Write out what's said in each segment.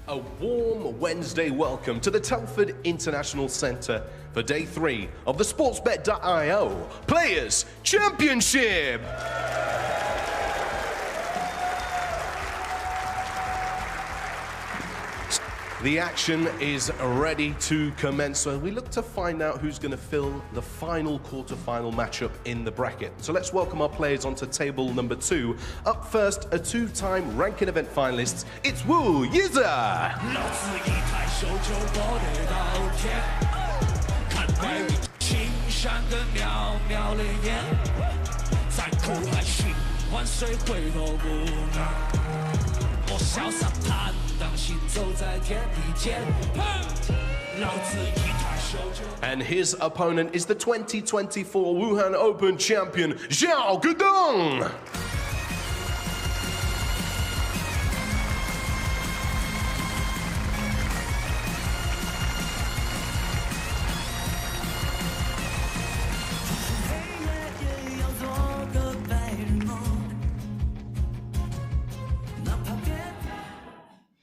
A warm Wednesday welcome to the Telford International Centre for Day 3 of the Sportsbet.io Players' Championship. The action is ready to commence, so we look to find out who's going to fill the final quarter-final matchup in the bracket. So let's welcome our players onto table number 2. Up first, a two-time ranking event finalist, it's Yize. And his opponent is the 2024 Wuhan Open champion, Xiao Guodong.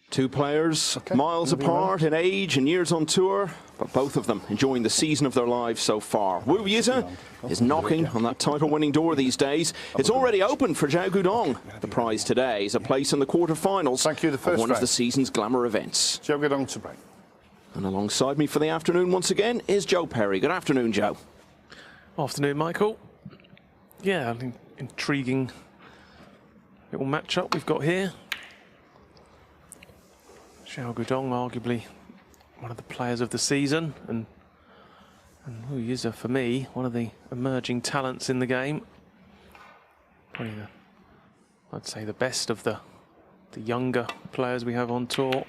Two players, miles apart in age and years on tour, but both of them enjoying the season of their lives so far. Yize is knocking on that title-winning door these days. It's already open for Xiao Guodong. The prize today is a place in the quarter-finals of one of the season's glamour events. Xiao Guodong to break. And alongside me for the afternoon once again is Joe Perry. Good afternoon, Joe. Afternoon, Michael. Yeah, an intriguing little matchup we've got here. Xiao Guodong, arguably one of the players of the season, and Yize, for me, one of the emerging talents in the game. Probably I'd say the best of the younger players we have on tour.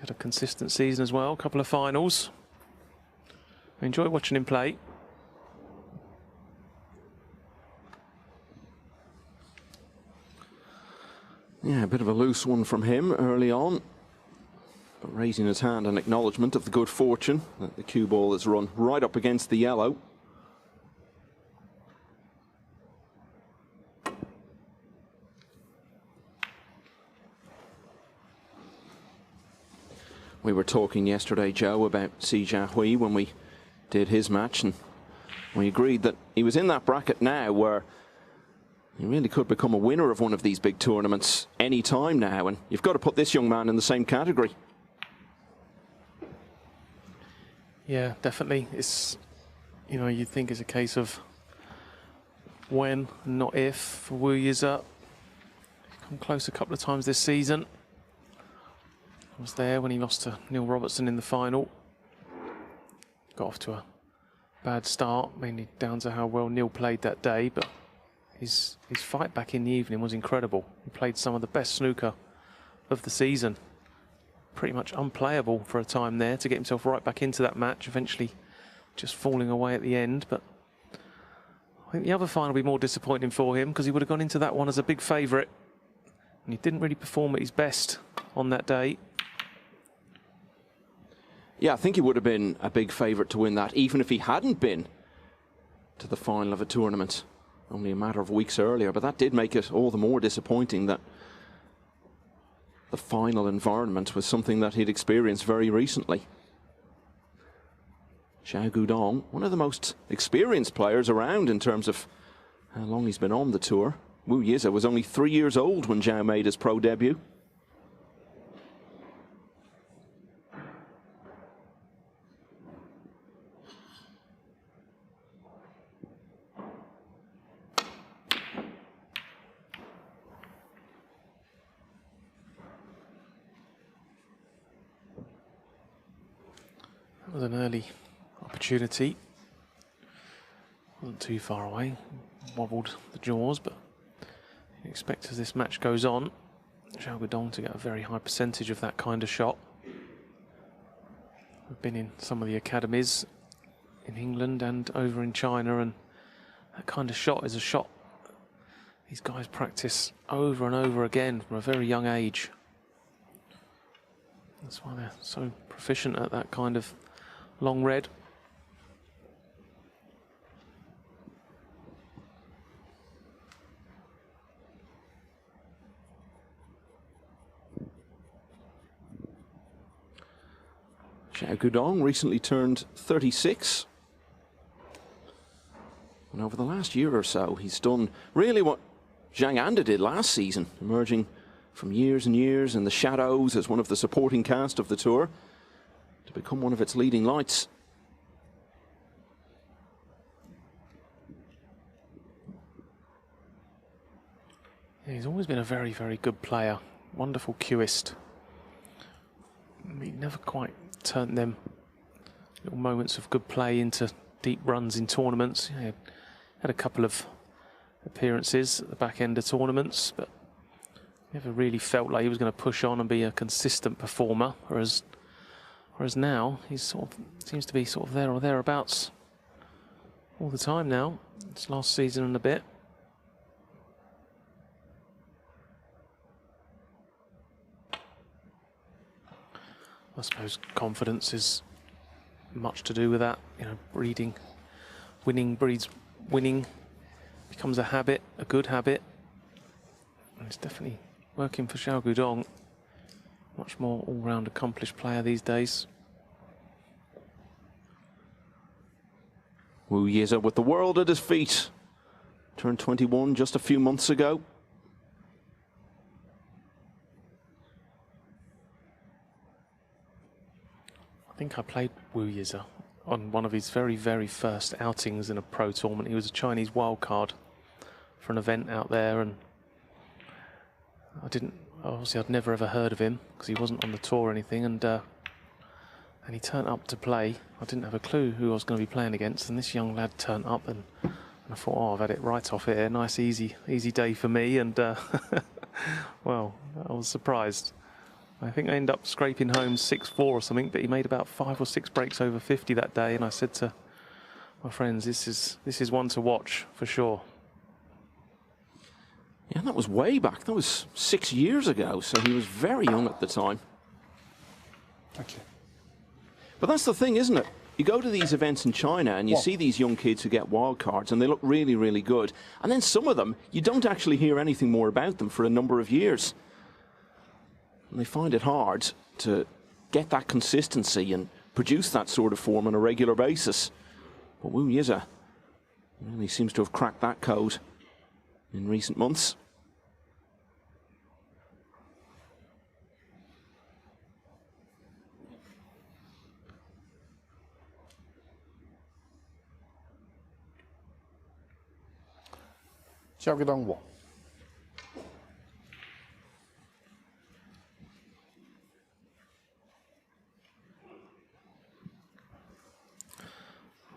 Had a consistent season as well, a couple of finals. I enjoy watching him play. Yeah, a bit of a loose one from him early on. But raising his hand in acknowledgement of the good fortune that the cue ball has run right up against the yellow. We were talking yesterday, Joe, about Si Jiahui when we did his match, and we agreed that he was in that bracket now where he really could become a winner of one of these big tournaments any time now, and you've got to put this young man in the same category. Yeah, definitely. It's, you know, you think it's a case of when, not if, for Yize. He's come close a couple of times this season. I was there when he lost to Neil Robertson in the final. Got off to a bad start, mainly down to how well Neil played that day, but his fight back in the evening was incredible. He played some of the best snooker of the season. Pretty much unplayable for a time there to get himself right back into that match, eventually just falling away at the end. But I think the other final will be more disappointing for him because he would have gone into that one as a big favourite. And he didn't really perform at his best on that day. Yeah, I think he would have been a big favourite to win that, even if he hadn't been to the final of a tournament only a matter of weeks earlier. But that did make it all the more disappointing that the final environment was something that he'd experienced very recently. Xiao Guodong, one of the most experienced players around in terms of how long he's been on the tour. Yize was only 3 years old when Xiao made his pro debut. That was an early opportunity. Wasn't too far away. Wobbled the jaws, but you expect as this match goes on, Xiao Guodong to get a very high percentage of that kind of shot. We've been in some of the academies in England and over in China, and that kind of shot is a shot these guys practice over and over again from a very young age. That's why they're so proficient at that kind of long red. Xiao Guodong recently turned 36. And over the last year or so, he's done really what Zhang Anda did last season, emerging from years and years in the shadows as one of the supporting cast of the tour to become one of its leading lights. Yeah, he's always been a very, very good player. Wonderful cueist. He never quite turned them little moments of good play into deep runs in tournaments. Yeah, had a couple of appearances at the back end of tournaments, but never really felt like he was going to push on and be a consistent performer. Whereas now he's sort of seems to be sort of there or thereabouts all the time now. It's last season and a bit. I suppose confidence is much to do with that. You know, winning breeds winning, becomes a habit, a good habit. And it's definitely working for Xiao Guodong. Much more all-round accomplished player these days. Yize with the world at his feet. Turned 21 just a few months ago. I think I played Yize on one of his very, very first outings in a pro tournament. He was a Chinese wildcard for an event out there, and obviously I'd never ever heard of him because he wasn't on the tour or anything, and he turned up to play. I didn't have a clue who I was going to be playing against, and this young lad turned up, and I thought, oh, I've had it right off here. Nice, easy day for me, and well, I was surprised. I think I ended up scraping home 6-4 or something, but he made about 5 or 6 breaks over 50 that day, and I said to my friends, this is one to watch for sure. Yeah, that was way back. That was 6 years ago, so he was very young at the time. Okay. But that's the thing, isn't it? You go to these events in China and you see these young kids who get wild cards and they look really, really good. And then some of them, you don't actually hear anything more about them for a number of years. And they find it hard to get that consistency and produce that sort of form on a regular basis. But Yize really seems to have cracked that code in recent months. Xiao Guodong won.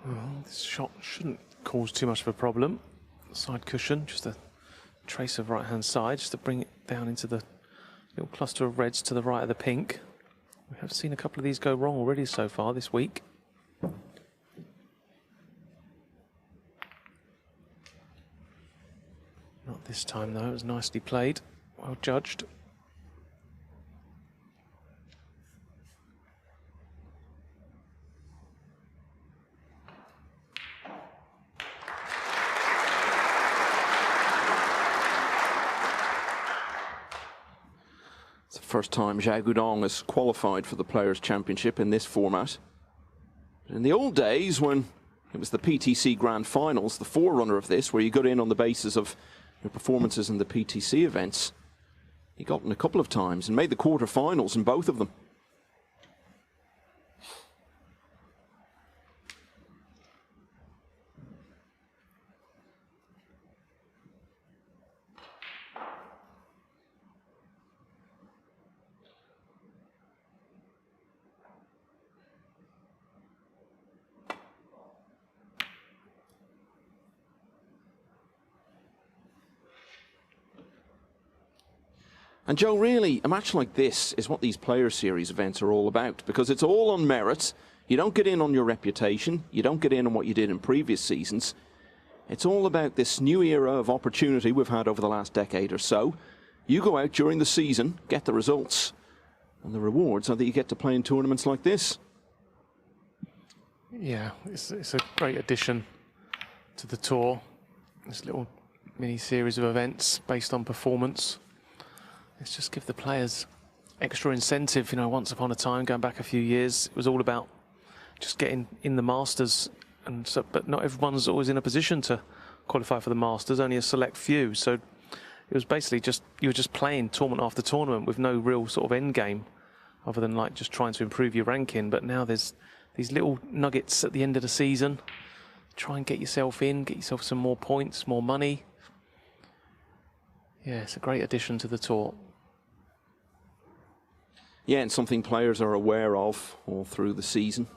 Well, this shot shouldn't cause too much of a problem. Side cushion, just a trace of right-hand side, just to bring it down into the little cluster of reds to the right of the pink. We have seen a couple of these go wrong already so far this week. Not this time though, it was nicely played, well judged. It's the first time Xiao Guodong has qualified for the Players' Championship in this format. In the old days, when it was the PTC Grand Finals, the forerunner of this, where you got in on the basis of your performances in the PTC events, he got in a couple of times and made the quarter-finals in both of them. And Joe, really, a match like this is what these Player Series events are all about, because it's all on merit. You don't get in on your reputation. You don't get in on what you did in previous seasons. It's all about this new era of opportunity we've had over the last decade or so. You go out during the season, get the results, and the rewards are that you get to play in tournaments like this. Yeah, it's a great addition to the tour. This little mini series of events based on performance. Let's just give the players extra incentive. You know, once upon a time, going back a few years, it was all about just getting in the Masters, and so, but not everyone's always in a position to qualify for the Masters. Only a select few. So it was basically just you were just playing tournament after tournament with no real sort of end game, other than like just trying to improve your ranking. But now there's these little nuggets at the end of the season. Try and get yourself in, get yourself some more points, more money. Yeah, it's a great addition to the tour. Yeah, and something players are aware of all through the season.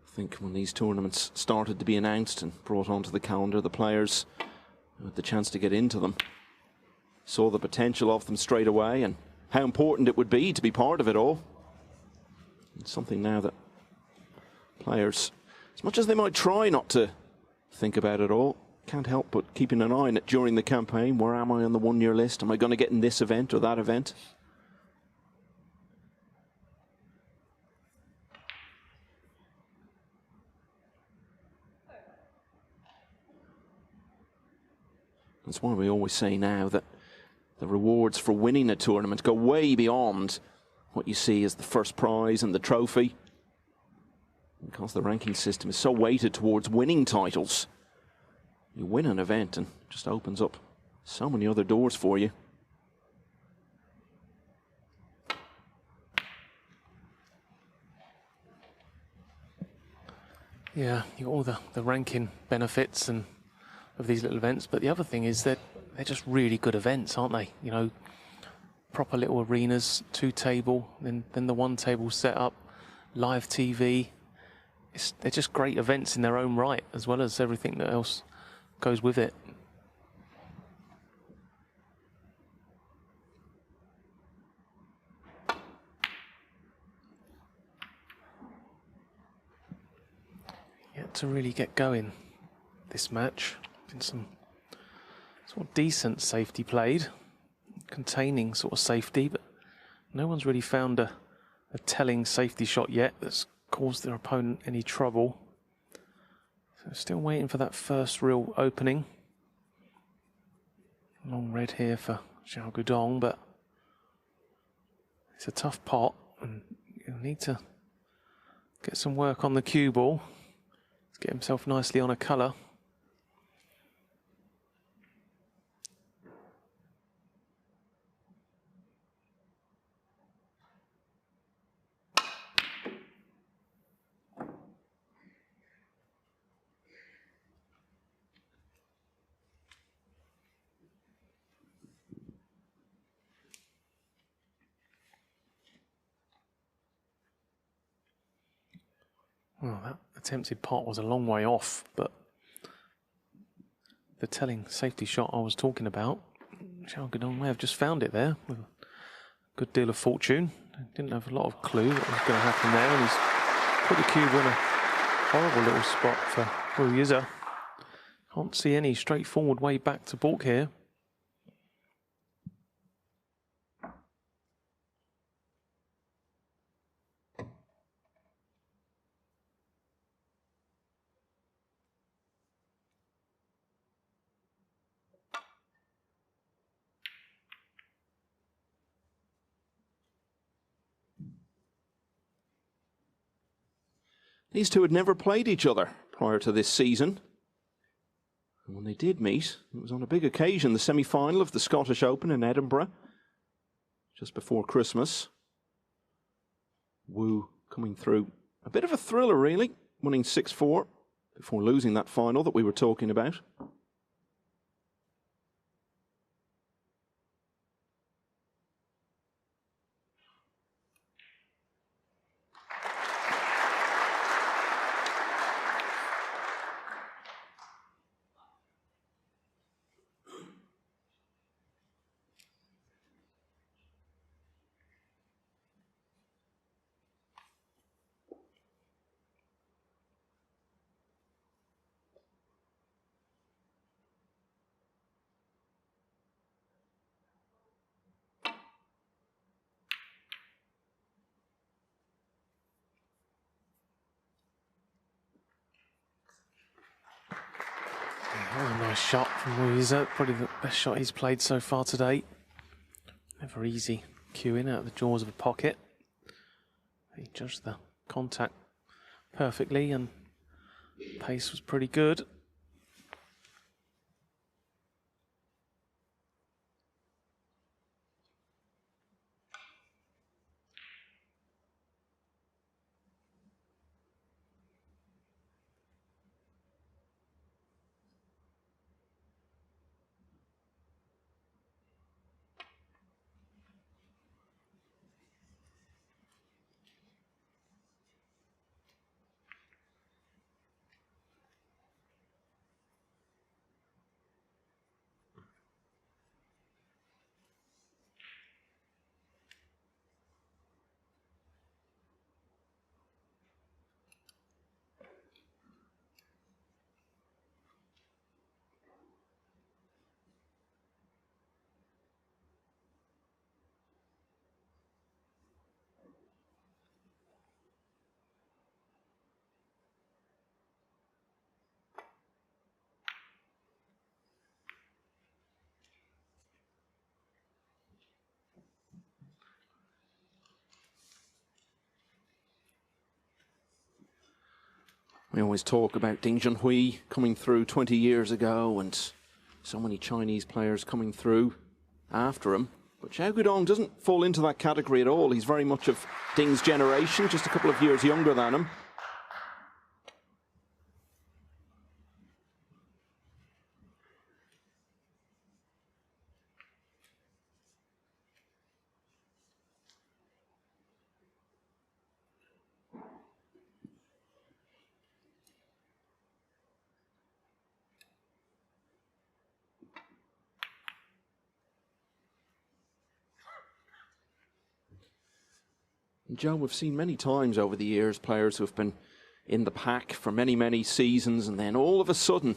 I think when these tournaments started to be announced and brought onto the calendar, the players who had the chance to get into them saw the potential of them straight away and how important it would be to be part of it all. It's something now that players, as much as they might try not to think about it all, can't help but keeping an eye on it during the campaign. Where am I on the one-year list? Am I going to get in this event or that event? That's why we always say now that the rewards for winning a tournament go way beyond what you see as the first prize and the trophy, because the ranking system is so weighted towards winning titles. You win an event and it just opens up so many other doors for you. Yeah, you got all the ranking benefits and of these little events, but the other thing is that they're just really good events, aren't they? You know, proper little arenas, 2-table, then the 1-table setup, live TV. They're just great events in their own right, as well as everything that else goes with it. Yet to really get going this match. Been some sort of decent safety played, containing sort of safety, but no one's really found a telling safety shot yet that's caused their opponent any trouble. So still waiting for that first real opening. Long red here for Xiao Guodong, but it's a tough pot and you'll need to get some work on the cue ball. Let's get himself nicely on a colour. Well, that attempted pot was a long way off, but the telling safety shot I was talking about, Xiao Guodong may have just found it there with a good deal of fortune. Didn't have a lot of clue what was going to happen there, and he's put the cube in a horrible little spot for Yize. Can't see any straightforward way back to balk here. These two had never played each other prior to this season. And when they did meet, it was on a big occasion, the semi-final of the Scottish Open in Edinburgh, just before Christmas. Wu coming through a bit of a thriller, really, winning 6-4 before losing that final that we were talking about. That was a nice shot from Yize, probably the best shot he's played so far today. Never easy cueing out of the jaws of a pocket. He judged the contact perfectly and pace was pretty good. We always talk about Ding Junhui coming through 20 years ago and so many Chinese players coming through after him. But Xiao Guodong doesn't fall into that category at all. He's very much of Ding's generation, just a couple of years younger than him. Joe, we've seen many times over the years players who have been in the pack for many, many seasons and then all of a sudden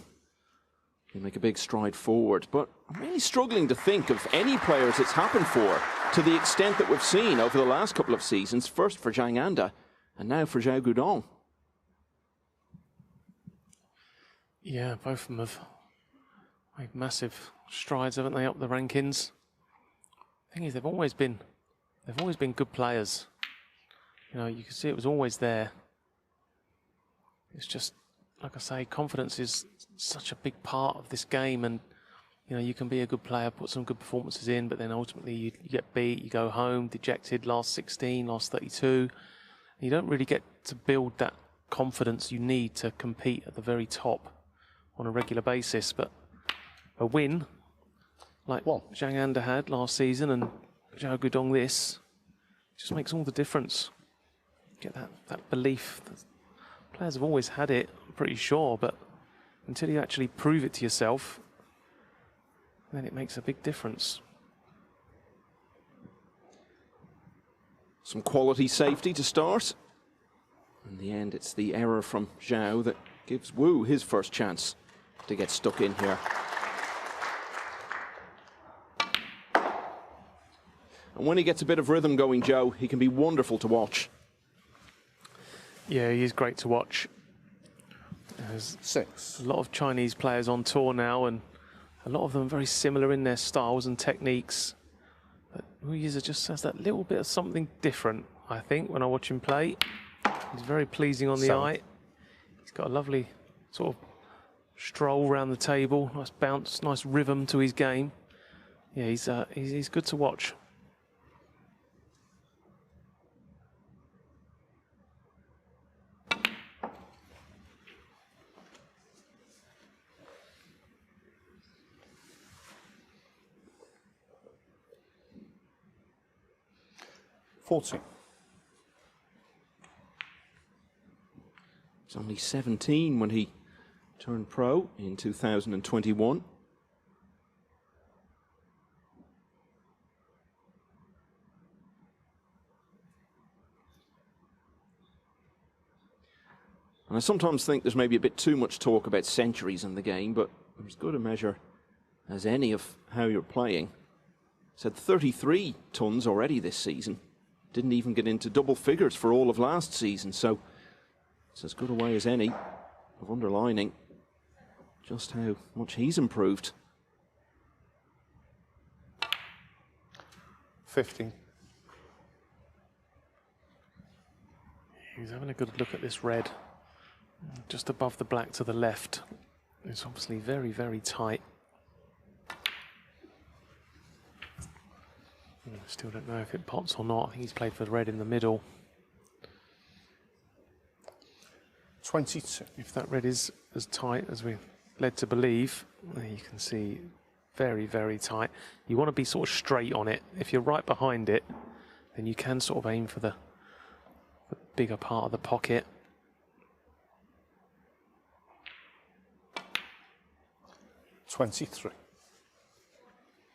they make a big stride forward. But I'm really struggling to think of any players it's happened for to the extent that we've seen over the last couple of seasons, first for Zhang Anda and now for Xiao Guodong. Yeah, both of them have made massive strides, haven't they, up the rankings? The thing is, they've always been good players. You know, you can see it was always there. It's just, like I say, confidence is such a big part of this game, and you know, you can be a good player, put some good performances in, but then ultimately you get beat, you go home dejected, last 16, last 32. You don't really get to build that confidence you need to compete at the very top on a regular basis. But a win, like Zhang Anda had last season and Xiao Guodong this, just makes all the difference. Get that belief. Players have always had it, I'm pretty sure, but until you actually prove it to yourself, then it makes a big difference. Some quality safety to start. In the end, it's the error from Xiao that gives Wu his first chance to get stuck in here. And when he gets a bit of rhythm going, Joe, he can be wonderful to watch. Yeah, he is great to watch. There's 6. a lot of Chinese players on tour now, and a lot of them are very similar in their styles and techniques. But Yize just has that little bit of something different, I think, when I watch him play. He's very pleasing on the eye. He's got a lovely sort of stroll around the table, nice bounce, nice rhythm to his game. Yeah, he's good to watch. He's only 17 when he turned pro in 2021. And I sometimes think there's maybe a bit too much talk about centuries in the game, but there's as good a measure as any of how you're playing. He's had 33 tons already this season. Didn't even get into double figures for all of last season, so it's as good a way as any of underlining just how much he's improved. 15. He's having a good look at this red. Just above the black to the left. It's obviously very, very tight. Still don't know if it pots or not. I think he's played for the red in the middle. 22. If that red is as tight as we're led to believe, you can see very, very tight. You want to be sort of straight on it. If you're right behind it, then you can sort of aim for the bigger part of the pocket. $23.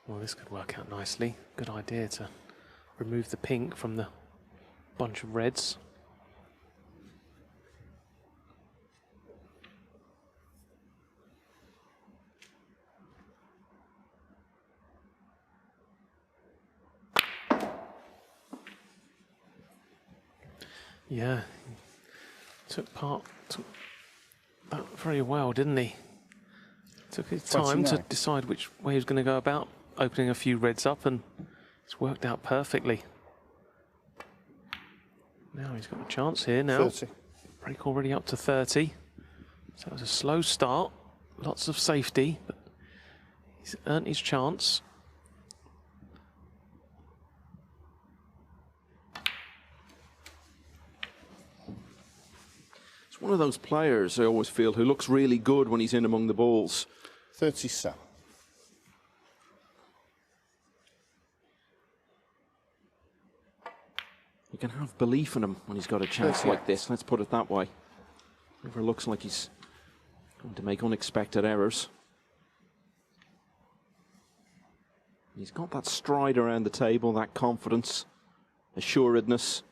Well, this could work out nicely. Good idea to remove the pink from the bunch of reds. Yeah, took that very well, didn't he? Took his time 29. to decide which way he was going to go about opening a few reds up, and it's worked out perfectly. Now he's got a chance here now. 30. Break already up to 30. So it was a slow start, lots of safety, but he's earned his chance. One of those players, I always feel, who looks really good when he's in among the balls. 37. You can have belief in him when he's got a chance like this, let's put it that way. Never looks like he's going to make unexpected errors. He's got that stride around the table, that confidence, assuredness.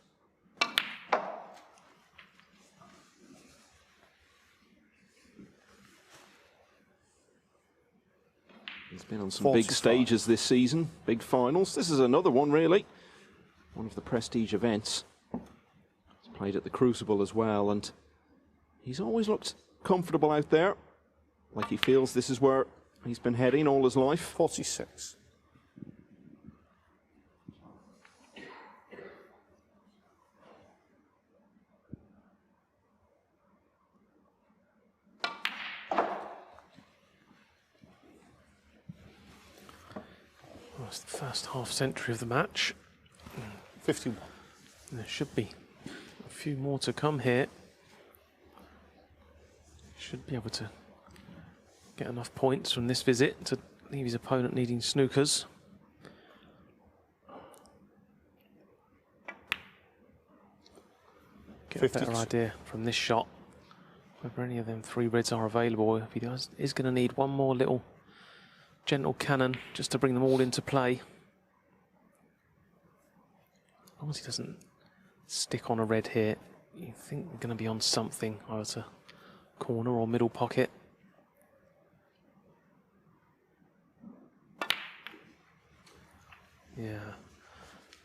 He's been on some 45. big stages this season, big finals. This is another one, really. One of the prestige events. He's played at the Crucible as well, and he's always looked comfortable out there, like he feels this is where he's been heading all his life. 46. It's the first half century of the match. 51. There should be a few more to come here. Should be able to get enough points from this visit to leave his opponent needing snookers. Get a better 52. idea from this shot whether any of them three reds are available. If he does, is going to need one more little gentle cannon just to bring them all into play. As long as he doesn't stick on a red here, you think they're going to be on something, either to corner or middle pocket. Yeah,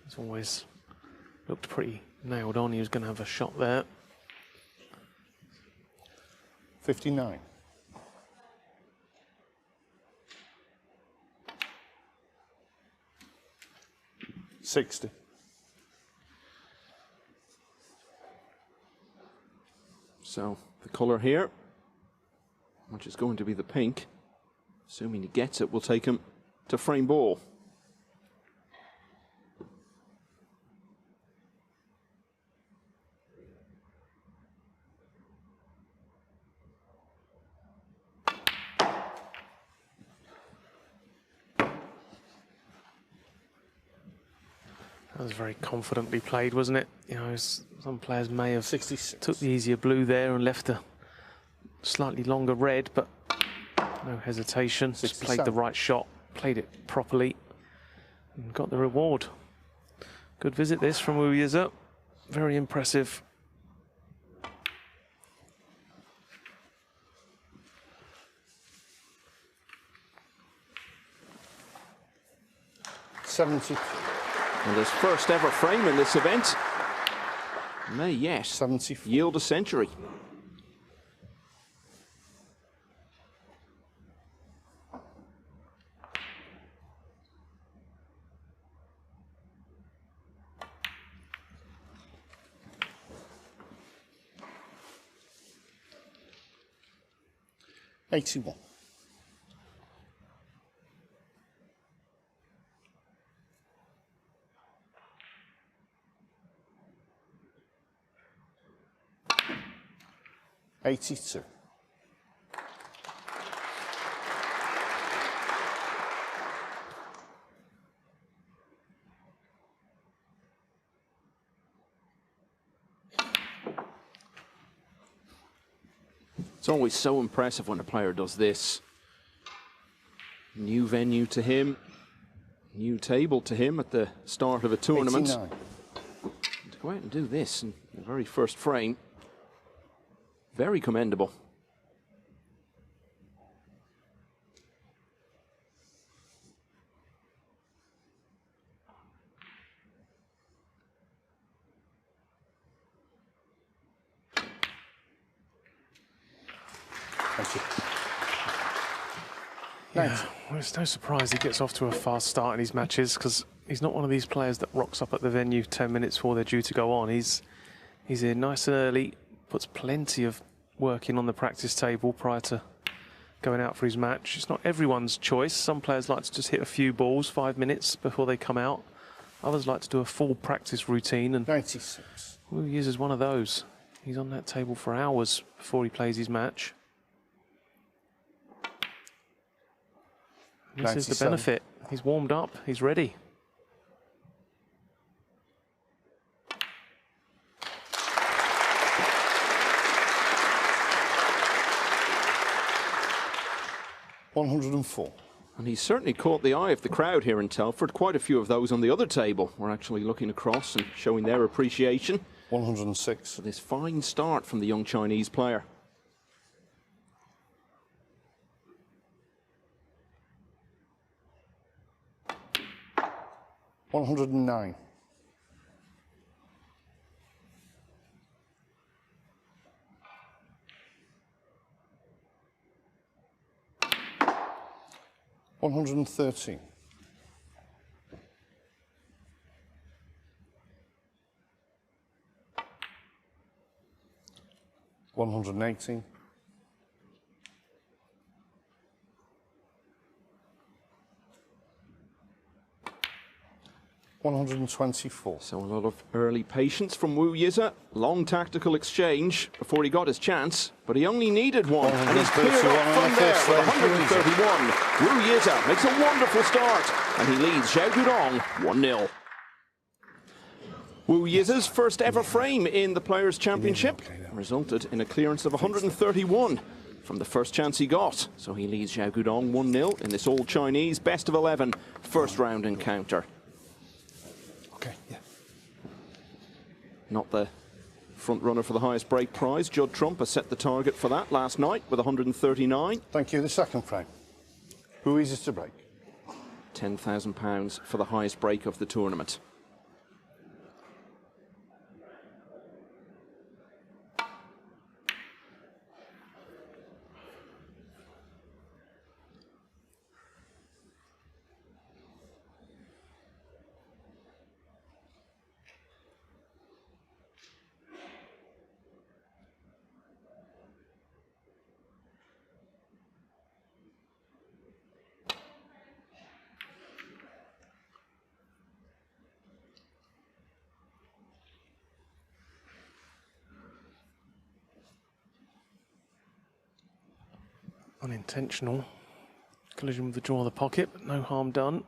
it's always looked pretty nailed on. He was going to have a shot there. 59. 60. So the colour here, which is going to be the pink, assuming he gets it, will take him to frame ball. That was very confidently played, wasn't it? You know, some players may have 66. took the easier blue there and left a slightly longer red, but no hesitation. Just played the 67. right shot, played it properly, and got the reward. Good visit this from Yize. Very impressive. $70. And his first ever frame in this event may yet 74. yield a century. 81. $82. It's always so impressive when a player does this. New venue to him, new table to him at the start of a tournament. 89. To go out and do this in the very first frame, very commendable. Thank you. Yeah, well, it's no surprise he gets off to a fast start in his matches, because he's not one of these players that rocks up at the venue 10 minutes before they're due to go on. He's here nice and early, puts plenty of work in on the practice table prior to going out for his match. It's not everyone's choice. Some players like to just hit a few balls 5 minutes before they come out. Others like to do a full practice routine, and 96. Yize is one of those. He's on that table for hours before he plays his match. This is the 97. benefit. He's warmed up, he's ready. $104. And he's certainly caught the eye of the crowd here in Telford. Quite a few of those on the other table were actually looking across and showing their appreciation 106. for this fine start from the young Chinese player. $109. $113. $118. $124. So a lot of early patience from Yize. Long tactical exchange before he got his chance, but he only needed one, and he's cleared up from there with 131. Yize makes a wonderful start, and he leads Xiao Guodong 1-0. Yize's first ever frame in the Players' Championship resulted in a clearance of 131 from the first chance he got. So he leads Xiao Guodong 1-0 in this all-Chinese best of 11 first round encounter. Okay, yeah. Not the front runner for the highest break prize. Judd Trump has set the target for that last night with 139. Thank you. The second frame. Who is it to break? £10,000 for the highest break of the tournament. Unintentional collision with the draw of the pocket, but no harm done.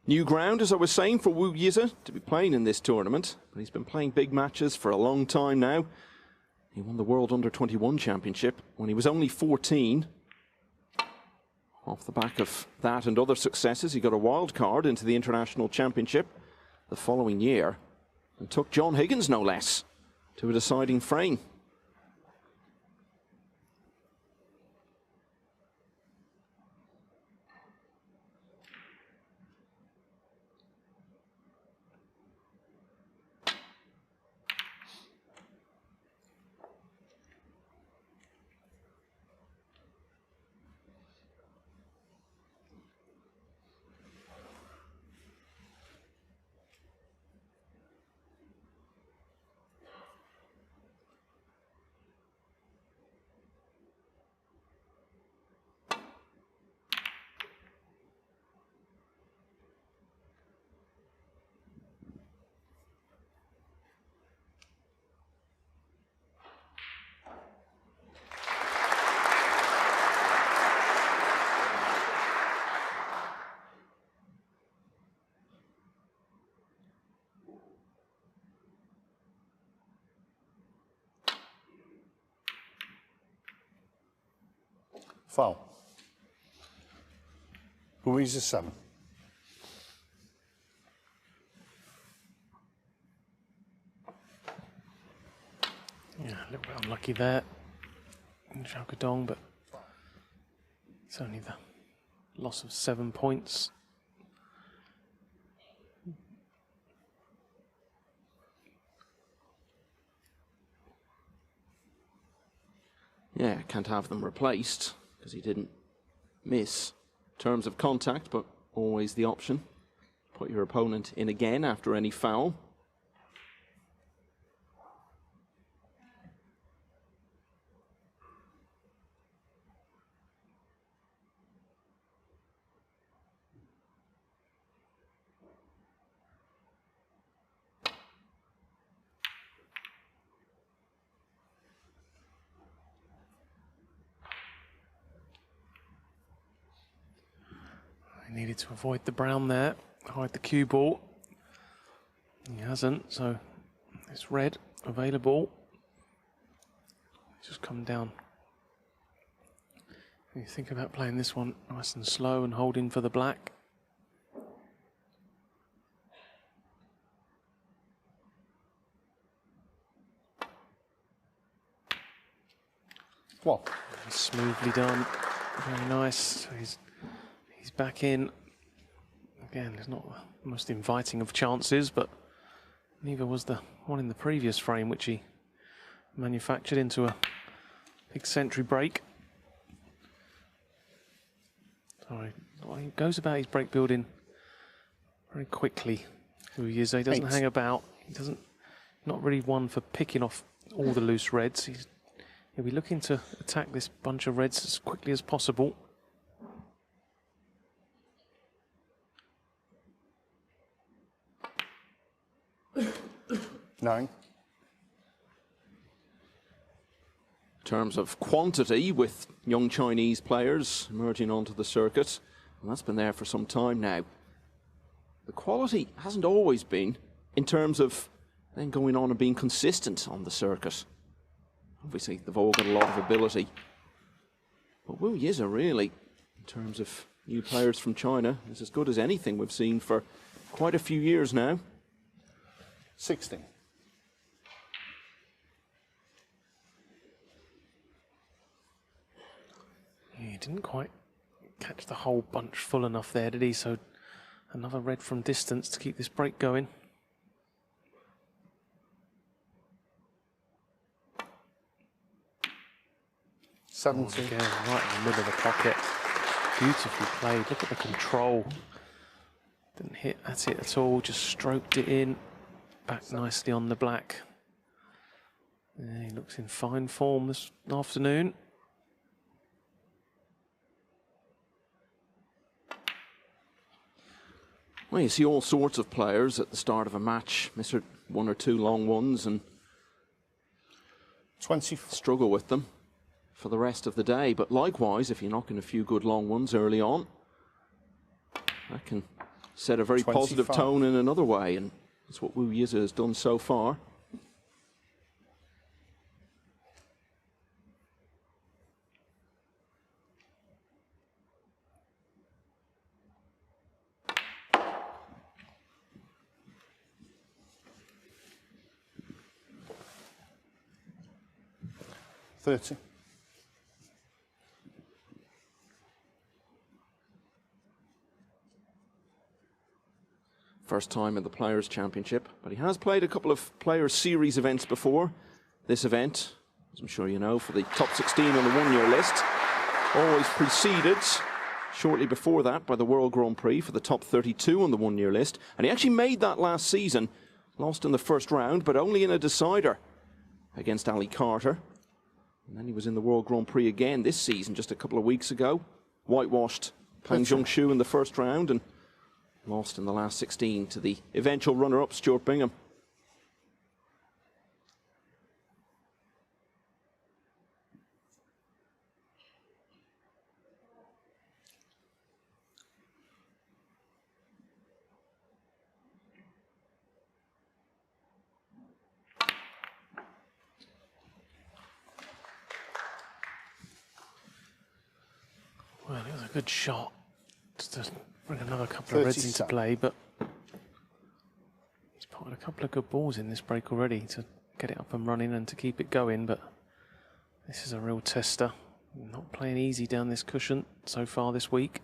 New ground, as I was saying, for Yize to be playing in this tournament. But he's been playing big matches for a long time now. He won the World Under-21 Championship when he was only 14. Off the back of that and other successes, he got a wild card into the International Championship the following year and took John Higgins, no less, to a deciding frame. Foul. Yize 7. Yeah, a little bit unlucky there in Xiao Guodong, but it's only the loss of 7 points. Yeah, can't have them replaced because he didn't miss terms of contact, but always the option. Put your opponent in again after any foul. He needed to avoid the brown there, hide the cue ball. He hasn't, so it's red available. He's just come down. You think about playing this one nice and slow and holding for the black. What? Smoothly done, very nice. So he's back in. Again, it's not the most inviting of chances, but neither was the one in the previous frame, which he manufactured into a big century break. Sorry, well, he goes about his break building very quickly. Yize doesn't hang about. He doesn't, not really one for picking off all the loose reds. He'll be looking to attack this bunch of reds as quickly as possible. 9. In terms of quantity, with young Chinese players emerging onto the circuit, and that's been there for some time now. The quality hasn't always been in terms of then going on and being consistent on the circuit. Obviously, they've all got a lot of ability. But Yize really, in terms of new players from China, is as good as anything we've seen for quite a few years now. 16. He didn't quite catch the whole bunch full enough there, did he? So another red from distance to keep this break going. Again, right in the middle of the pocket. Beautifully played. Look at the control. Didn't hit at it at all, just stroked it in. Back nicely on the black. Yeah, he looks in fine form this afternoon. Well, you see all sorts of players at the start of a match miss one or two long ones and 24. struggle with them for the rest of the day. But likewise, if you knock in a few good long ones early on, that can set a very 25. positive tone in another way, and that's what Yize has done so far. 30. First time in the Players' Championship, but he has played a couple of Players' Series events before. This event, as I'm sure you know, for the top 16 on the one-year list, always preceded shortly before that by the World Grand Prix for the top 32 on the one-year list. And he actually made that last season, lost in the first round, but only in a decider against Ali Carter. And then he was in the World Grand Prix again this season, just a couple of weeks ago. Whitewashed Pang Zhongshu in the first round and lost in the last 16 to the eventual runner-up, Stuart Bingham. Well, it was a good shot. Just to bring another couple of reds into play, but he's put a couple of good balls in this break already to get it up and running and to keep it going, but this is a real tester. Not playing easy down this cushion so far this week.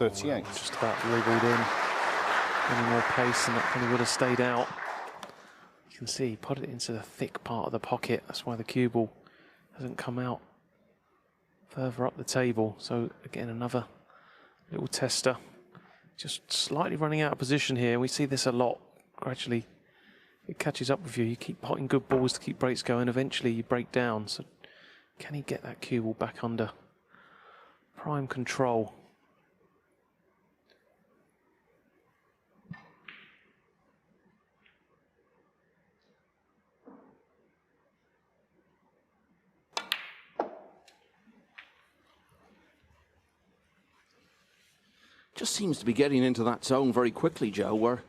Oh, just about wriggled in. Any more pace and that probably would have stayed out. You can see he put it into the thick part of the pocket. That's why the cue ball hasn't come out further up the table. So again, another little tester. Just slightly running out of position here. We see this a lot. Gradually it catches up with you. You keep potting good balls to keep breaks going. Eventually you break down. So can he get that cue ball back under prime control? Just seems to be getting into that zone very quickly, Joe, where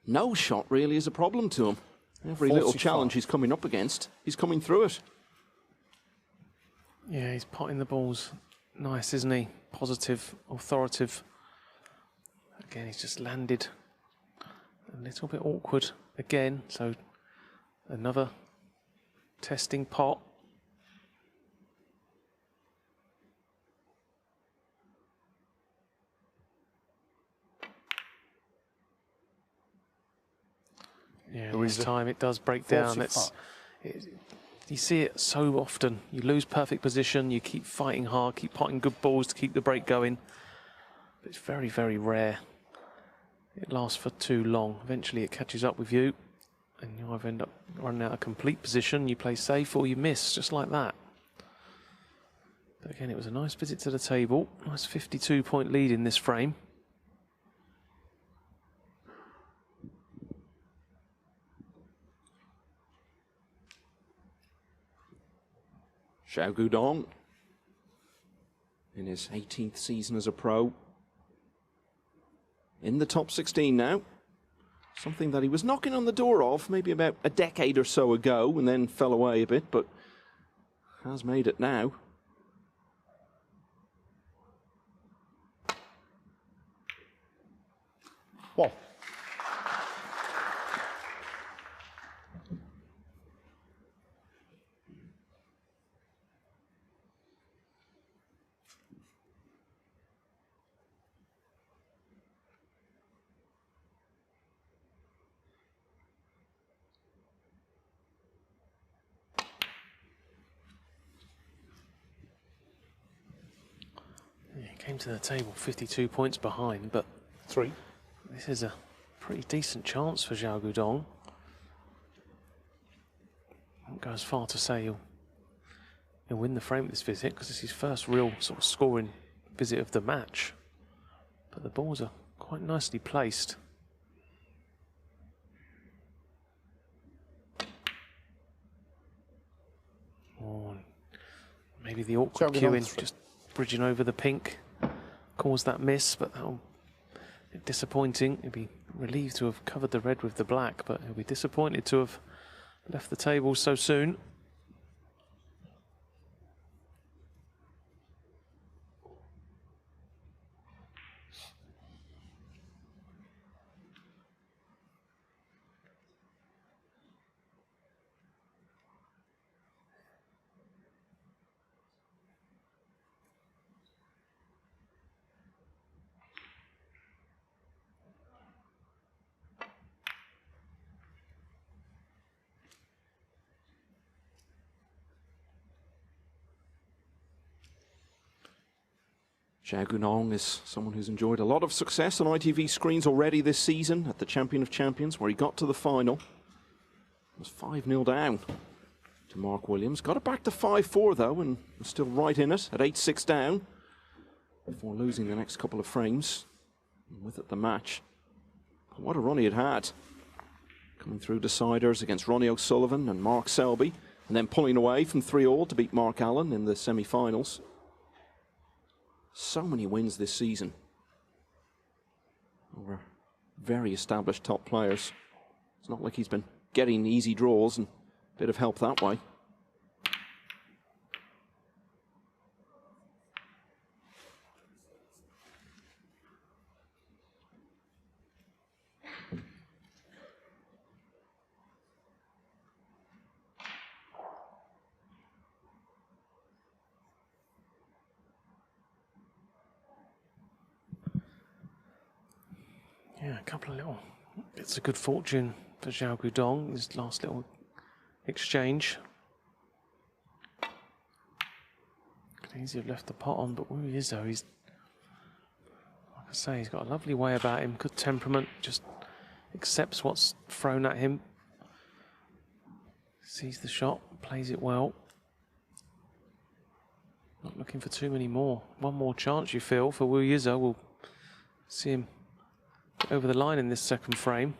no shot really is a problem to him. Every little challenge he's coming up against, he's coming through it. Yeah, he's potting the balls nice, isn't he? Positive, authoritative. Again, he's just landed a little bit awkward again, so another testing pot. Yeah, this time it does break down. You see it so often. You lose perfect position, you keep fighting hard, keep potting good balls to keep the break going. But it's very, very rare. It lasts for too long. Eventually it catches up with you and you either end up running out of complete position, you play safe, or you miss, just like that. But again, it was a nice visit to the table. Nice 52-point lead in this frame. Xiao Guodong in his 18th season as a pro. In the top 16 now. Something that he was knocking on the door of maybe about a decade or so ago and then fell away a bit, but has made it now. Well. Came to the table 52 points behind, but this is a pretty decent chance for Xiao Guodong. I won't go as far to say he'll win the frame with this visit, because it's his first real sort of scoring visit of the match. But the balls are quite nicely placed. Oh, maybe the awkward cueing, just bridging over the pink, caused that miss, but that'll be disappointing. He'll be relieved to have covered the red with the black, but he'll be disappointed to have left the table so soon. Xiao Guodong is someone who's enjoyed a lot of success on ITV screens already this season at the Champion of Champions, where he got to the final. It was 5-0 down to Mark Williams. Got it back to 5-4 though, and was still right in it at 8-6 down before losing the next couple of frames. And with it the match. But what a run he had had. Coming through deciders against Ronnie O'Sullivan and Mark Selby, and then pulling away from 3-all to beat Mark Allen in the semi-finals. So many wins this season over very established top players. It's not like he's been getting easy draws, and a bit of help that way. Yeah, a couple of little bits of good fortune for Xiao Guodong, his last little exchange. Could easily have left the pot on, but where he is though, he's, like I say, he's got a lovely way about him, good temperament, just accepts what's thrown at him, sees the shot, plays it well. Not looking for too many more. One more chance, you feel, for Yize. We'll see him over the line in this second frame.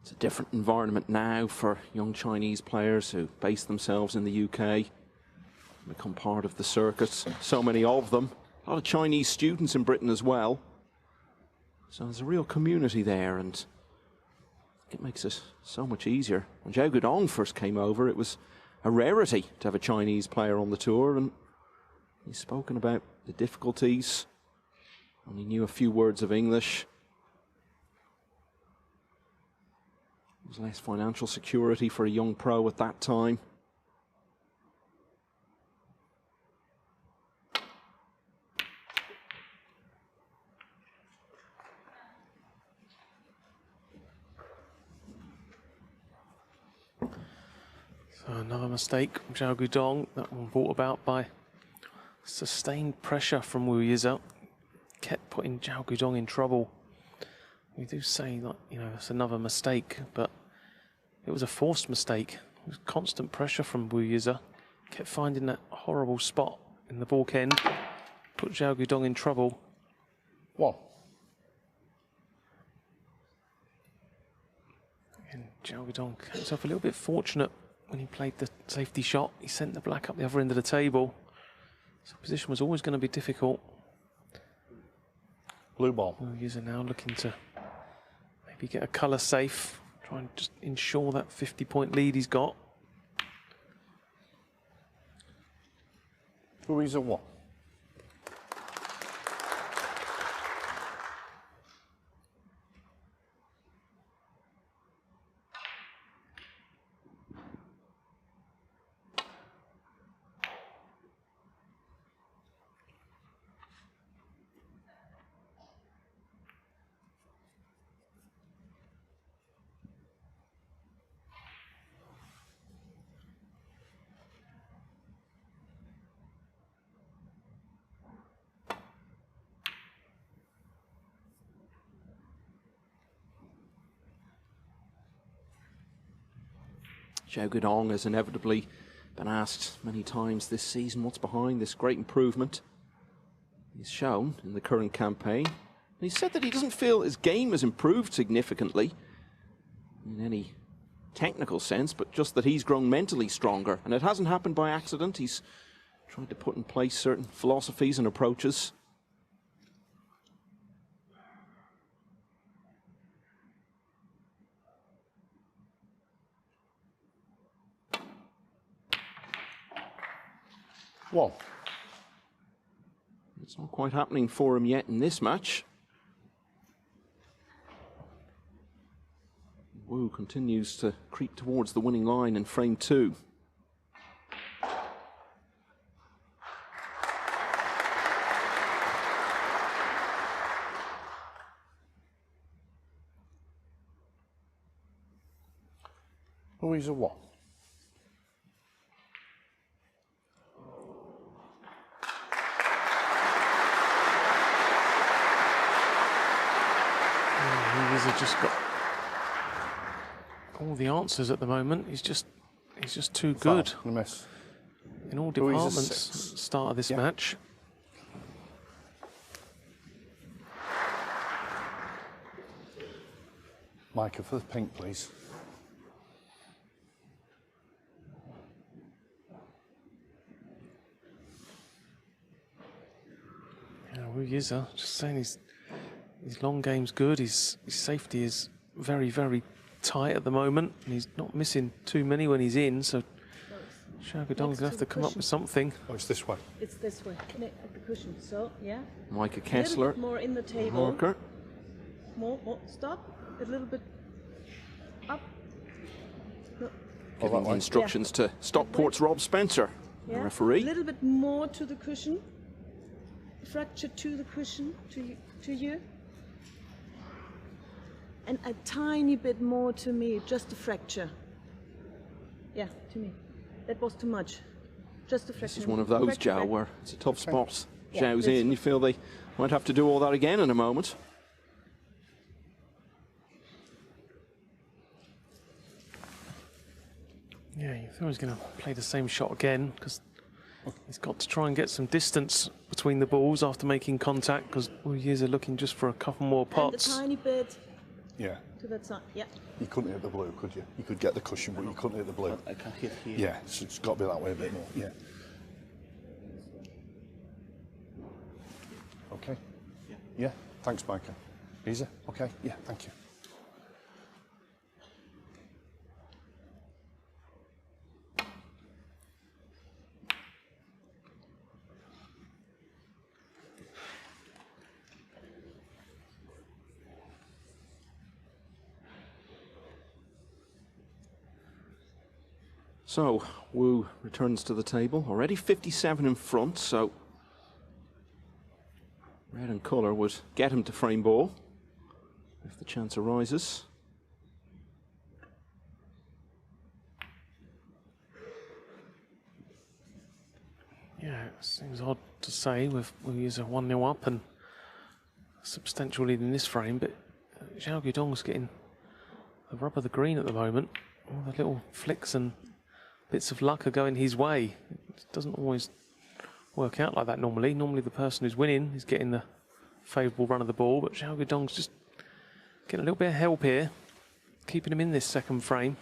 It's a different environment now for young Chinese players who base themselves in the UK, become part of the circuits. So many of them. A lot of Chinese students in Britain as well. So there's a real community there, and it makes it so much easier. When Xiao Guodong first came over, it was a rarity to have a Chinese player on the tour, and he's spoken about the difficulties. Only knew a few words of English. There was less financial security for a young pro at that time. So another mistake from Xiao Guodong, that one brought about by sustained pressure from Yize. Kept putting Xiao Guodong in trouble. We do say that, you know, it's another mistake, but it was a forced mistake. It was constant pressure from Yize. Kept finding that horrible spot in the balk end. Put Xiao Guodong in trouble. One. And Xiao Guodong got himself a little bit fortunate when he played the safety shot. He sent the black up the other end of the table. So position was always going to be difficult. Blue ball. Yize now looking to maybe get a colour safe, try and just ensure that 50-point lead he's got. Yize one. Xiao Guodong has inevitably been asked many times this season what's behind this great improvement he's shown in the current campaign. And he said that he doesn't feel his game has improved significantly in any technical sense, but just that he's grown mentally stronger. And it hasn't happened by accident. He's tried to put in place certain philosophies and approaches. One. It's not quite happening for him yet in this match. Wu continues to creep towards the winning line in frame 2. Yize what? Yize just got all the answers at the moment. He's just too good Foul, miss. in all Yize a departments. 6. Start of this Yeah. match. Micah for the pink, please. Yeah, Yize, just saying his long game's good. His safety is very, very tight at the moment, and he's not missing too many when he's in. So Xiao Guodong's going to have to come up with something. Oh, it's this way. It's this way, at the cushion. So, yeah. Micah A little Kessler, bit more in the table. marker. More, stop. A little bit up. No. Giving the instructions to Stockport's Rob Spencer, the Yeah. referee. A little bit more to the cushion. Fracture to the cushion, to you. And a tiny bit more to me, just a fracture. Yeah, to me. That was too much. Just a fracture. This is one of those, Fracture Xiao, back. where it's a tough spot. Yeah, Xiao's this in. You feel they might have to do all that again in a moment. Yeah, you thought he was going to play the same shot again because he's got to try and get some distance between the balls after making contact because Yize are looking just for a couple more And a pots. tiny bit Yeah. to that side. Yeah. You couldn't hit the blue, could you? You could get the cushion, but you couldn't hit the blue. I can hit here. Yeah, so it's got to be that way a bit more. Yeah. Okay. Yeah. Thanks, Micah. Yize? Okay. Yeah. Thank you. So, Wu returns to the table. Already 57 in front, so red and colour would get him to frame ball if the chance arises. Yeah, it seems odd to say with Yize 1-0 up and substantial lead in this frame, but Xiao Guodong's getting the rub of the green at the moment. All the little flicks and bits of luck are going his way. It doesn't always work out like that normally. Normally the person who's winning is getting the favourable run of the ball, but Xiao Guodong's just getting a little bit of help here, keeping him in this second frame.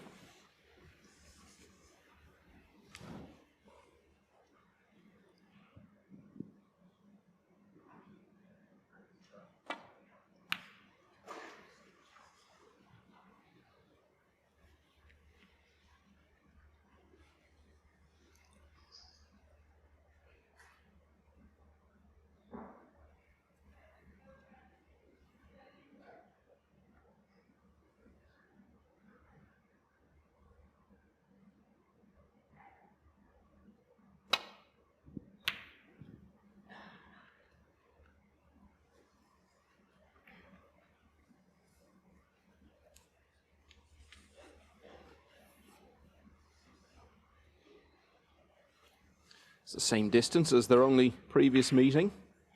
It's the same distance as their only previous meeting,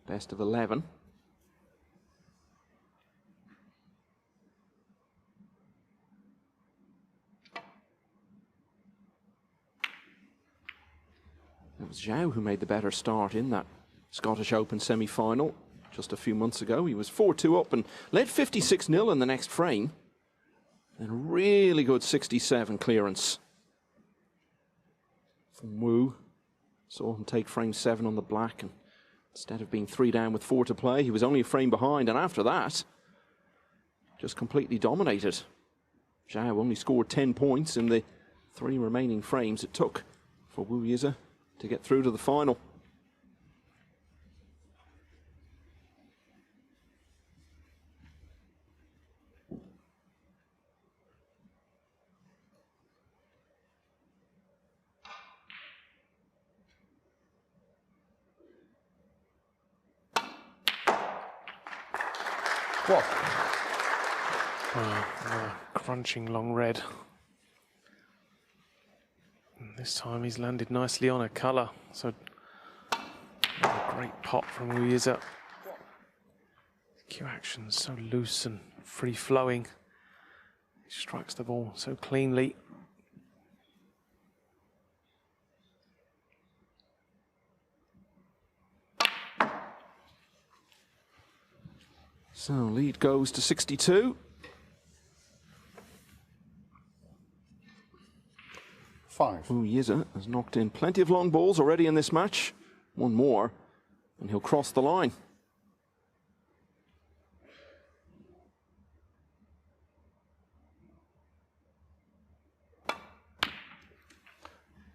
best of 11. It was Xiao who made the better start in that Scottish Open semi-final just a few months ago. He was 4-2 up and led 56-0 in the next frame. And really good 67 clearance from Wu. Saw him take frame 7 on the black, and instead of being 3 down with 4 to play, he was only a frame behind, and after that, just completely dominated. Xiao only scored 10 points in the 3 remaining frames it took for Wu Yize to get through to the final. What? Crunching long red. And this time he's landed nicely on a colour. So a great pot from Yize. Cue action so loose and free flowing. He strikes the ball so cleanly. So lead goes to 62. 5. Yize has knocked in plenty of long balls already in this match. One more, and he'll cross the line.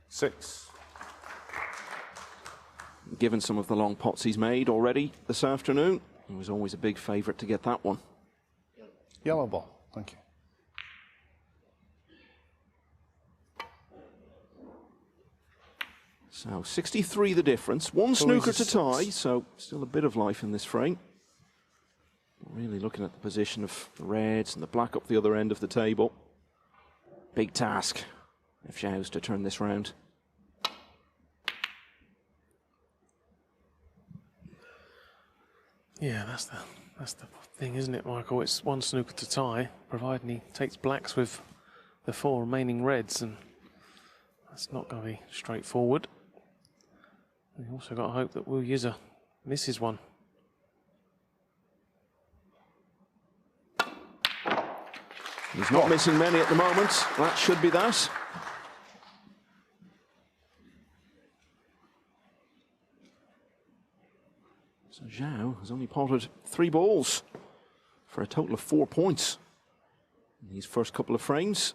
6. Given some of the long pots he's made already this afternoon, he was always a big favourite to get that one. Yellow ball. Thank you. So 63 the difference. One snooker to tie, so still a bit of life in this frame. Really looking at the position of the reds and the black up the other end of the table. Big task if Xiao's to turn this round. Yeah, that's the thing, isn't it, Michael? It's one snooker to tie, providing he takes blacks with the 4 remaining reds, and that's not going to be straightforward. And you also got to hope that Yize misses one. He's not missing many at the moment. That should be that. So Xiao has only potted 3 balls for a total of 4 points in these first couple of frames.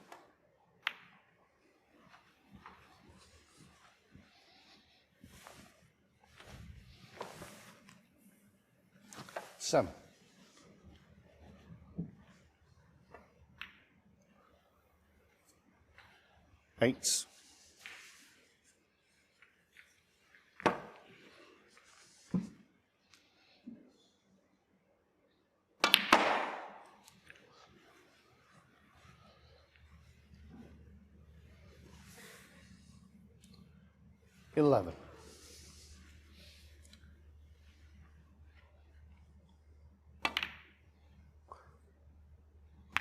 Seven. 8. 11.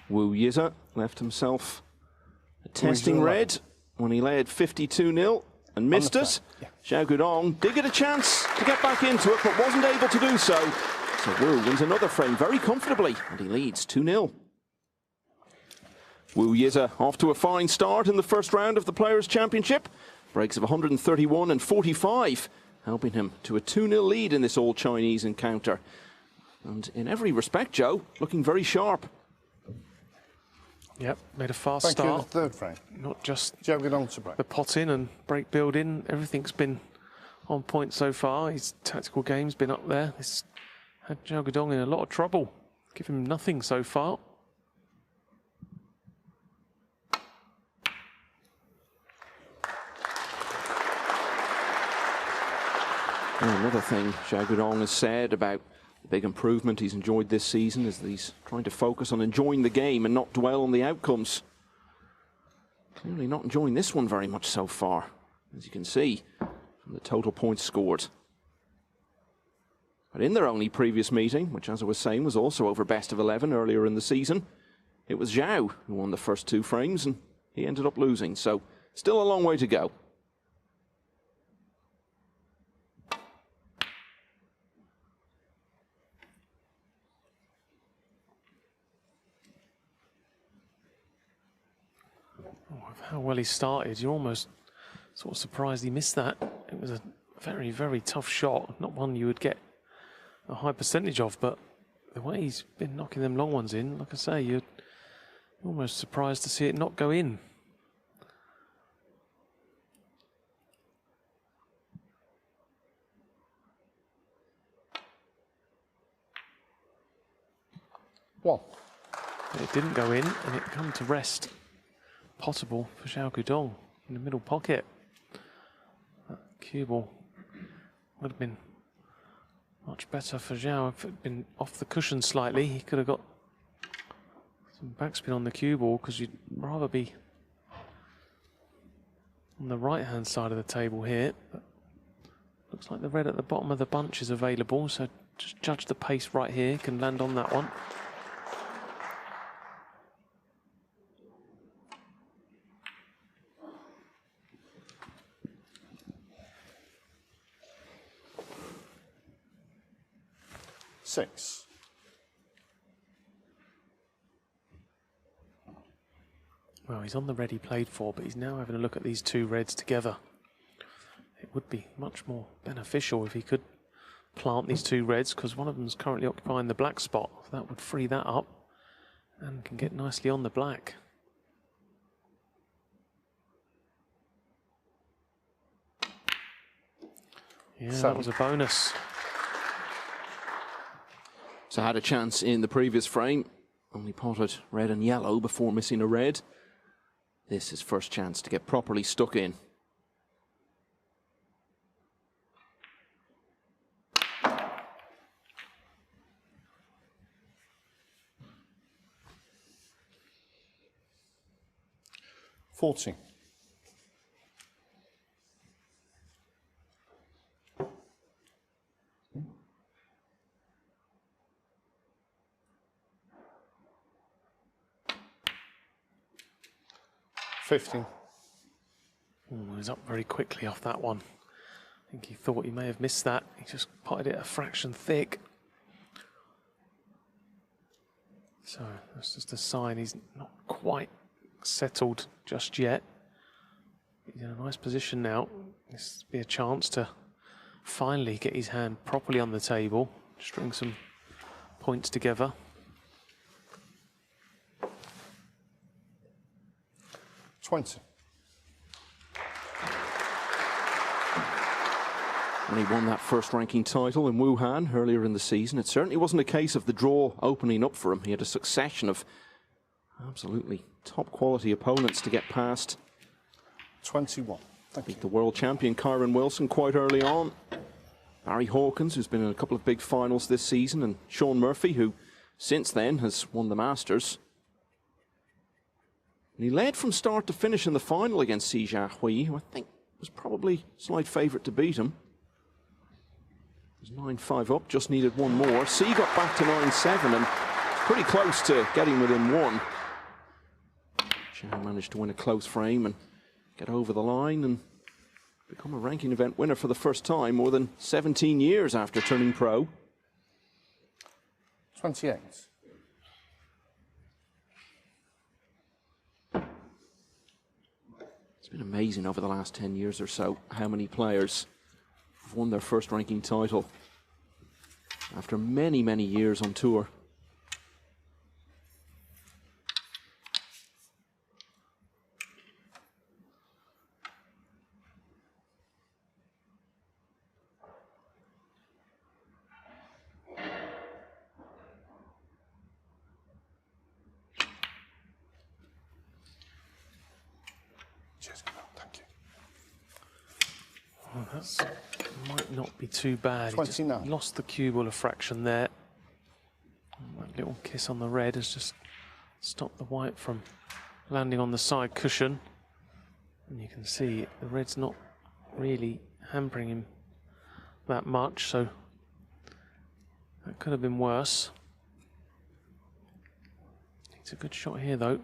Yize left himself a testing red when he led 52-0 and missed it. Xiao Guodong did get a chance to get back into it, but wasn't able to do so. So Wu wins another frame very comfortably, and he leads 2-0. Yize off to a fine start in the first round of the Players' Championship. Breaks of 131 and 45, helping him to a 2-0 lead in this all-Chinese encounter. And in every respect, Joe, looking very sharp. Yep, made a fast Thank start. you, the third frame. Not just Xiao Guodong to break. the pot in and break build in. Everything's been on point so far. His tactical game's been up there. It's had Xiao Guodong in a lot of trouble. Give him nothing so far. And another thing Xiao Guodong has said about the big improvement he's enjoyed this season is that he's trying to focus on enjoying the game and not dwell on the outcomes. Clearly not enjoying this one very much so far, as you can see from the total points scored. But in their only previous meeting, which as I was saying was also over best of 11 earlier in the season, it was Xiao who won the first 2 frames and he ended up losing, so still a long way to go. How well he started, you're almost sort of surprised he missed that. It was a very, very tough shot, not one you would get a high percentage of, but the way he's been knocking them long ones in, like I say, you're almost surprised to see it not go in. One. But it didn't go in, and it come to rest. Potable for Xiao Guodong in the middle pocket. That cue ball would have been Much better for Xiao. If it had been off the cushion slightly, he could have got some backspin on the cue ball, because you'd rather be on the right-hand side of the table here. But looks like the red at the bottom of the bunch is available, so just judge the pace right here. Can land on that one. Six. Well, he's on the red he played for, but he's now having a look at these two reds together. It would be much more beneficial if he could plant these two reds, because one of them is currently occupying the black spot. That would free that up and can get nicely on the black. Yeah, that was a bonus. So had a chance in the previous frame, only potted red and yellow before missing a red. This is first chance to get properly stuck in. $40. $50. He was up very quickly off that one. I think he thought he may have missed that. He just potted it a fraction thick. So that's just a sign he's not quite settled just yet. He's in a nice position now. This will be a chance to finally get his hand properly on the table, string some points together. $20. When he won that first ranking title in Wuhan earlier in the season, it certainly wasn't a case of the draw opening up for him. He had a succession of absolutely top quality opponents to get past. 21. Thank you. The world champion Kyron Wilson quite early on. Barry Hawkins, who's been in a couple of big finals this season, and Sean Murphy, who since then has won the Masters. And he led from start to finish in the final against Si Jiahui, who I think was probably slight favourite to beat him. It was 9-5 up, just needed one more. Si got back to 9-7 and pretty close to getting within one. Xiao managed to win a close frame and get over the line and become a ranking event winner for the first time more than 17 years after turning pro. 28. It's been amazing over the last 10 years or so how many players have won their first ranking title after many, many years on tour. Thank you. Oh, that might not be too bad. 29. He just lost the cue ball a fraction there. And that little kiss on the red has just stopped the white from landing on the side cushion. And you can see the red's not really hampering him that much, so that could have been worse. It's a good shot here though.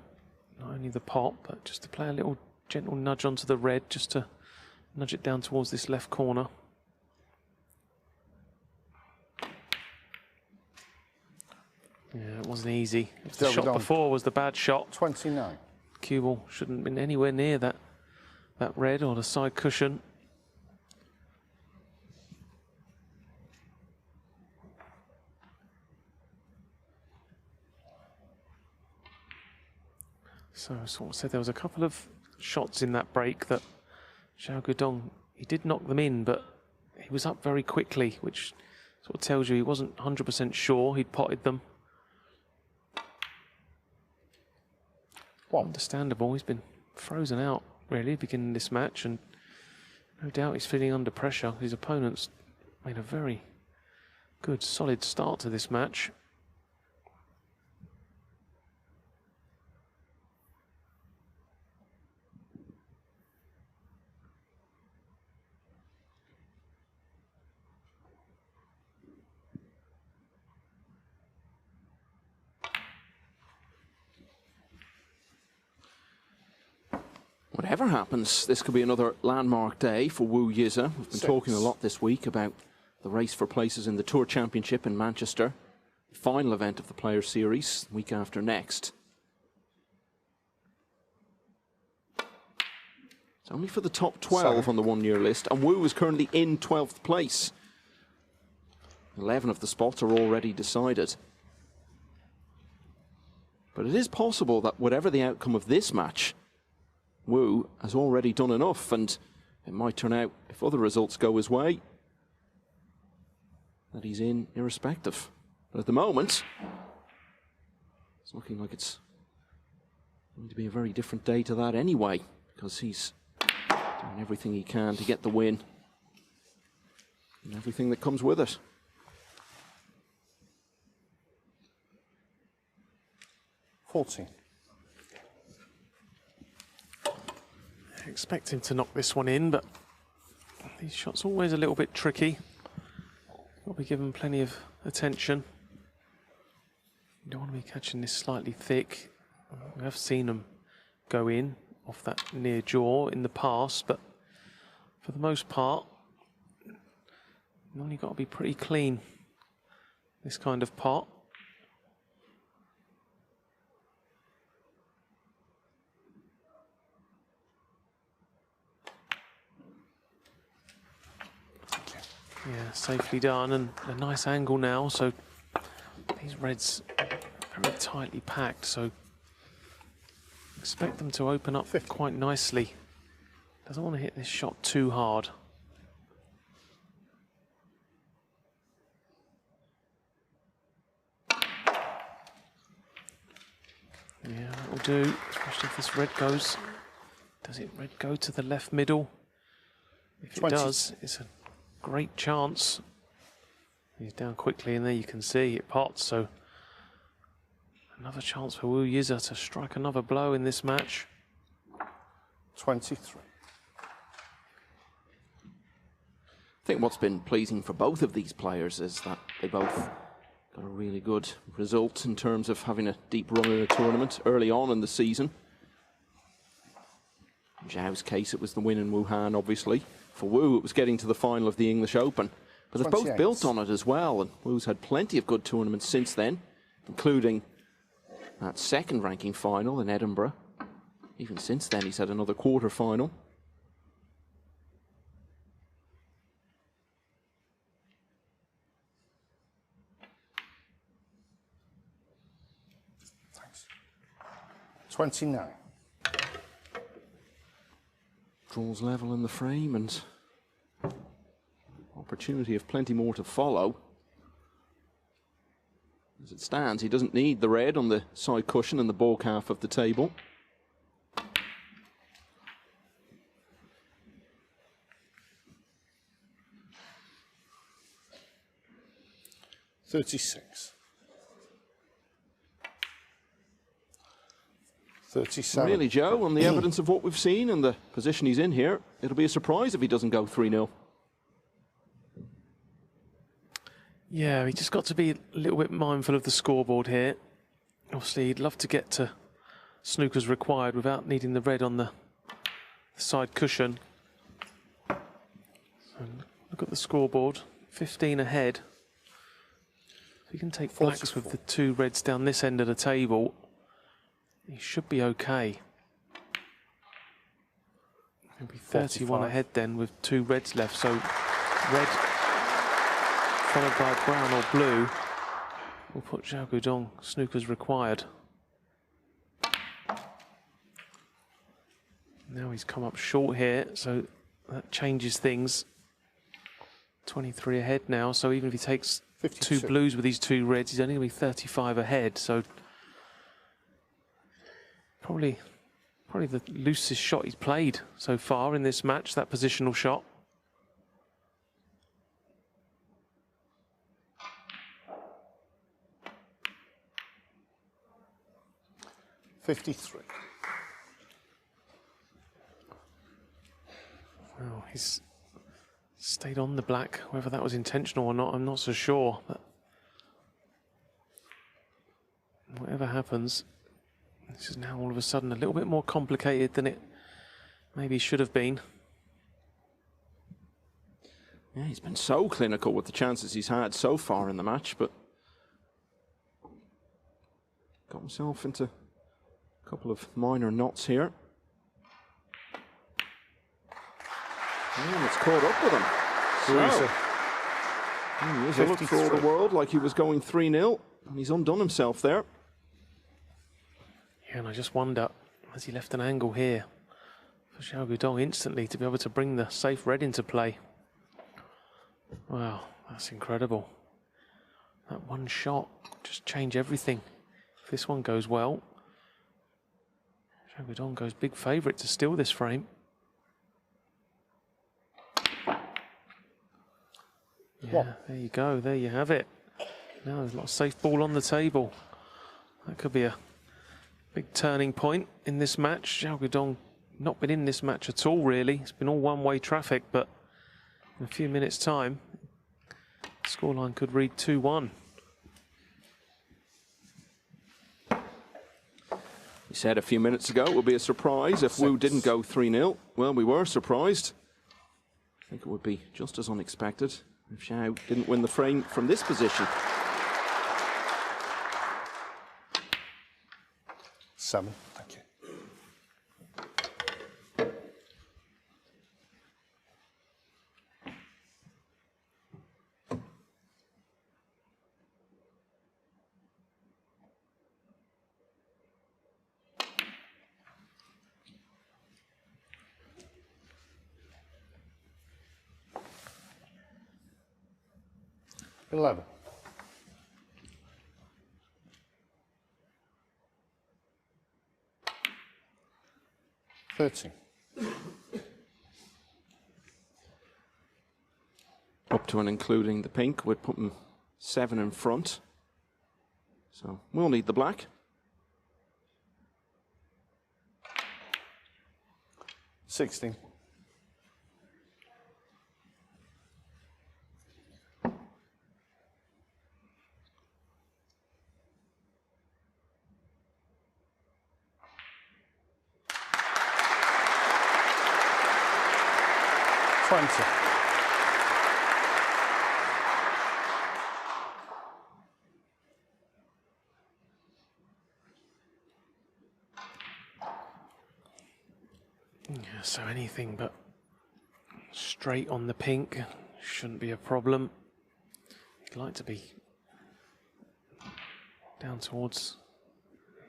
Not only the pot, but just to play a little gentle nudge onto the red, just to nudge it down towards this left corner. Yeah, it wasn't easy. The shot before was the bad shot. 29. Cue ball shouldn't have been anywhere near that red or the side cushion. So I sort of said there was a couple of shots in that break that Xiao Guodong, he did knock them in, but he was up very quickly, which sort of tells you he wasn't 100% sure he'd potted them. What? Understandable, he's been frozen out really beginning this match, and no doubt he's feeling under pressure. His opponent's made a very good, solid start to this match. Whatever happens, this could be another landmark day for Wu Yize. We've been talking a lot this week about the race for places in the Tour Championship in Manchester, the final event of the Players' Series, week after next. It's only for the top 12 on the one-year list, and Wu is currently in 12th place. 11 of the spots are already decided. But it is possible that whatever the outcome of this match, Wu has already done enough, and it might turn out, if other results go his way, that he's in irrespective. But at the moment, it's looking like it's going to be a very different day to that anyway, because he's doing everything he can to get the win and everything that comes with it. I expect him to knock this one in, but these shots are always a little bit tricky. Got to be given plenty of attention. You don't want to be catching this slightly thick. We have seen them go in off that near jaw in the past, but for the most part, you've only got to be pretty clean, this kind of pot. Yeah, safely done, and a nice angle now, so these reds are very tightly packed, so expect them to open up quite nicely. Doesn't want to hit this shot too hard. Yeah, that'll do, especially if this red goes. Does it red go to the left middle? If it does, it's a great chance. He's down quickly, and there you can see it pots, so another chance for Wu Yize to strike another blow in this match. 23. I think what's been pleasing for both of these players is that they both got a really good result in terms of having a deep run in a tournament early on in the season. In Xiao's case, it was the win in Wuhan, obviously. For Wu, it was getting to the final of the English Open. But they've both built on it as well, and Wu's had plenty of good tournaments since then, including that second ranking final in Edinburgh. Even since then, he's had another quarter final. Thanks. 29. Draws level in the frame, and opportunity of plenty more to follow. As it stands, he doesn't need the red on the side cushion and the baulk half of the table. $36. 37. Really, Joe, on the evidence of what we've seen and the position he's in here, it'll be a surprise if he doesn't go 3-0. Yeah, we just got to be a little bit mindful of the scoreboard here. Obviously, he'd love to get to snooker's required without needing the red on the side cushion. So look at the scoreboard, 15 ahead. If he can take blacks with the two reds down this end of the table, he should be okay. He'll be 31 ahead then with two reds left, so red followed by brown or blue will put Xiao Guodong snooker's required. Now he's come up short here, so that changes things. 23 ahead now, so even if he takes 52. Two blues with these two reds, he's only going to be 35 ahead, so probably the loosest shot he's played so far in this match, that positional shot. 53. Well, he's stayed on the black. Whether that was intentional or not, I'm not so sure. But whatever happens, this is now all of a sudden a little bit more complicated than it maybe should have been. Yeah, he's been so clinical with the chances he's had so far in the match, but got himself into a couple of minor knots here. And it's caught up with him. So, he looked for all the world like he was going 3-0, and he's undone himself there. Yeah, and I just wonder, has he left an angle here for Xiao Guodong instantly to be able to bring the safe red into play? Wow, that's incredible. That one shot just change everything. If this one goes well, Xiao Guodong goes big favourite to steal this frame. Yeah, there you go. There you have it. Now there's a lot of safe ball on the table. That could be a big turning point in this match. Xiao Guodong not been in this match at all, really. It's been all one-way traffic, but in a few minutes' time, the scoreline could read 2-1. He said a few minutes ago it would be a surprise if Wu didn't go 3-0. Well, we were surprised. I think it would be just as unexpected if Xiao didn't win the frame from this position. 7. Thank you. $11. 13. Up to and including the pink, we'd put him 7 in front. So we'll need the black. 16. Yeah, so anything but straight on the pink shouldn't be a problem. You'd like to be down towards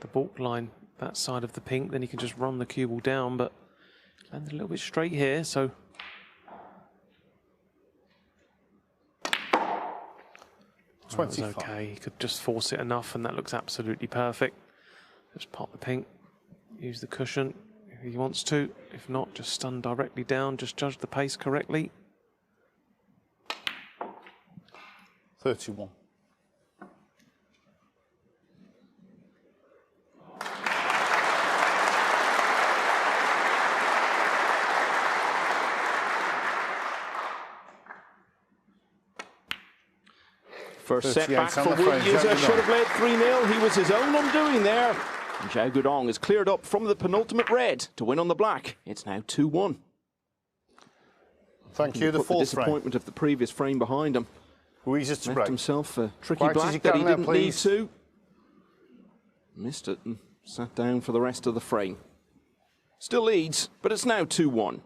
the balk line, that side of the pink, then you can just run the cue ball down, but landed a little bit straight here, so 25. That was okay. He could just force it enough, and that looks absolutely perfect. Just pop the pink, use the cushion if he wants to. If not, just stun directly down. Just judge the pace correctly. 31. First setback for Wu Yize should have led 3-0. He was his own undoing there. And Xiao Guodong is cleared up from the penultimate red to win on the black. It's now 2-1. Thank you. The fourth frame. Disappointment of the previous frame behind him. Yize to Left break. himself a tricky Quiet as black you that can he there, didn't need please. to. Missed it and sat down for the rest of the frame. Still leads, but it's now 2-1.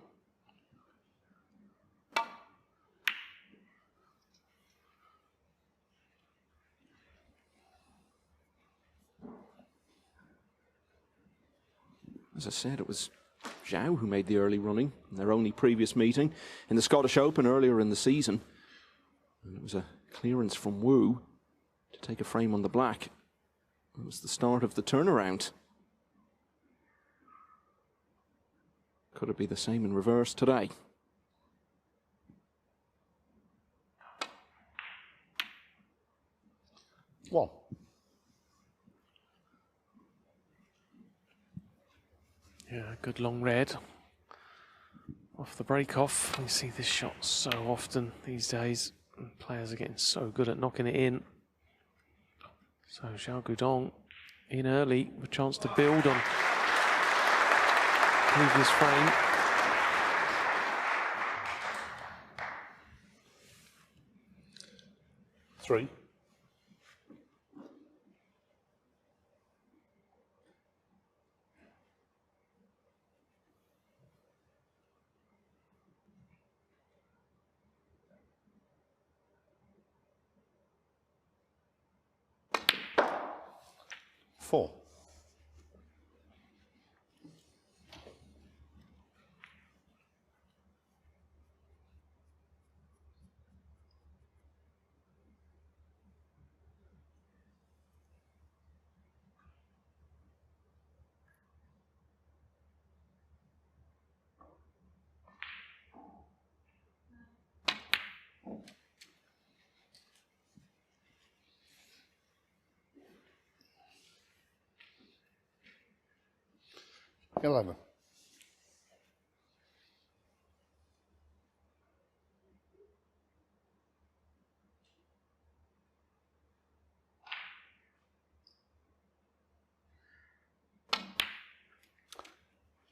As I said, it was Xiao who made the early running in their only previous meeting in the Scottish Open earlier in the season. And it was a clearance from Wu to take a frame on the black. It was the start of the turnaround. Could it be the same in reverse today? One. Yeah, good long red. Off the break off. We see this shot so often these days. And players are getting so good at knocking it in. So Xiao Guodong in early, with a chance to build on previous frame. Three. Four. $11.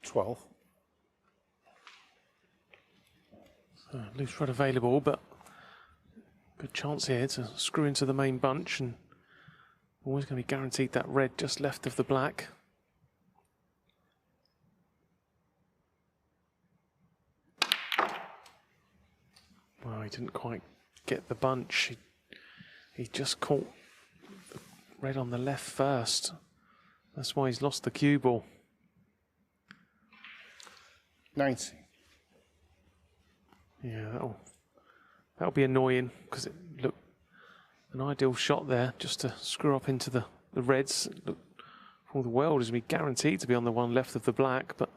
$12. Loose rod available, but good chance here to screw into the main bunch, and always going to be guaranteed that red just left of the black. Well, he didn't quite get the bunch. He just caught the red on the left first. That's why he's lost the cue ball. 90. Yeah, that'll be annoying, because it looked an ideal shot there, just to screw up into the reds. Look, for all the world, is going to be guaranteed to be on the one left of the black, but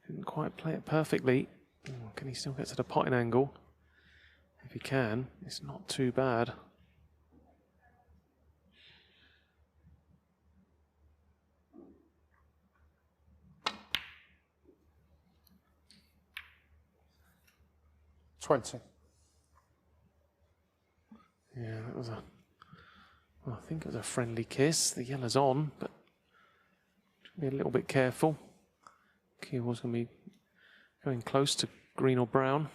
didn't quite play it perfectly. Can he still get to the potting angle? If he can, it's not too bad. $20. Yeah, that was well, I think it was a friendly kiss. The yellow's on, but be a little bit careful. Cue was going to be going close to green or brown.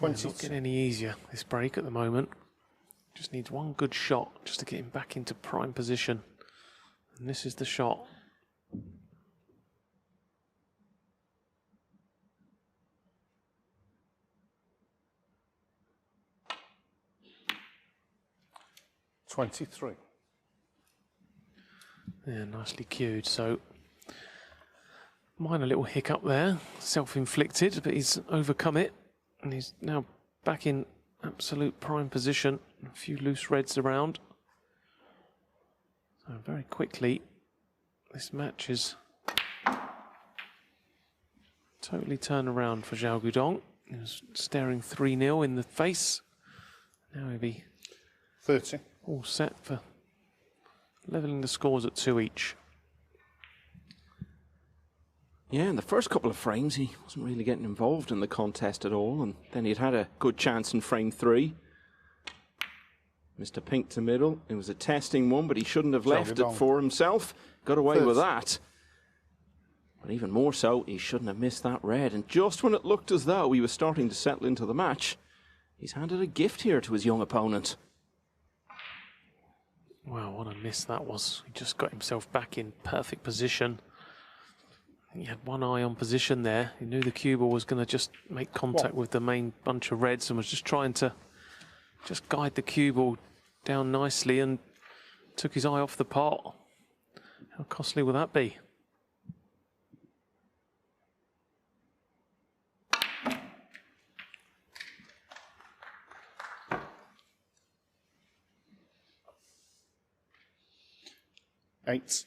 It's not getting any easier, this break at the moment. Just needs one good shot just to get him back into prime position. And this is the shot. $23. Yeah, nicely cued. So, minor little hiccup there, self-inflicted, but he's overcome it. And he's now back in absolute prime position. A few loose reds around. So very quickly, this match is totally turned around for Xiao Guodong. He was staring 3-0 in the face. Now he'll be 30. all set for levelling the scores at 2 each. Yeah, in the first couple of frames, he wasn't really getting involved in the contest at all, and then he'd had a good chance in frame 3. Mr. Pink to middle. It was a testing one, but he shouldn't have left it for himself. Got away with that. But even more so, he shouldn't have missed that red. And just when it looked as though he was starting to settle into the match, he's handed a gift here to his young opponent. Wow, what a miss that was. He just got himself back in perfect position. He had one eye on position there. He knew the cue ball was going to just make contact with the main bunch of reds and was just trying to just guide the cue ball down nicely and took his eye off the pot. How costly will that be? 8.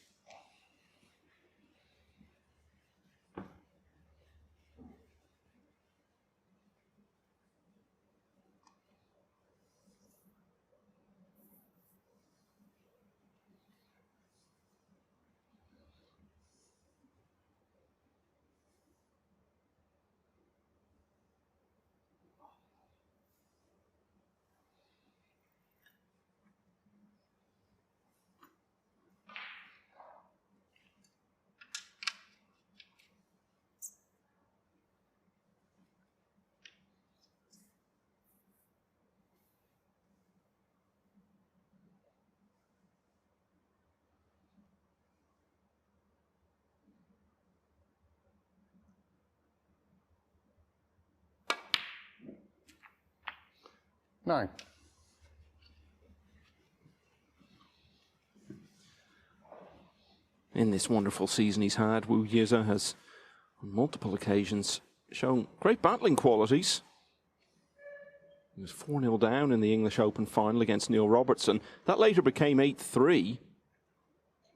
Nine. In this wonderful season he's had, Wu Yize has on multiple occasions shown great battling qualities. He was 4-0 down in the English Open final against Neil Robertson. That later became 8-3,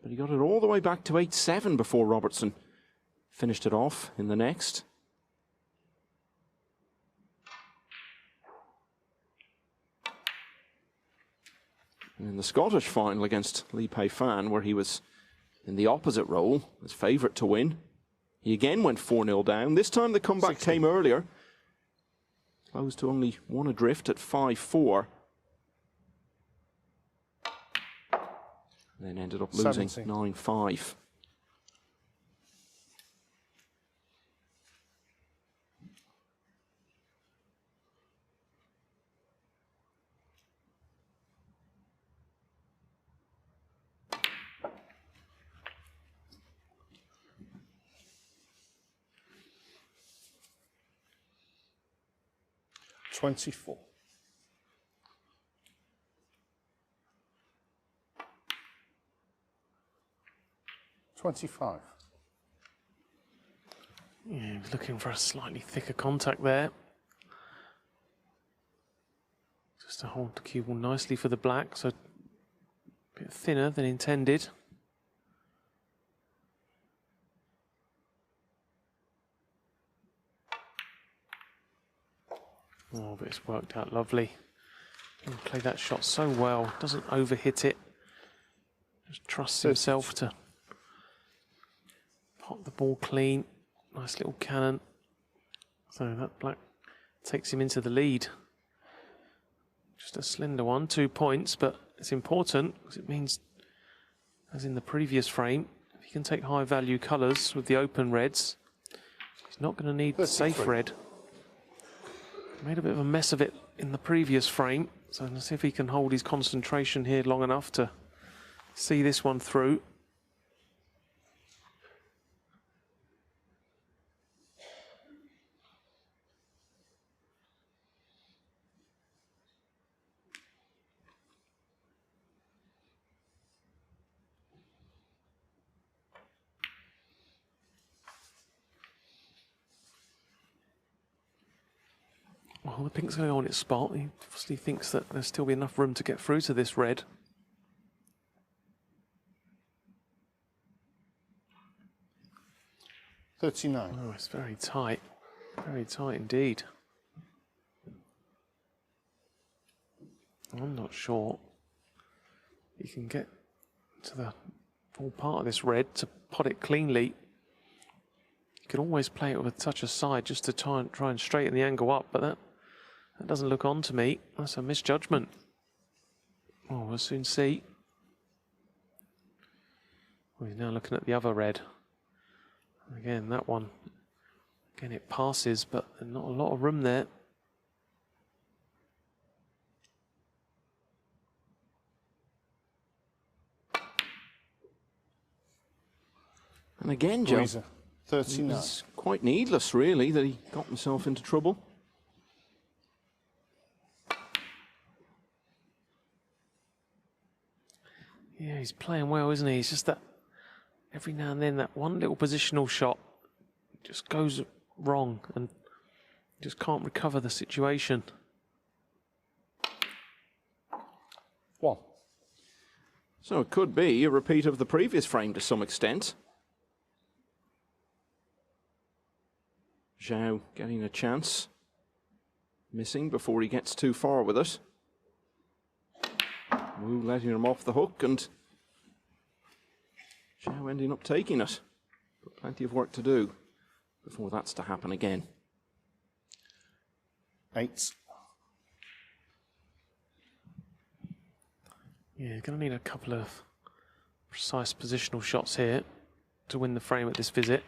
but he got it all the way back to 8-7 before Robertson finished it off in the next. And in the Scottish final against Li Pei Fan, where he was in the opposite role, as favourite to win, he again went 4-0 down. This time the comeback 16. came earlier. Closed to only one adrift at 5-4. Then ended up losing 9-5. $24. $25. Yeah, he was looking for a slightly thicker contact there. Just to hold the cue ball nicely for the black, so a bit thinner than intended. Oh, but it's worked out lovely. He played that shot so well. Doesn't overhit it. Just trusts himself to pop the ball clean. Nice little cannon. So that black takes him into the lead. Just a slender one, 2 points, but it's important because it means, as in the previous frame, if he can take high value colours with the open reds, he's not going to need the safe red. Made a bit of a mess of it in the previous frame, so let's see if he can hold his concentration here long enough to see this one through. Well, the pink's going to go on its spot. He obviously thinks that there'll still be enough room to get through to this red. $39. Oh, it's very tight indeed. I'm not sure he can get to the full part of this red to pot it cleanly. You could always play it with a touch aside just to try and straighten the angle up, but that doesn't look on to me. That's a misjudgment. Oh, we'll soon see. Well, he's now looking at the other red. Again, that one. Again, it passes, but there's not a lot of room there. And again, Joe, 39. it's quite needless, really, that he got himself into trouble. Yeah, he's playing well, isn't he? It's just that every now and then that one little positional shot just goes wrong and just can't recover the situation. 1. So it could be a repeat of the previous frame to some extent. Xiao getting a chance. Missing before he gets too far with it. Wu letting him off the hook, and Xiao ending up taking it. But plenty of work to do before that's to happen again. 8. Yeah, going to need a couple of precise positional shots here to win the frame at this visit.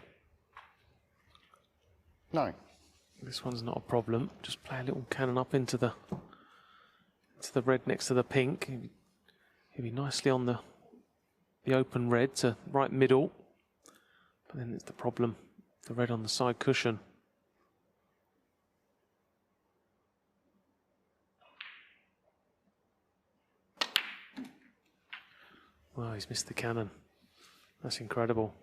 9. This one's not a problem. Just play a little cannon up into the red next to the pink. He'll be nicely on the open red to right middle. But then it's the problem, the red on the side cushion. Wow, he's missed the cannon. That's incredible.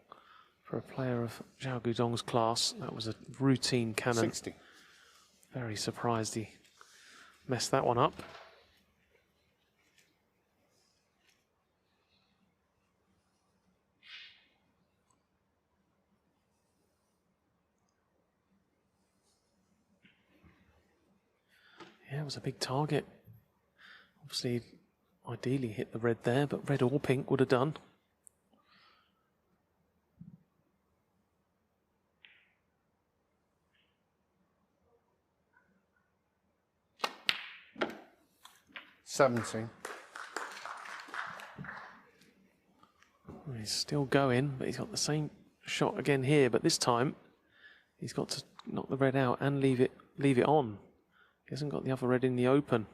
For a player of Xiao Guodong's class, that was a routine cannon. 60. Very surprised he messed that one up. Yeah, it was a big target. Obviously, ideally hit the red there, but red or pink would have done. He's still going, but he's got the same shot again here, but this time he's got to knock the red out and leave it on. He hasn't got the other red in the open.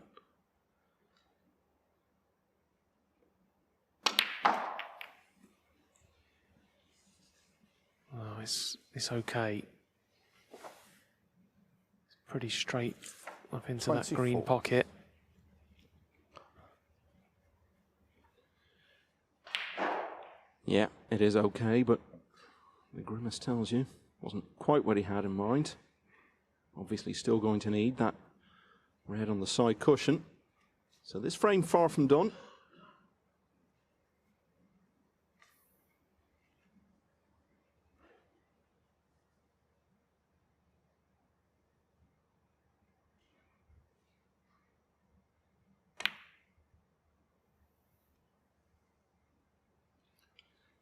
Oh, it's okay. It's pretty straight up into 24. that green pocket. Yeah, it is okay, but the grimace tells you wasn't quite what he had in mind. Obviously still going to need that red on the side cushion. So this frame far from done.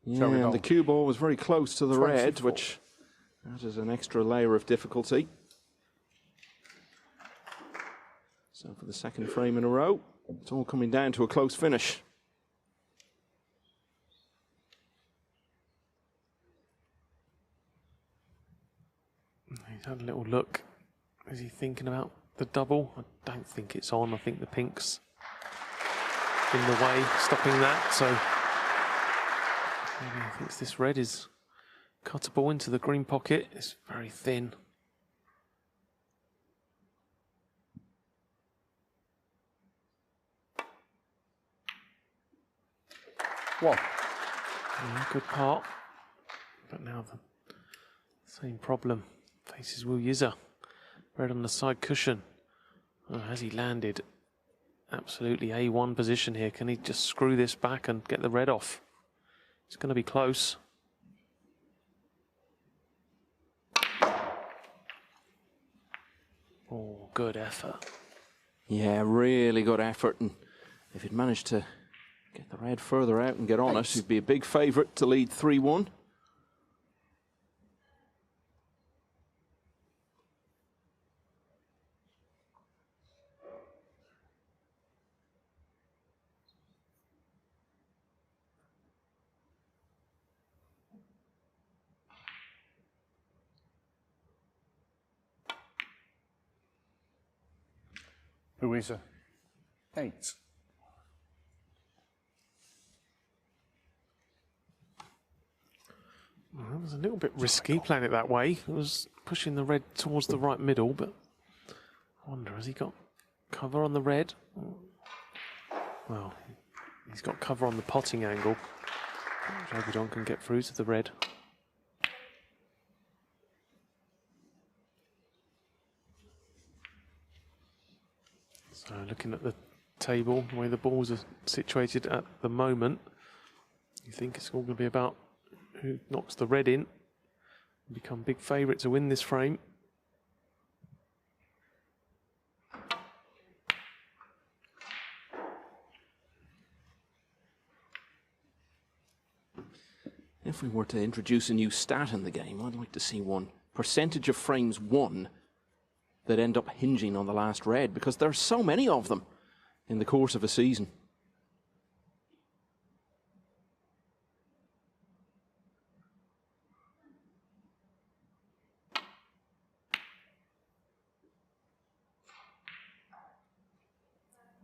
Yeah, and the cue ball was very close to the 24. red, which adds an extra layer of difficulty. So for the second frame in a row, it's all coming down to a close finish. He's had a little look. Is he thinking about the double? I don't think it's on. I think the pink's in the way, stopping that. So maybe he thinks this red is cuttable into the green pocket. It's very thin. One. Yeah, good part. But now the same problem faces Yize. Red on the side cushion. Oh, has he landed? Absolutely A1 position here. Can he just screw this back and get the red off? It's going to be close. Oh, good effort. Yeah, really good effort. And if he'd managed to get the red further out and get on it, he'd be a big favourite to lead 3-1. Yize. 8. Well, that was a little bit risky playing it that way. It was pushing the red towards the right middle, but I wonder, has he got cover on the red? Well, he's got cover on the potting angle. Xiao Guodong can get through to the red. So looking at the table, the way the balls are situated at the moment, You think it's all going to be about who knocks the red in, become big favourite to win this frame. If we were to introduce a new stat in the game, I'd like to see one. Percentage of frames won that end up hinging on the last red, because there are so many of them in the course of a season.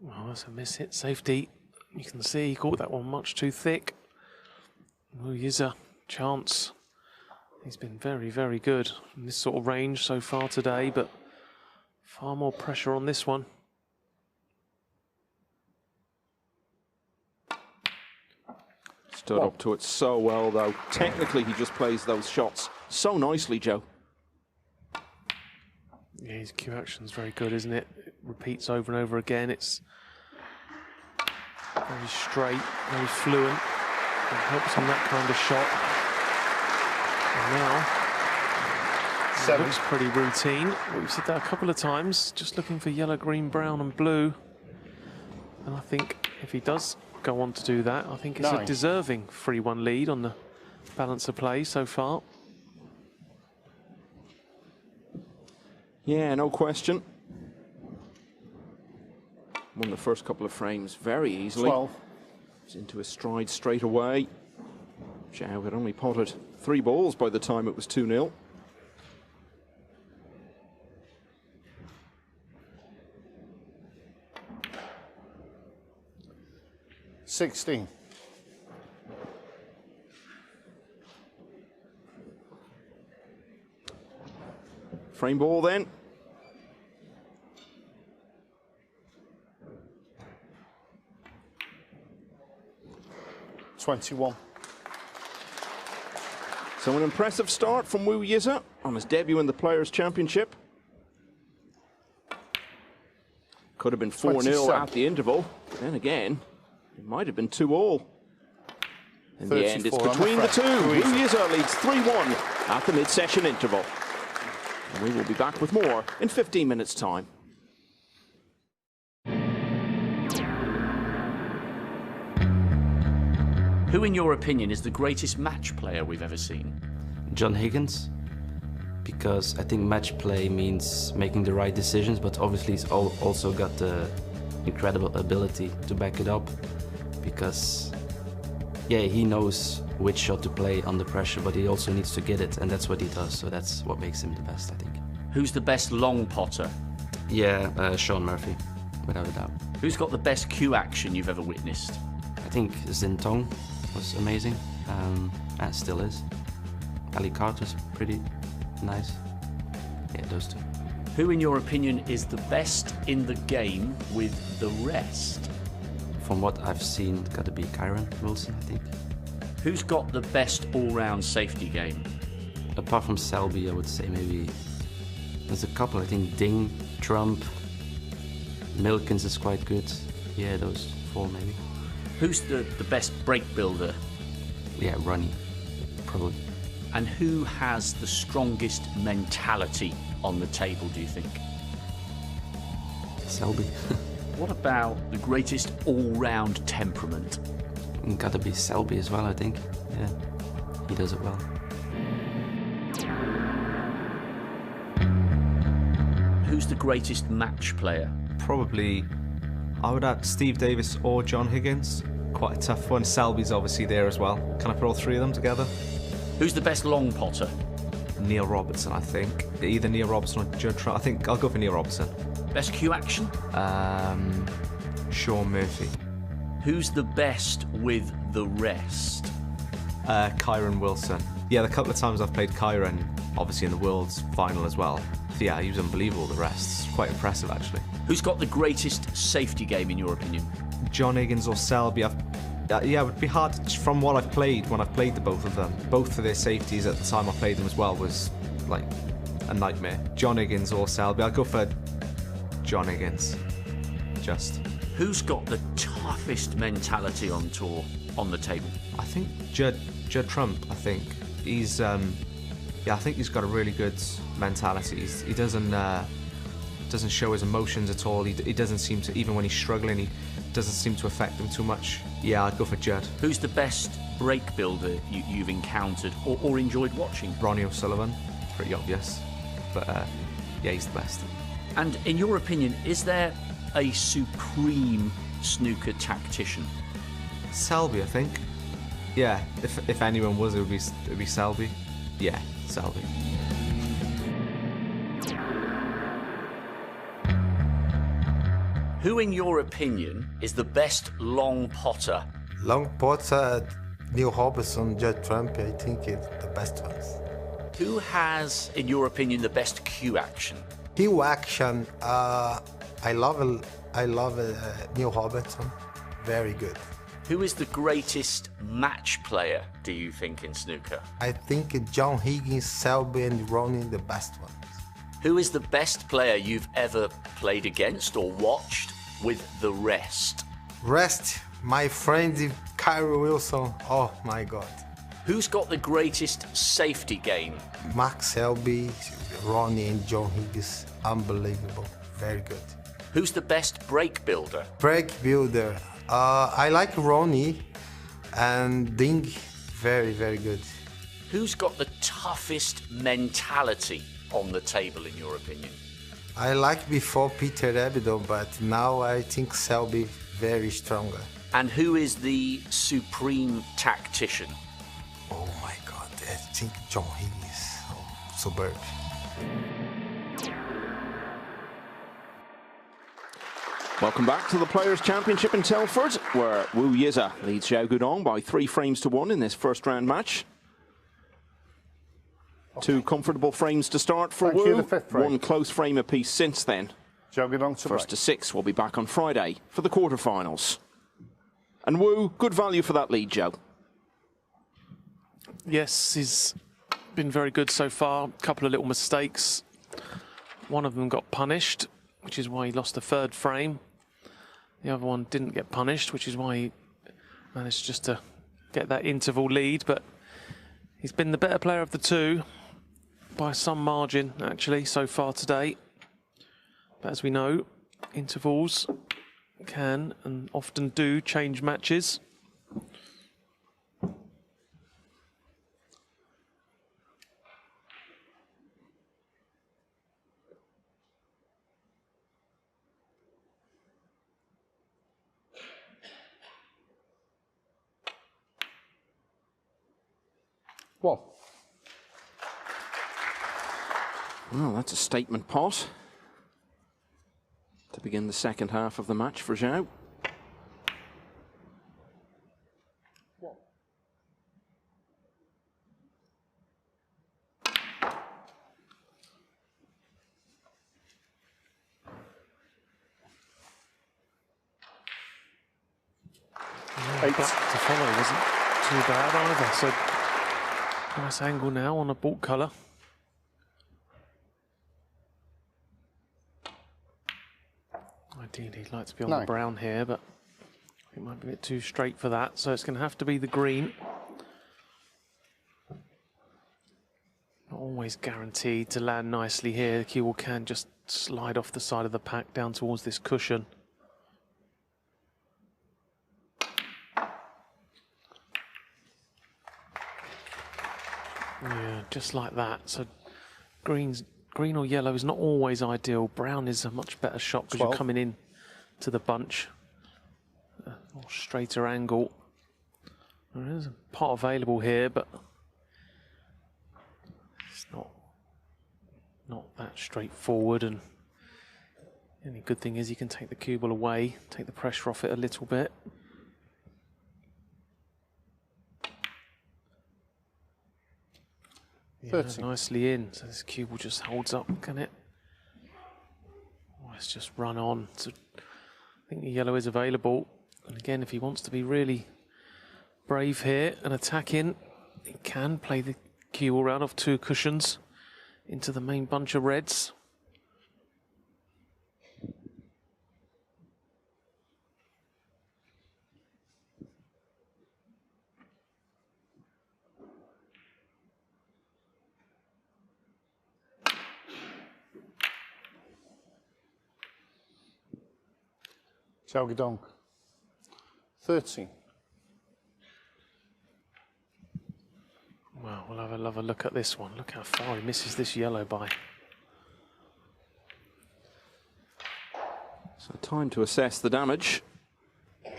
Well, that's a miss hit safety. You can see he caught that one much too thick. Yize, chance. He's been very, very good in this sort of range so far today, but far more pressure on this one. Stood up to it so well, though. Technically, he just plays those shots so nicely, Joe. Yeah, his cue action's very good, isn't it? It repeats over and over again. It's very straight, very fluent. It helps on that kind of shot. And now, it looks pretty routine. We've said that a couple of times, just looking for yellow, green, brown and blue. And I think if he does go on to do that, I think it's a deserving 3-1 lead on the balance of play so far. Yeah, no question. Won the first couple of frames very easily. 12. He's into his stride straight away. Xiao had only potted 3 balls by the time it was 2-0. $16. Frame ball then. $21. So an impressive start from Yize on his debut in the Players' Championship. Could have been 4-0 at the interval. Then again, it might have been 2-all. In the end, it's between the two. Yize leads 3-1 at the mid-session interval. And we will be back with more in 15 minutes' time. Who, in your opinion, is the greatest match player we've ever seen? John Higgins, because I think match play means making the right decisions, but obviously he's also got the incredible ability to back it up, because yeah, he knows which shot to play under pressure, but he also needs to get it, and that's what he does, so that's what makes him the best, I think. Who's the best long potter? Yeah, Sean Murphy, without a doubt. Who's got the best cue action you've ever witnessed? I think Zin Tong was amazing, and still is. Ali Carter's pretty nice. Yeah, those two. Who, in your opinion, is the best in the game with the rest? From what I've seen, it's got to be Kyron Wilson, I think. Who's got the best all-round safety game? Apart from Selby, I would say maybe there's a couple. I think Ding, Trump, Milkins is quite good. Yeah, those 4 maybe. Who's the best break builder? Yeah, Ronnie, probably. And who has the strongest mentality on the table, do you think? Selby. What about the greatest all-round temperament? Gotta be Selby as well, I think. Yeah, he does it well. Who's the greatest match player? Probably, I would add Steve Davis or John Higgins. Quite a tough one. Selby's obviously there as well. Can I put all 3 of them together? Who's the best long potter? Neil Robertson, I think. Either Neil Robertson or Judd Trump. I think I'll go for Neil Robertson. Best cue action? Sean Murphy. Who's the best with the rest? Kyron Wilson. Yeah, the couple of times I've played Kyron, obviously in the World's final as well. Yeah, he was unbelievable, the rest. It's quite impressive, actually. Who's got the greatest safety game, in your opinion? John Higgins or Selby. Yeah, it would be hard from what I've played when I've played the both of them. Both of their safeties at the time I played them as well was like a nightmare. John Higgins or Selby. I'll go for John Higgins. Just. Who's got the toughest mentality on tour? on the table? I think Judd Trump. I think he's I think he's got a really good mentality. He doesn't show his emotions at all. He doesn't seem to, even when he's struggling, he doesn't seem to affect them too much. Yeah, I'd go for Judd. Who's the best break builder you've encountered or enjoyed watching? Ronnie O'Sullivan, pretty obvious, but yeah, he's the best. And in your opinion, is there a supreme snooker tactician? Selby, I think. Yeah, if anyone was, it would be Selby. Yeah, Selby. Who, in your opinion, is the best long potter? Long potter, Neil Hobson, Judd Trump, I think is the best ones. Who has, in your opinion, the best cue action? Cue action, I love Neil Hobson, very good. Who is the greatest match player, do you think, in snooker? I think John Higgins, Selby, and Ronnie the best ones. Who is the best player you've ever played against or watched with the rest? Rest, my friend Kyrie Wilson, oh my God. Who's got the greatest safety game? Mark Selby, Ronnie and John Higgins, unbelievable, very good. Who's the best break builder? Break builder, I like Ronnie and Ding, very, very good. Who's got the toughest mentality on the table, in your opinion? I like before Peter Ebdon, but now I think Selby very stronger. And who is the supreme tactician? Oh my God, I think John Higgins, superb. Welcome back to the Players' Championship in Telford, where Wu Yize leads Xiao Guodong by 3 frames to 1 in this first round match. Okay. 2 comfortable frames to start for Wu. 1 close frame apiece since then. Xiao Guodong to First to 6 will be back on Friday for the quarterfinals. And Wu, good value for that lead, Joe. Yes, he's been very good so far. A couple of little mistakes. One of them got punished, which is why he lost the 3rd frame. The other one didn't get punished, which is why he managed just to get that interval lead. But he's been the better player of the 2 by some margin, actually, so far today. But as we know, intervals can and often do change matches. Well, that's a statement pot to begin the second half of the match for Xiao. Black to follow wasn't too bad either. So nice angle now on a baulk colour. Ideally, he'd like to be on the brown here, but it might be a bit too straight for that. So it's going to have to be the green. Not always guaranteed to land nicely here. The cue can just slide off the side of the pack down towards this cushion. Yeah, just like that. So green or yellow is not always ideal. Brown is a much better shot because you're coming in to the bunch. A more straighter angle. There is a pot available here, but it's not that straightforward. And the only good thing is you can take the cue ball away, take the pressure off it a little bit. Yeah, nicely in. So this cue ball just holds up, can it? Oh, it's just run on. So I think the yellow is available. And again, if he wants to be really brave here and attack in, he can play the cue ball round off 2 cushions into the main bunch of reds. Xiao Guodong. 13. Well, we'll have a look at this one. Look how far he misses this yellow by. So time to assess the damage. Yeah,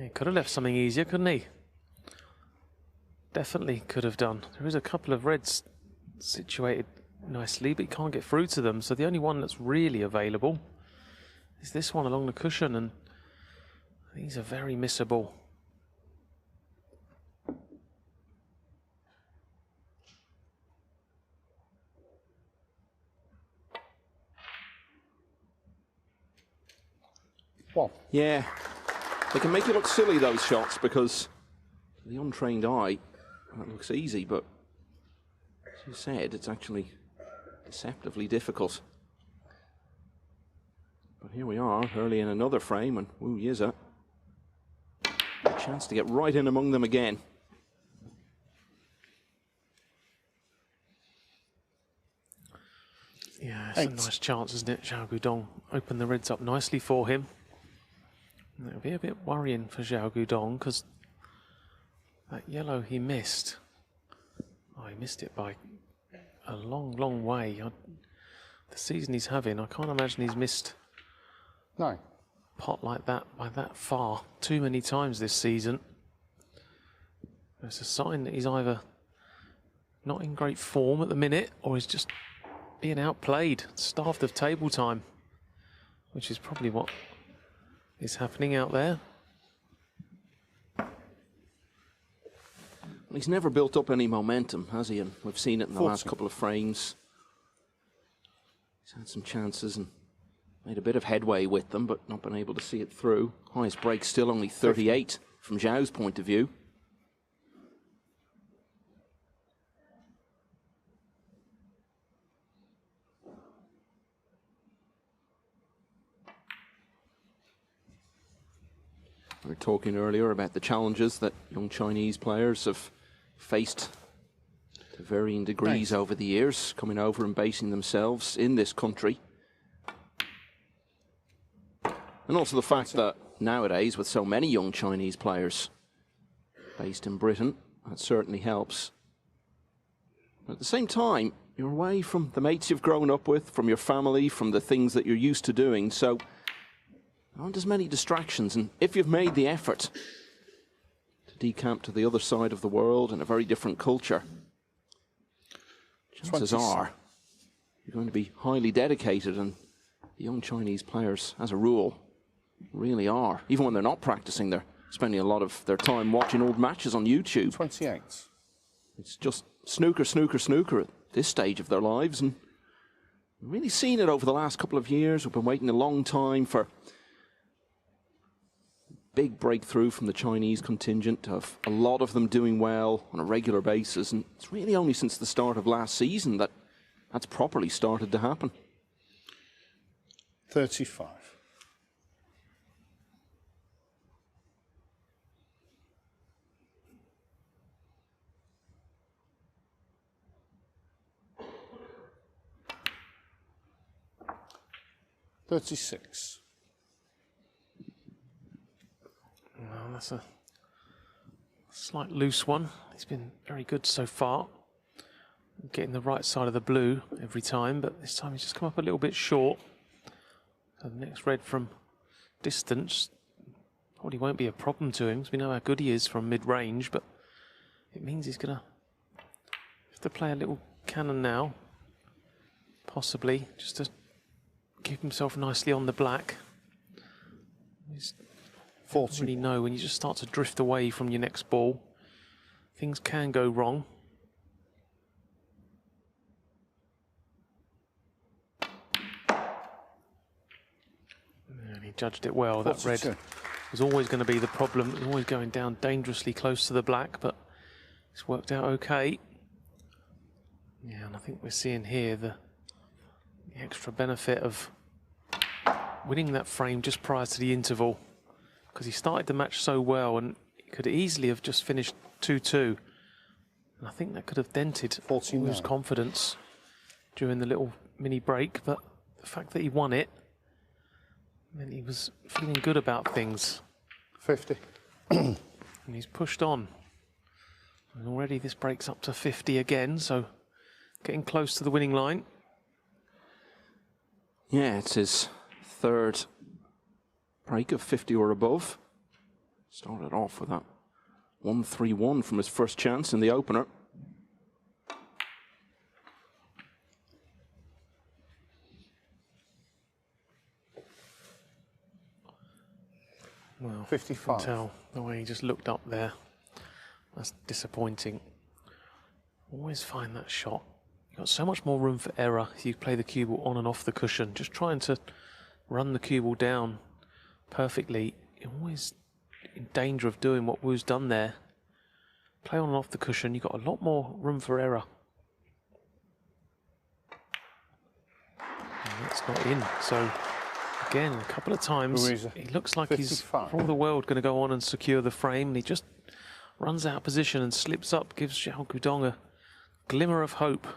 he could have left something easier, couldn't he? Definitely could have done. There is a couple of reds situated nicely, but he can't get through to them. So the only one that's really available is this one along the cushion, and these are very missable. Well, yeah, they can make you look silly, those shots, because to the untrained eye, that looks easy, but as you said, it's actually deceptively difficult. But here we are, early in another frame, and Yize, a chance to get right in among them again. Yeah, it's a nice chance, isn't it? Xiao Guodong opened the reds up nicely for him. And it'll be a bit worrying for Xiao Guodong, because that yellow he missed. Oh, he missed it by a long, long way. The season he's having, I can't imagine he's missed no. pot like that by that far too many times this season. It's a sign that he's either not in great form at the minute, or he's just being outplayed, starved of table time, which is probably what is happening out there. He's never built up any momentum, has he? And we've seen it in the last couple of frames. He's had some chances and made a bit of headway with them, but not been able to see it through. Highest break still only 38 from Xiao's point of view. We were talking earlier about the challenges that young Chinese players have faced to varying degrees over the years, coming over and basing themselves in this country. And also the fact that nowadays, with so many young Chinese players based in Britain, that certainly helps. But at the same time, you're away from the mates you've grown up with, from your family, from the things that you're used to doing, so there aren't as many distractions. And if you've made the effort to decamp to the other side of the world in a very different culture, chances are you're going to be highly dedicated, and the young Chinese players, as a rule, really are. Even when they're not practicing, they're spending a lot of their time watching old matches on YouTube. 28. It's just snooker, snooker, snooker at this stage of their lives, and we've really seen it over the last couple of years. We've been waiting a long time for big breakthrough from the Chinese contingent, of a lot of them doing well on a regular basis, and it's really only since the start of last season that that's properly started to happen. 35. $36. Well, that's a slight loose one. He's been very good so far, getting the right side of the blue every time, but this time he's just come up a little bit short. So the next red from distance probably won't be a problem to him, because we know how good he is from mid-range, but it means he's going to have to play a little cannon now, possibly, just to keep himself nicely on the black. He's 40. Really know when you just start to drift away from your next ball, things can go wrong. And he judged it well. 42. That red was always going to be the problem. It was always going down dangerously close to the black, but it's worked out okay. Yeah, and I think we're seeing here the extra benefit of winning that frame just prior to the interval, because he started the match so well and he could easily have just finished 2-2. And I think that could have dented his confidence during the little mini break, but the fact that he won it meant he was feeling good about things. 50. And he's pushed on. And already this break's up to 50 again, so getting close to the winning line. Yeah, it's his third break of 50 or above. Started off with that 1-3-1 from his first chance in the opener. Well, 55. You can tell the way he just looked up there. That's disappointing. Always find that shot. You've got so much more room for error if you play the cue ball on and off the cushion. Just trying to run the cue ball down perfectly. You're always in danger of doing what Wu's done there. Play on and off the cushion, you've got a lot more room for error. And that's not in. So again, a couple of times, he looks like 55. he's for all the world going to go on and secure the frame, and he just runs out of position and slips up, gives Xiao Guodong a glimmer of hope.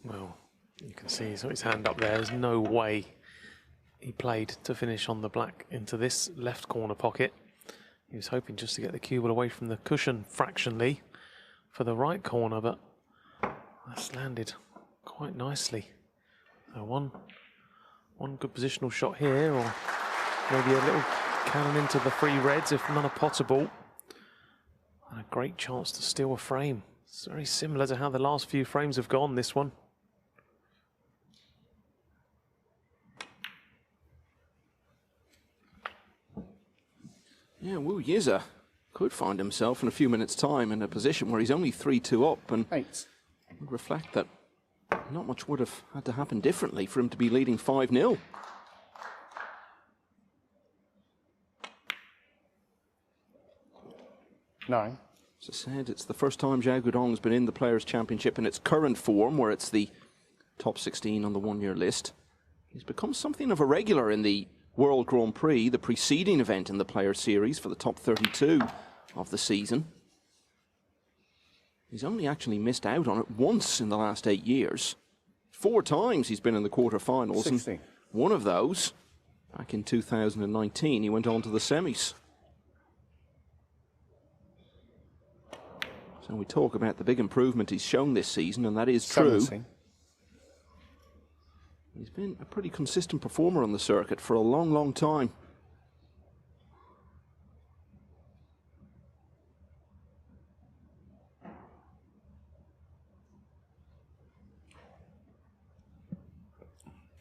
Well, you can see he's got his hand up there. There's no way he played to finish on the black into this left corner pocket. He was hoping just to get the cue ball away from the cushion fractionally for the right corner, but that's landed quite nicely. So one good positional shot here, or maybe a little cannon into the three reds if none are potable. And a great chance to steal a frame. It's very similar to how the last few frames have gone, this one. Yeah, Yize could find himself in a few minutes' time in a position where he's only 3-2 up, and would reflect that not much would have had to happen differently for him to be leading 5-0. Nine. As I said, it's the first time Xiao Guodong has been in the Players' Championship in its current form, where it's the top 16 on the one-year list. He's become something of a regular in the World Grand Prix, the preceding event in the Players' Series for the top 32 of the season. He's only actually missed out on it once in the last 8 years. 4 times he's been in the quarterfinals, and one of those, back in 2019, he went on to the semis. So we talk about the big improvement he's shown this season, and that is true. He's been a pretty consistent performer on the circuit for a long, long time.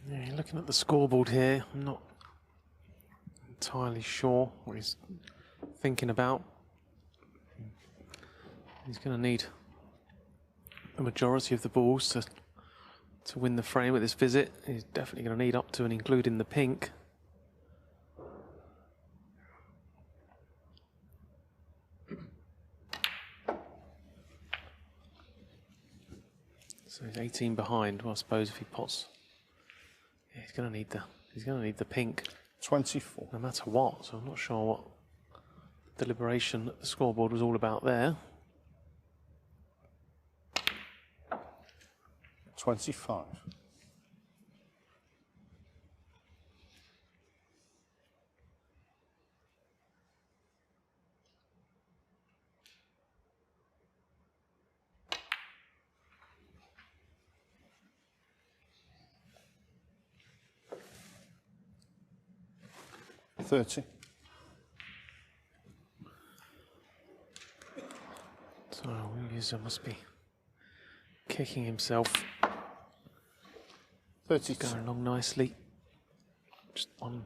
Yeah, looking at the scoreboard here, I'm not entirely sure what he's thinking about. He's going to need a majority of the balls to win the frame at this visit. He's definitely going to need up to and including the pink. So he's 18 behind. Well, I suppose if he pots, yeah, he's going to need the pink. 24. No matter what. So I'm not sure what deliberation at the scoreboard was all about there. 25. $30. So Yize must be kicking himself. 32. Going along nicely. Just one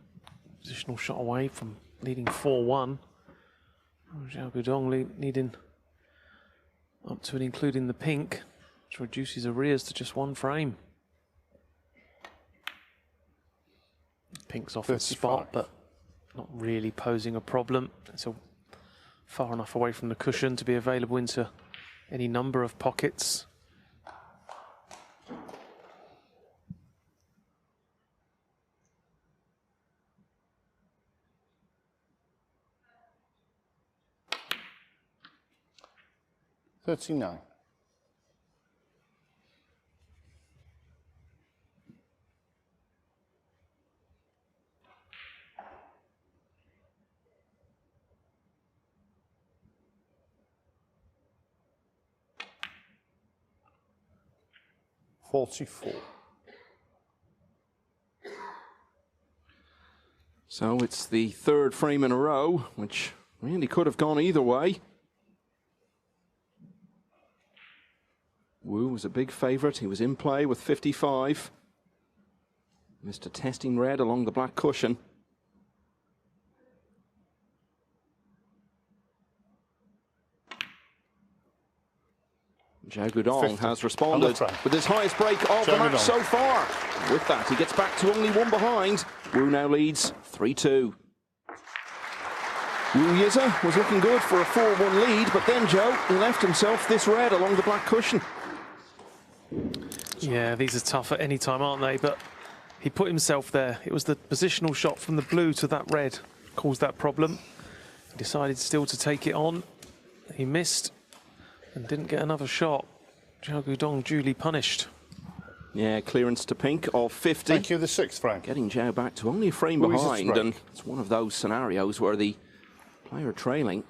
Positional shot away from leading 4-1. Xiao Guodong needing up to and including the pink, which reduces arrears to just 1 frame. Pink's off the spot, but not really posing a problem. It's far enough away from the cushion to be available into any number of pockets. $39. $44. So it's the 3rd frame in a row, which really could have gone either way. Wu was a big favourite. He was in play with 55. Mr. Testing red along the black cushion. Xiao Guodong has responded with his highest break of the match so far. With that, he gets back to only 1 behind. Wu now leads 3-2. Wu Yize was looking good for a 4-1 lead, but then Zhou left himself this red along the black cushion. Yeah, these are tough at any time, aren't they? But he put himself there. It was the positional shot from the blue to that red caused that problem. He decided still to take it on. He missed and didn't get another shot. Xiao Guodong duly punished. Yeah, clearance to pink of 50. Thank you, the 6th frame. Getting Zhou back to only a frame behind, and it's one of those scenarios where the player trailing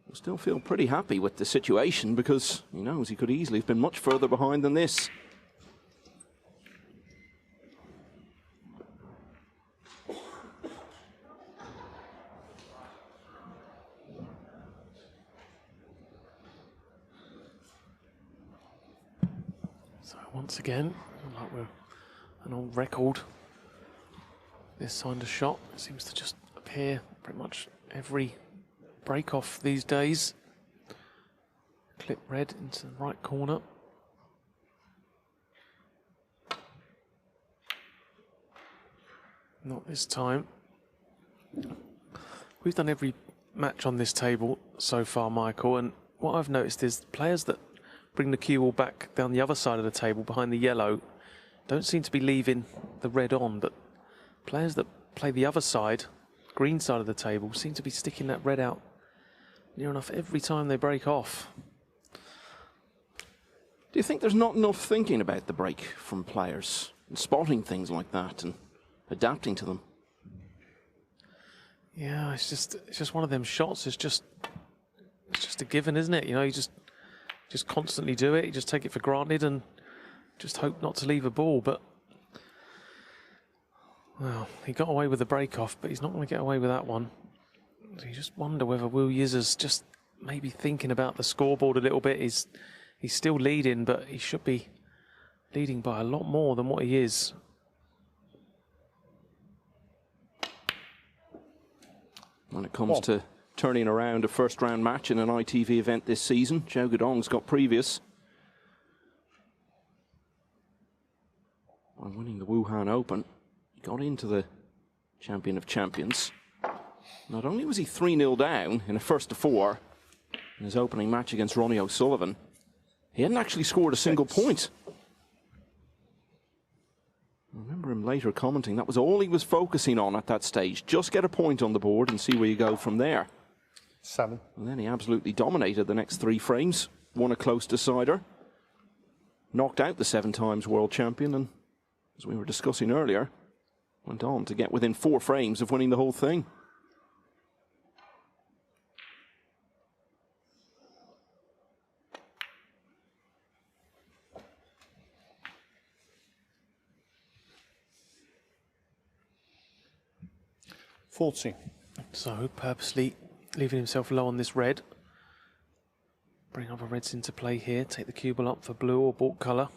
will still feel pretty happy with the situation because he knows he could easily have been much further behind than this. So once again, like we're an old record, this signed a shot. It seems to just appear pretty much every break off these days. Clip red into the right corner. Not this time. We've done every match on this table so far, Michael, and what I've noticed is players that bring the cue ball back down the other side of the table behind the yellow don't seem to be leaving the red on, but players that play the other side, green side of the table, seem to be sticking that red out near enough every time they break off. Do you think there's not enough thinking about the break from players and spotting things like that and adapting to them? Yeah, it's just one of them shots. It's just a given, isn't it? You know, you just constantly do it. You just take it for granted and just hope not to leave a ball. But well, he got away with the break off, but he's not going to get away with that one. So you just wonder whether Wu Yize's just maybe thinking about the scoreboard a little bit. He's still leading, but he should be leading by a lot more than what he is. When it comes to turning around a first-round match in an ITV event this season, Xiao Guodong's got previous. By winning the Wuhan Open, he got into the Champion of Champions. Not only was he 3-0 down in a 1-4 in his opening match against Ronnie O'Sullivan, he hadn't actually scored a single point. I remember him later commenting that was all he was focusing on at that stage. Just get a point on the board and see where you go from there. 7. And then he absolutely dominated the next 3 frames. Won a close decider. Knocked out the 7 times world champion, and as we were discussing earlier, went on to get within 4 frames of winning the whole thing. So purposely leaving himself low on this red. Bring other reds into play here. Take the cue ball up for blue or baulk colour.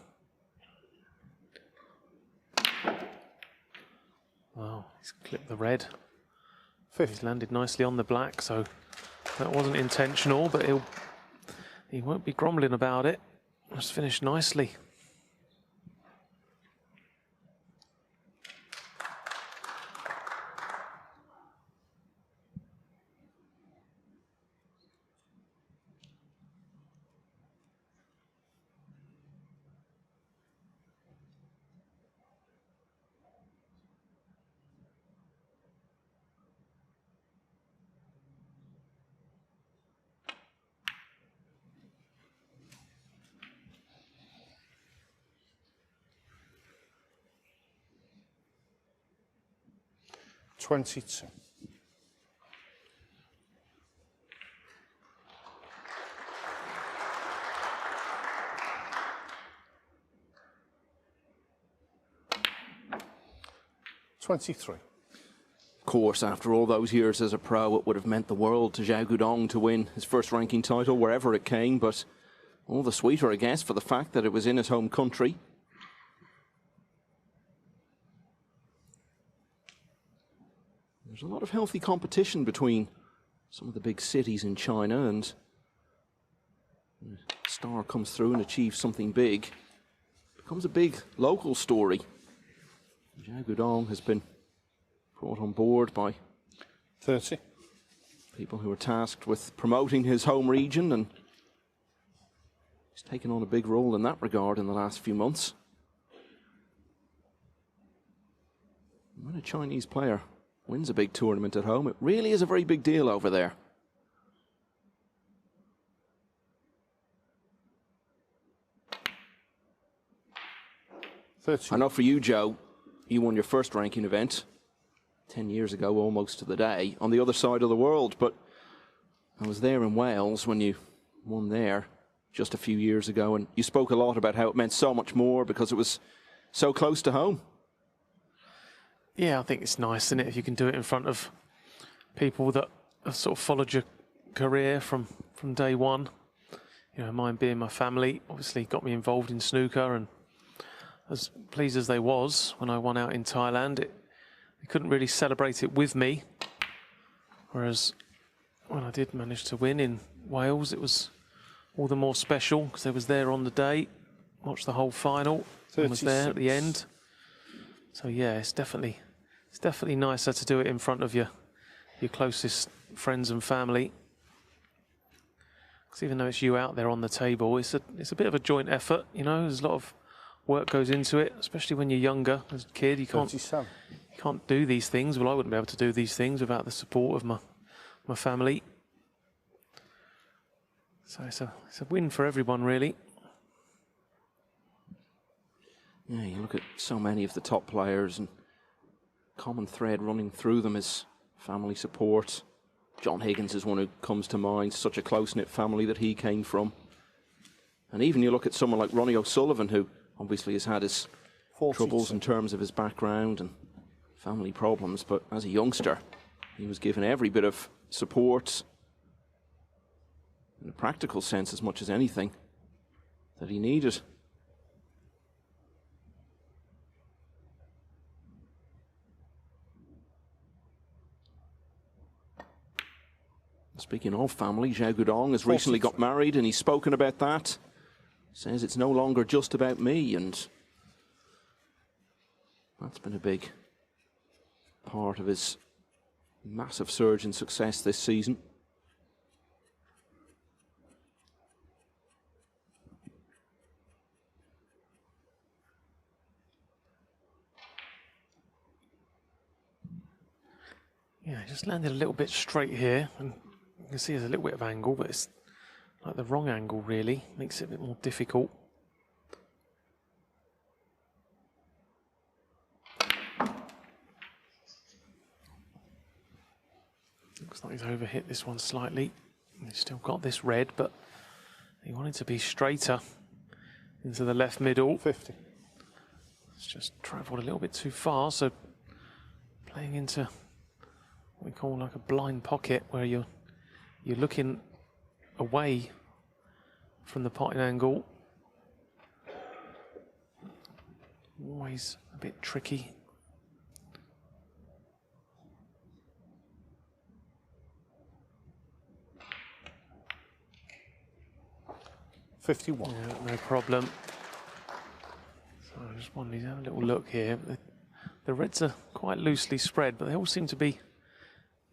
Wow, he's clipped the red. He's landed nicely on the black, so that wasn't intentional, but he won't be grumbling about it. Just finished nicely. $22. $23. Of course, after all those years as a pro, it would have meant the world to Xiao Guodong to win his first ranking title wherever it came, but all the sweeter, I guess, for the fact that it was in his home country. There's a lot of healthy competition between some of the big cities in China, and a star comes through and achieves something big. It becomes a big local story. Xiao Guodong has been brought on board by 30. People who are tasked with promoting his home region, and he's taken on a big role in that regard in the last few months. When a Chinese player wins a big tournament at home, it really is a very big deal over there. I know for you, Joe, you won your first ranking event 10 years ago, almost to the day, on the other side of the world, but I was there in Wales when you won there just a few years ago, and you spoke a lot about how it meant so much more because it was so close to home. Yeah, I think it's nice, isn't it, if you can do it in front of people that have sort of followed your career from day one. You know, mine being my family, obviously got me involved in snooker, and as pleased as they was when I won out in Thailand, they couldn't really celebrate it with me. Whereas when I did manage to win in Wales, it was all the more special because I was there on the day, watched the whole final, and was there at the end. So yeah, it's definitely nicer to do it in front of your closest friends and family. Because even though it's you out there on the table, it's a bit of a joint effort. You know, there's a lot of work goes into it, especially when you're younger. As a kid, you can't do these things. Well, I wouldn't be able to do these things without the support of my family. So it's a win for everyone, really. Yeah, you look at so many of the top players, and common thread running through them is family support. John Higgins is one who comes to mind, such a close-knit family that he came from. And even you look at someone like Ronnie O'Sullivan, who obviously has had his troubles in terms of his background and family problems, but as a youngster, he was given every bit of support, in a practical sense as much as anything, that he needed. Speaking of family, Xiao Guodong has recently got married, and he's spoken about that. Says it's no longer just about me, and that's been a big part of his massive surge in success this season. Yeah, just landed a little bit straight here, and you can see there's a little bit of angle, but it's like the wrong angle, really. Makes it a bit more difficult. Looks like he's overhit this one slightly. He's still got this red, but he wanted to be straighter into the left middle. 50. It's just travelled a little bit too far, so playing into what we call like a blind pocket, where you're looking away from the potting angle. Always a bit tricky. 51. Yeah, no problem. So I just wanted to have a little look here. The reds are quite loosely spread, but they all seem to be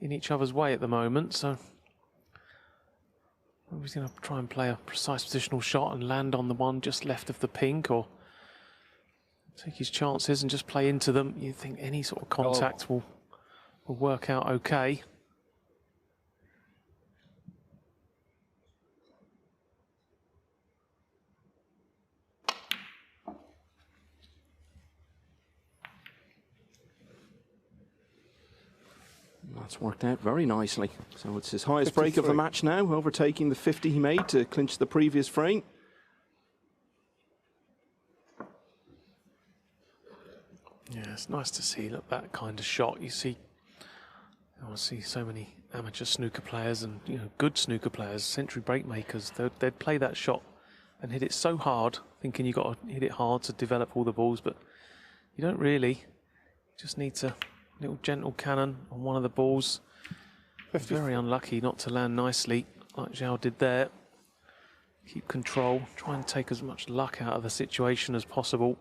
in each other's way at the moment. So he's going to try and play a precise positional shot and land on the one just left of the pink, or take his chances and just play into them. You think any sort of contact will work out okay. That's worked out very nicely. So it's his highest break of the match now, overtaking the 50 he made to clinch the previous frame. Yeah, it's nice to see that kind of shot. You see, I see so many amateur snooker players and good snooker players, century break makers. They'd play that shot and hit it so hard, thinking you got to hit it hard to develop all the balls, but you don't really. You just need to. Little gentle cannon on one of the balls. Very unlucky not to land nicely like Xiao did there. Keep control. Try and take as much luck out of the situation as possible.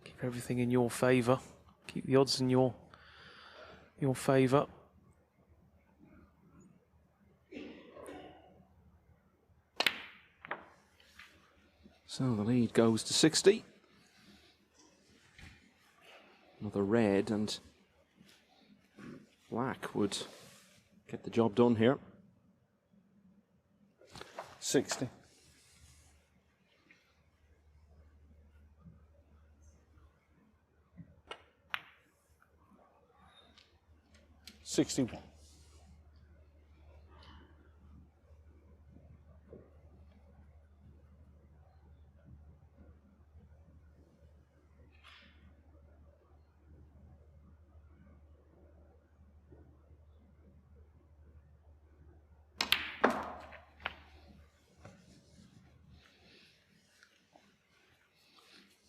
Keep everything in your favour. Keep the odds in your favour. So the lead goes to 60. Another red and black would get the job done here. 60. 61.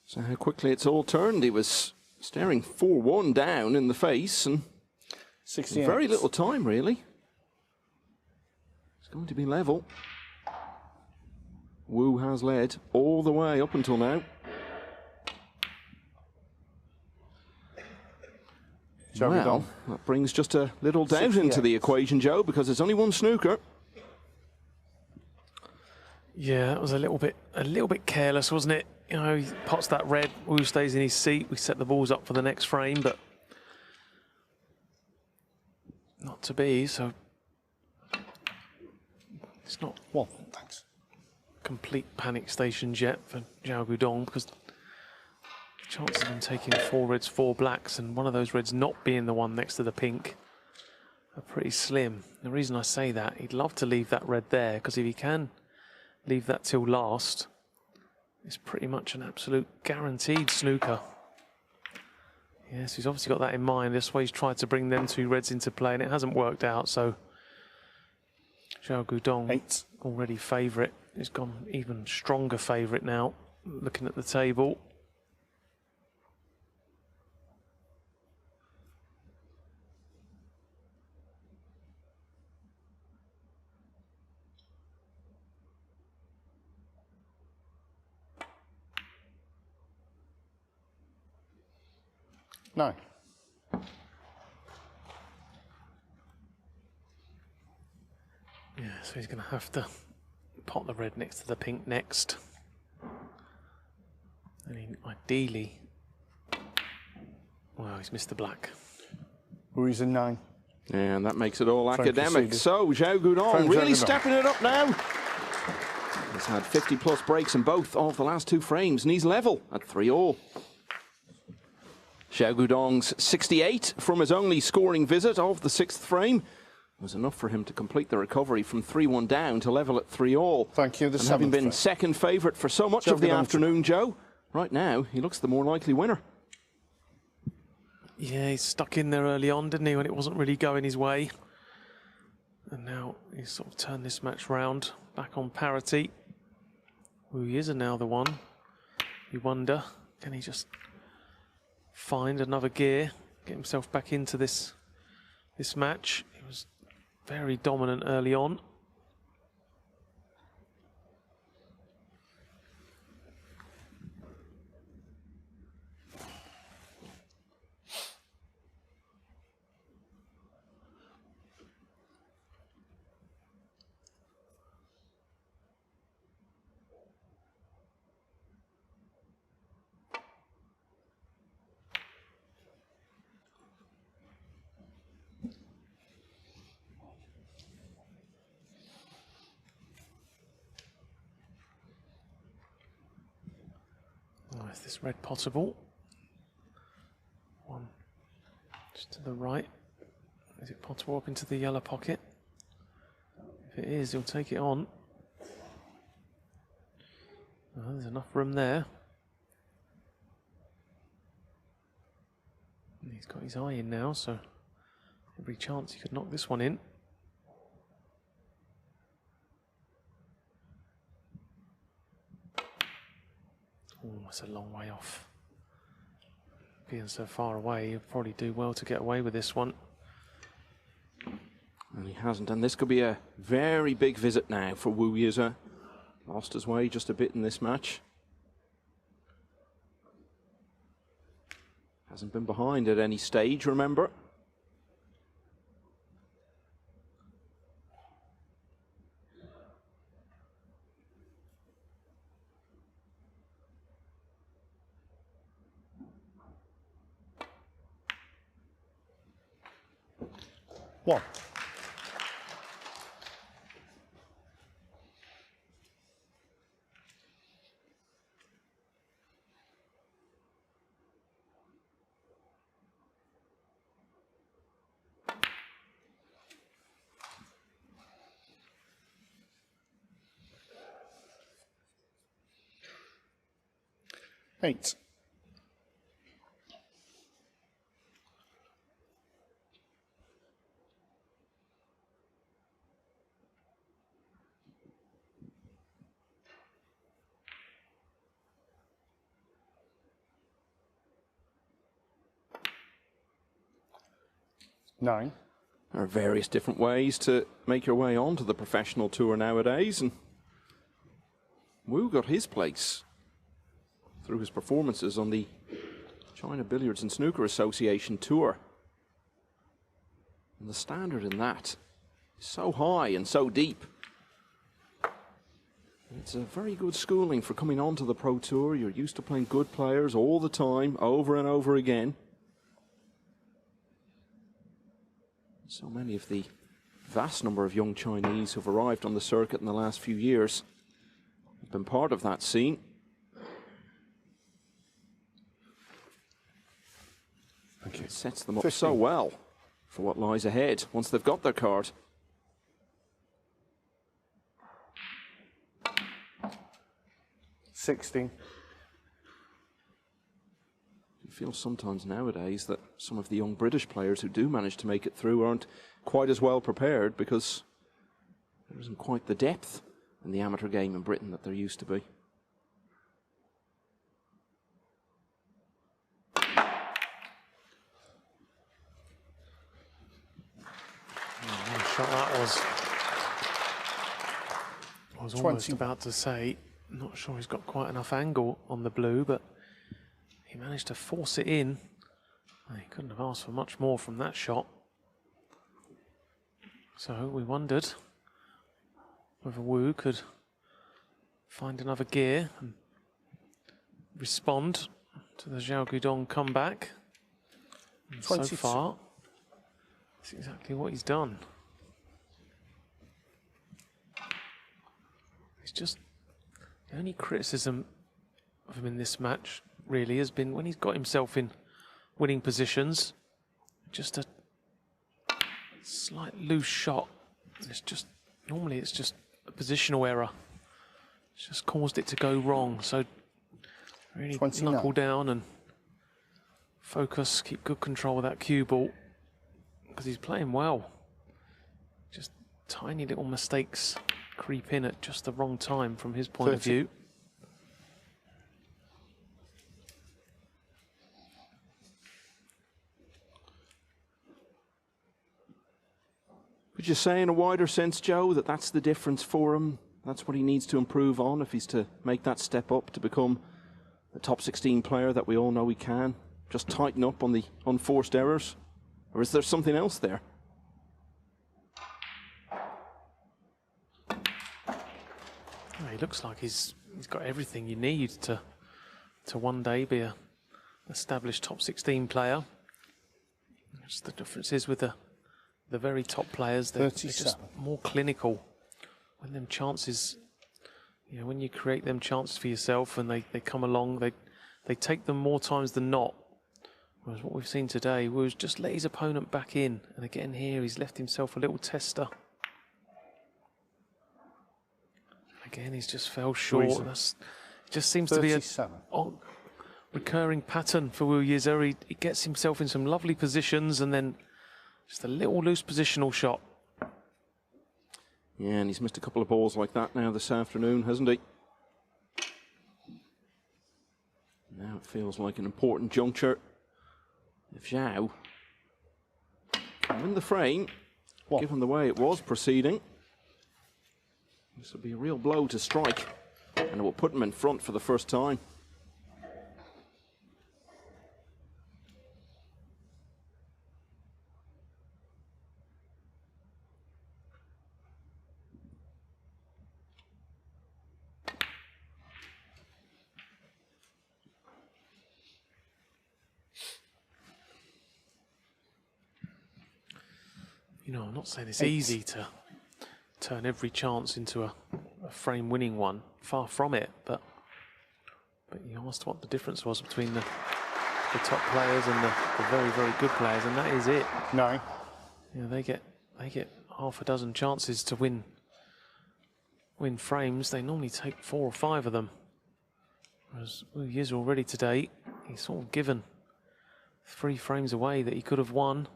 So how quickly it's all turned. He was staring 4-1 down in the face, and 68. Very little time, really. It's going to be level. Wu has led all the way up until now. Well, that brings just a little doubt into the equation, Joe, because it's only one snooker. Yeah, that was a little bit careless, wasn't it? He pots that red, Wu stays in his seat. We set the balls up for the next frame, but not to be, so it's not complete panic stations yet for Xiao Guodong, because the chances of him taking 4 reds, 4 blacks, and one of those reds not being the one next to the pink are pretty slim. The reason I say that, he'd love to leave that red there, because if he can leave that till last, it's pretty much an absolute guaranteed snooker. Yes, he's obviously got that in mind. That's why he's tried to bring them 2 reds into play, and it hasn't worked out. So Xiao Guodong, already favourite. He's gone even stronger favourite now, looking at the table. No. Yeah, so he's going to have to pot the red next to the pink next. And he ideally... Well, he's missed the black. He's a 9. And that makes it all academic. So, Xiao Guodong really stepping it up now. He's had 50-plus breaks in both of the last 2 frames, and he's level at 3-all. Xiao Guodong's 68 from his only scoring visit of the 6th frame was enough for him to complete the recovery from 3-1 down to level at 3-all. Thank you. And having been second favourite for so much of the afternoon, Joe, right now he looks the more likely winner. Yeah, he stuck in there early on, didn't he, when it wasn't really going his way. And now he's sort of turned this match round, back on parity. Yize are now the one. You wonder, can he just find another gear, get himself back into this match? He was very dominant early on. Is this red potable? One just to the right. Is it potable up into the yellow pocket? If it is, he'll take it on. Oh, there's enough room there. And he's got his eye in now, so every chance he could knock this one in. Oh, that's a long way off. Being so far away, he'll probably do well to get away with this one. And he hasn't, and this could be a very big visit now for Wu Yize. Lost his way just a bit in this match. Hasn't been behind at any stage, remember. One. Eight. Nine. There are various different ways to make your way onto the professional tour nowadays, and Wu got his place through his performances on the China Billiards and Snooker Association tour. And the standard in that is so high and so deep. It's a very good schooling for coming onto the Pro Tour. You're used to playing good players all the time, over and over again. So many of the vast number of young Chinese who've arrived on the circuit in the last few years have been part of that scene. It sets them up 15. so well for what lies ahead once they've got their card. $16. You feel sometimes nowadays that some of the young British players who do manage to make it through aren't quite as well prepared because there isn't quite the depth in the amateur game in Britain that there used to be. Shot that was. I was almost 20. about to say, not sure he's got quite enough angle on the blue, but he managed to force it in. He couldn't have asked for much more from that shot. So we wondered whether Wu could find another gear and respond to the Xiao Guodong comeback. And so 22. far, that's exactly what he's done. It's just the only criticism of him in this match really has been when he's got himself in winning positions, just a slight loose shot. It's just, normally it's just a positional error. It's just caused it to go wrong. So really 29. knuckle down and focus, keep good control of that cue ball because he's playing well. Just tiny little mistakes creep in at just the wrong time from his point 30. of view. Would you say in a wider sense, Joe, that that's the difference for him? That's what he needs to improve on if he's to make that step up to become the top 16 player that we all know he can? Just tighten up on the unforced errors? Or is there something else there? Oh, he looks like he's got everything you need to one day be a established top 16 player. Just the difference is with the very top players, they're just more clinical. When them chances, you know, when you create them chances for yourself and they come along, they take them more times than not. Whereas what we've seen today was just let his opponent back in. And again here, he's left himself a little tester. Again, he's just fell short. It just seems 37. to be a recurring pattern for Wu Yize. He gets himself in some lovely positions and then just a little loose positional shot. Yeah, and he's missed a couple of balls like that now this afternoon, hasn't he? Now it feels like an important juncture. If Xiao can win the frame, given the way it was proceeding, this will be a real blow to strike, and it will put him in front for the first time. You know, I'm not saying it's easy to turn every chance into a frame-winning one. Far from it, but you asked what the difference was between the top players and the very, very good players, and that is it. 9. You know, they get half a dozen chances to win frames. They normally take 4 or 5 of them. Whereas Yize already today, he's sort of given 3 frames away that he could have won.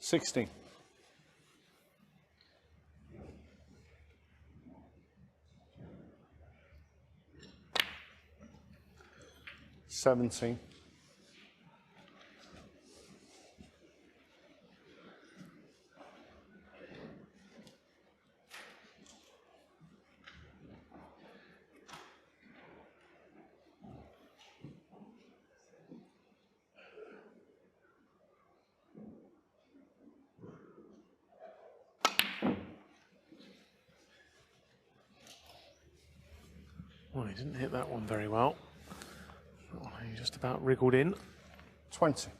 $16. 17. Well, he didn't hit that one very well. He just about wriggled in. 20.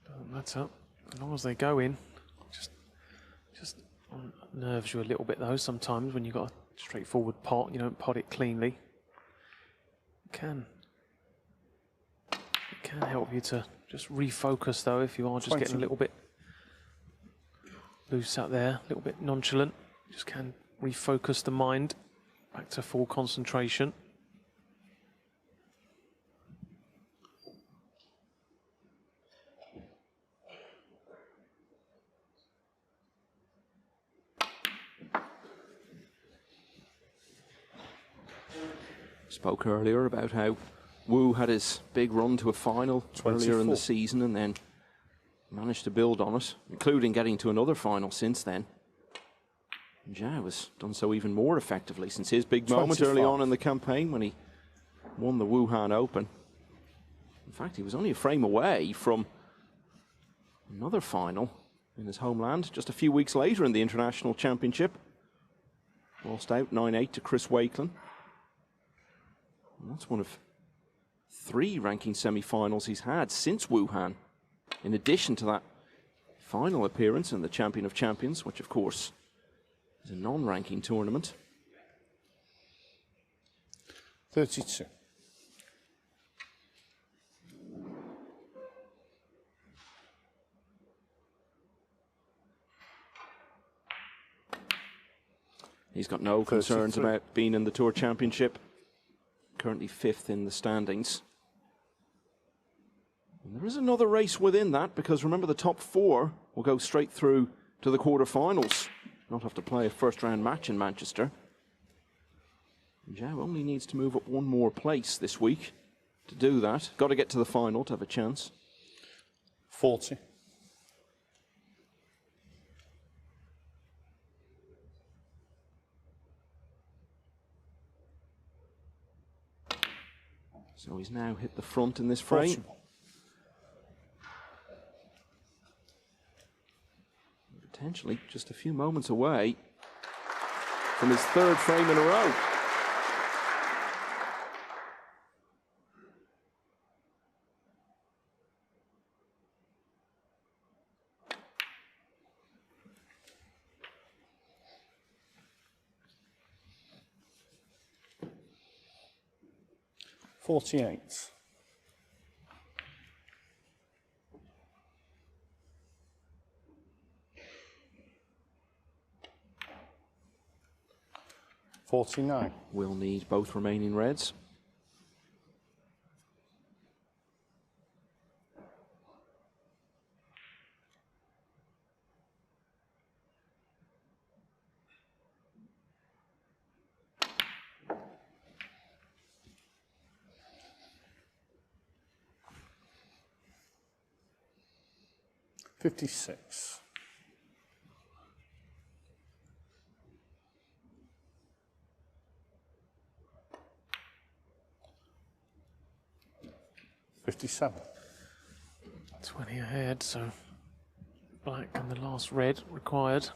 Doesn't matter. As long as they go in. Just nerves you a little bit though sometimes when you've got a straightforward pot, you don't pot it cleanly. It can help you to just refocus though if you are just getting a little bit loose out there, a little bit nonchalant. Just can refocus the mind back to full concentration. Spoke earlier about how Wu had his big run to a final 24. earlier in the season and then managed to build on it, including getting to another final since then. And Xiao has done so even more effectively since his big moment 25. early on in the campaign when he won the Wuhan Open. In fact, he was only a frame away from another final in his homeland just a few weeks later in the International Championship. Lost out 9-8 to Chris Wakelin. And that's one of 3 ranking semi-finals he's had since Wuhan, in addition to that final appearance in the Champion of Champions, which of course is a non-ranking tournament. 32. He's got no concerns about being in the Tour Championship. Currently 5th in the standings. And there is another race within that, because remember the top 4 will go straight through to the quarterfinals. Not have to play a first-round match in Manchester. And Xiao only needs to move up 1 more place this week to do that. Got to get to the final to have a chance. 40. So he's now hit the front in this frame. 40. Potentially just a few moments away from his third frame in a row. $48. $49. We'll need both remaining reds. $56. $57. 20 ahead, so black and the last red required.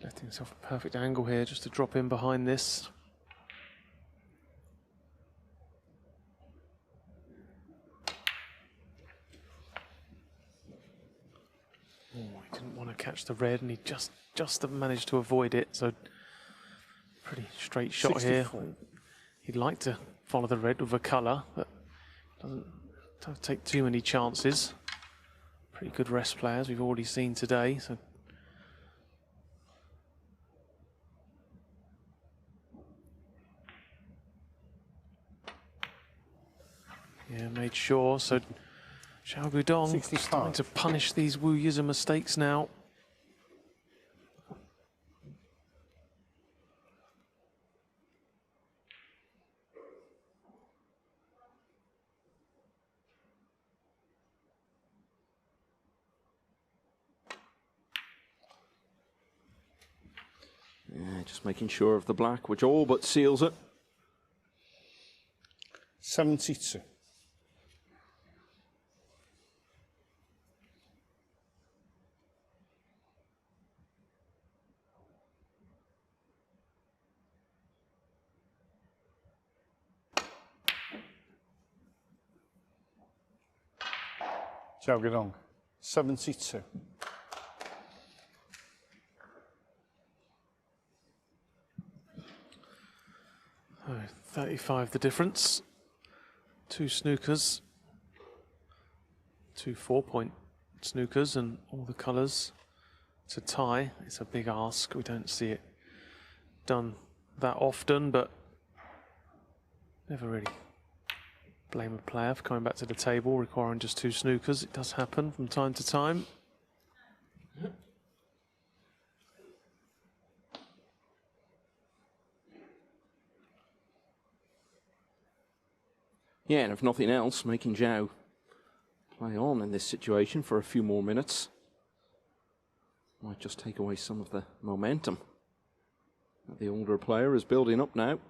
Left himself a perfect angle here just to drop in behind this. Oh, he didn't want to catch the red and he just managed to avoid it, so pretty straight shot 64. here. He'd like to follow the red with a colour, but don't take too many chances. Pretty good rest players we've already seen today. So yeah, made sure. So Xiao Guodong starting to punish these Wu Yize mistakes now. Yeah, just making sure of the black, which all but seals it. 72. Xiao Guodong, 72. Oh, 35 the difference. 2 snookers. 2 4-point snookers and all the colours to tie. It's a big ask. We don't see it done that often, but never really blame a player for coming back to the table requiring just 2 snookers. It does happen from time to time. Yeah, and if nothing else, making Xiao play on in this situation for a few more minutes might just take away some of the momentum that the older player is building up now.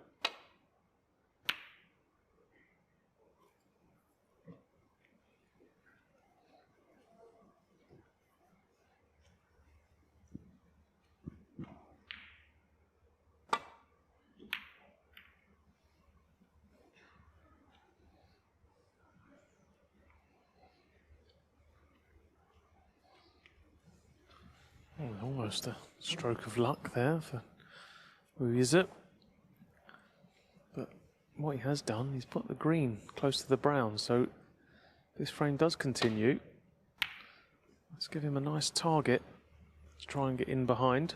Oh, almost a stroke of luck there for Wu Yize. But what he has done, he's put the green close to the brown, so this frame does continue. Let's give him a nice target to try and get in behind.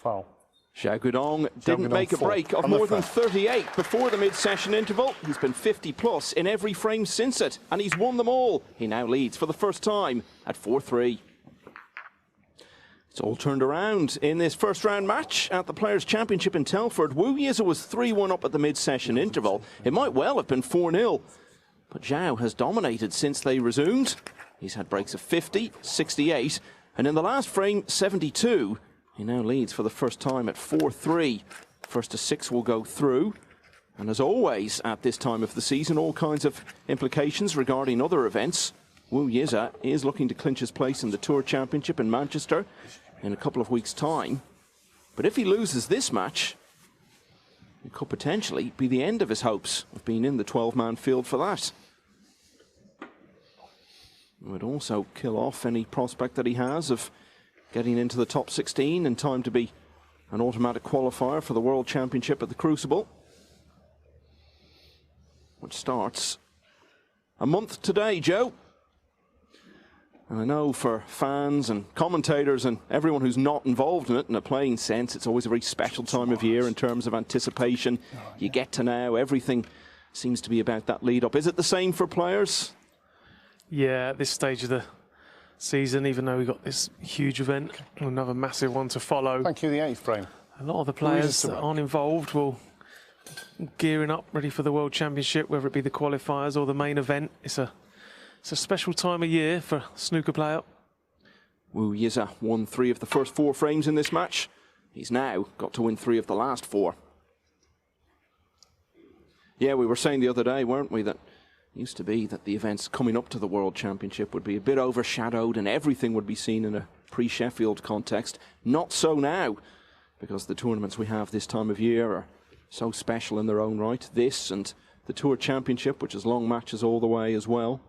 Foul. Xiao Guodong didn't make a break of more than 38 before the mid-session interval. He's been 50 plus in every frame since it, and he's won them all. He now leads for the first time at 4-3. It's all turned around in this first round match at the Players' Championship in Telford. Yize was 3-1 up at the mid-session interval. It might well have been 4-0, but Xiao has dominated since they resumed. He's had breaks of 50, 68, and in the last frame, 72. He now leads for the first time at 4-3. First to 6 will go through. And as always at this time of the season, all kinds of implications regarding other events. Yize is looking to clinch his place in the Tour Championship in Manchester in a couple of weeks' time. But if he loses this match, it could potentially be the end of his hopes of being in the 12-man field for that. It would also kill off any prospect that he has of getting into the top 16 in time to be an automatic qualifier for the World Championship at the Crucible, which starts a month today, Joe. And I know for fans and commentators and everyone who's not involved in it in a playing sense, it's always a very special time of year in terms of anticipation. You get to now, everything seems to be about that lead-up. Is it the same for players? Yeah, at this stage of the season, even though we've got this huge event, another massive one to follow. Thank you, the 8th frame. A lot of the players that aren't involved will gearing up, ready for the World Championship, whether it be the qualifiers or the main event. It's a special time of year for a snooker player. Yize won 3 of the first 4 frames in this match. He's now got to win 3 of the last 4. Yeah, we were saying the other day, weren't we, that it used to be that the events coming up to the World Championship would be a bit overshadowed and everything would be seen in a pre-Sheffield context. Not so now, because the tournaments we have this time of year are so special in their own right. This and the Tour Championship, which is long matches all the way as well.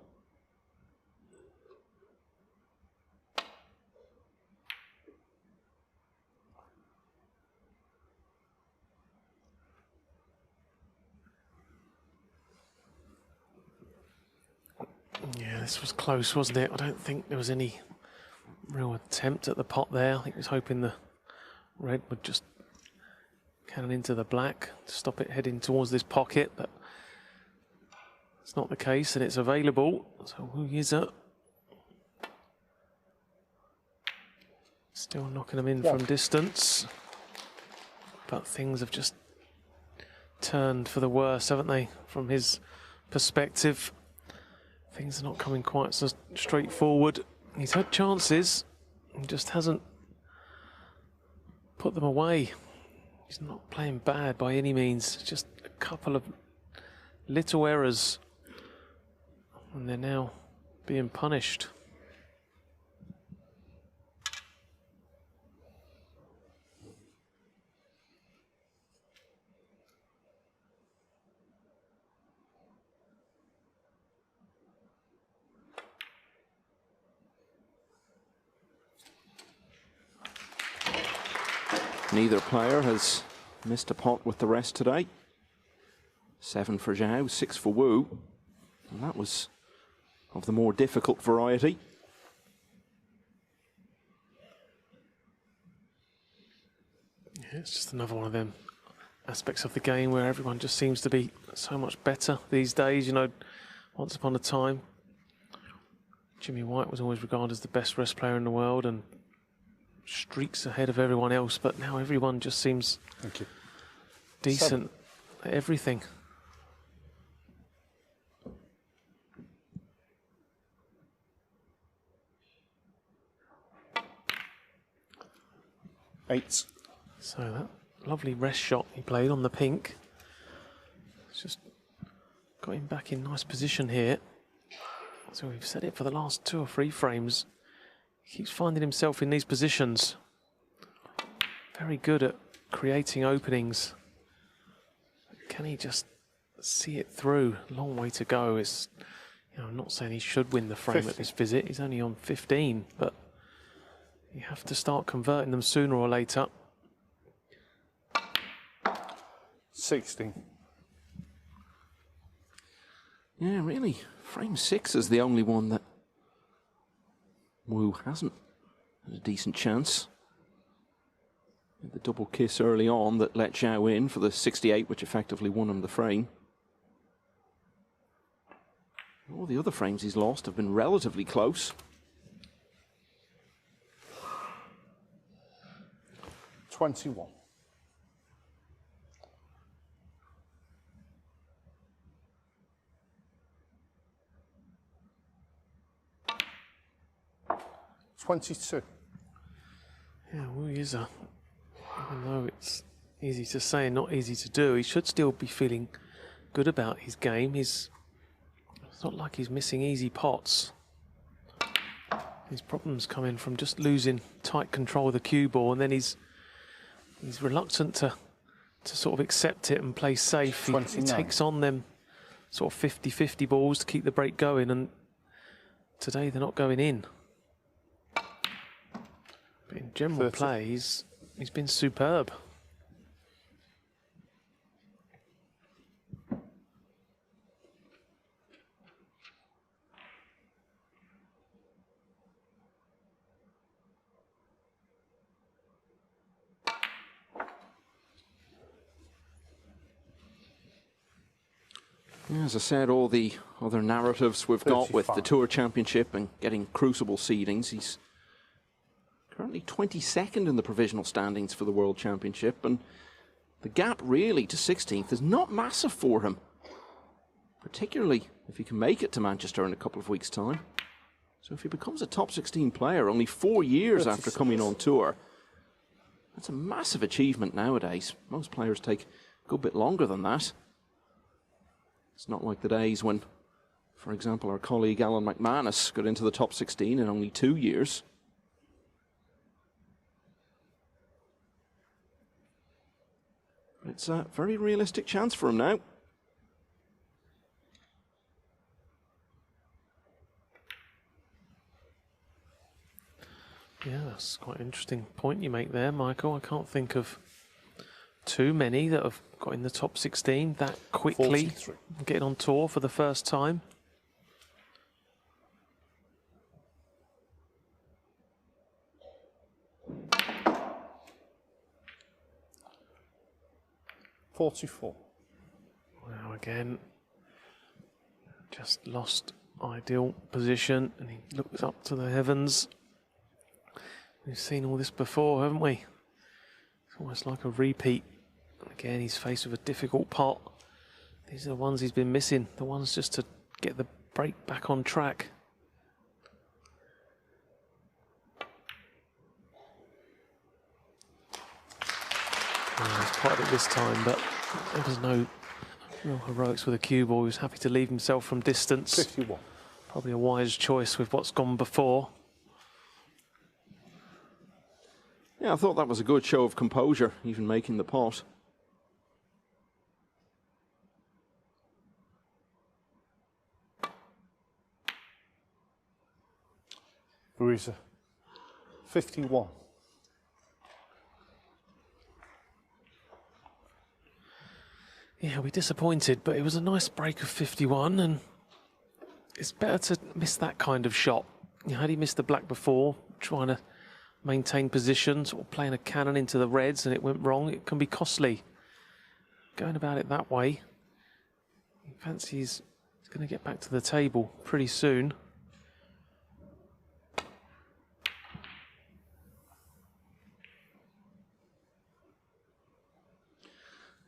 Yeah, this was close, wasn't it? I don't think there was any real attempt at the pot there. I think he was hoping the red would just cannon into the black to stop it heading towards this pocket, but it's not the case, and it's available. So Yize still knocking them in from distance, but things have just turned for the worse, haven't they, from his perspective? Things are not coming quite so straightforward. He's had chances, he just hasn't put them away. He's not playing bad by any means, just a couple of little errors, and they're now being punished. Neither player has missed a pot with the rest today. 7 for Xiao, 6 for Wu. And that was of the more difficult variety. Yeah, it's just another one of them aspects of the game where everyone just seems to be so much better these days. You know, once upon a time, Jimmy White was always regarded as the best rest player in the world and streaks ahead of everyone else, but now everyone just seems decent at everything. Eight. So that lovely rest shot he played on the pink, it's just got him back in nice position here. So we've said it for the last 2 or 3 frames. He keeps finding himself in these positions. Very good at creating openings. Can he just see it through? Long way to go. It's, you know, I'm not saying he should win the frame 50 at this visit. He's only on 15, but you have to start converting them sooner or later. 60. Yeah, really. Frame 6 is the only one that Wu hasn't had a decent chance. The double kiss early on that let Xiao in for the 68, which effectively won him the frame. All the other frames he's lost have been relatively close. 21. Yeah, well, Yize, even though it's easy to say and not easy to do, he should still be feeling good about his game. It's not like he's missing easy pots. His problems coming from just losing tight control of the cue ball, and then he's reluctant to sort of accept it and play safe. He takes on them sort of 50-50 balls to keep the break going, and today they're not going in. But in general play, he's been superb. As I said, all the other narratives we've got with the Tour Championship and getting Crucible seedings, he's currently 22nd in the provisional standings for the World Championship, and the gap really to 16th is not massive for him, particularly if he can make it to Manchester in a couple of weeks' time. So if he becomes a top 16 player only 4 years after coming on tour, that's a massive achievement nowadays. Most players take a good bit longer than that. It's not like the days when, for example, our colleague Alan McManus got into the top 16 in only 2 years. It's a very realistic chance for him now. Yeah, that's quite an interesting point you make there, Michael. I can't think of too many that have got in the top 16 that quickly, getting on tour for the first time. Now again, just lost ideal position, and he looks up to the heavens. We've seen all this before, haven't we? It's almost like a repeat. Again, he's faced with a difficult pot. These are the ones he's been missing, the ones just to get the break back on track. He's potted it this time, but there was no real heroics with a cue ball. He was happy to leave himself from distance. 51. Probably a wise choice with what's gone before. Yeah, I thought that was a good show of composure, even making the pot. Yize, 51. Yeah, we're disappointed, but it was a nice break of 51, and it's better to miss that kind of shot. You know, had he missed the black before, trying to maintain position, sort of playing a cannon into the reds, and it went wrong, it can be costly. Going about it that way, he fancies he's going to get back to the table pretty soon.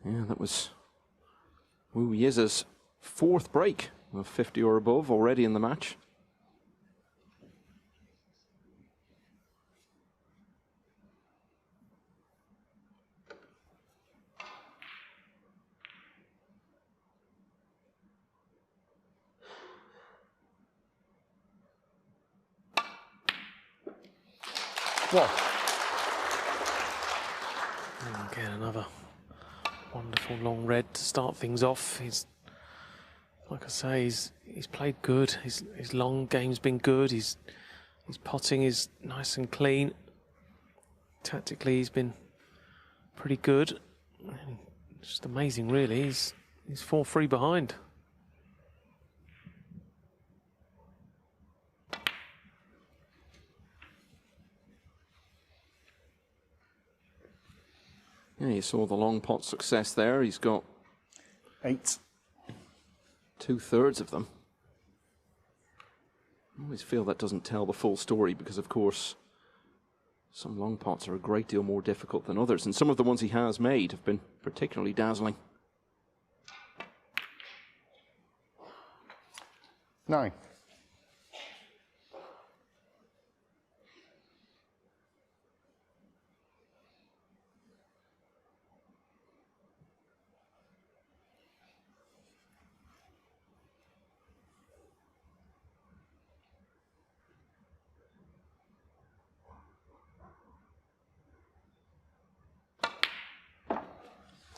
Yeah, that was Yize's 4th break of 50 or above already in the match. And again, another wonderful long red to start things off. He's, like I say, he's played good. His long game's been good. His potting is nice and clean. Tactically, he's been pretty good. Just amazing, really. He's 4-3 behind. Yeah, you saw the long pot success there. He's got 8. 2/3 of them. I always feel that doesn't tell the full story because, of course, some long pots are a great deal more difficult than others, and some of the ones he has made have been particularly dazzling. 9.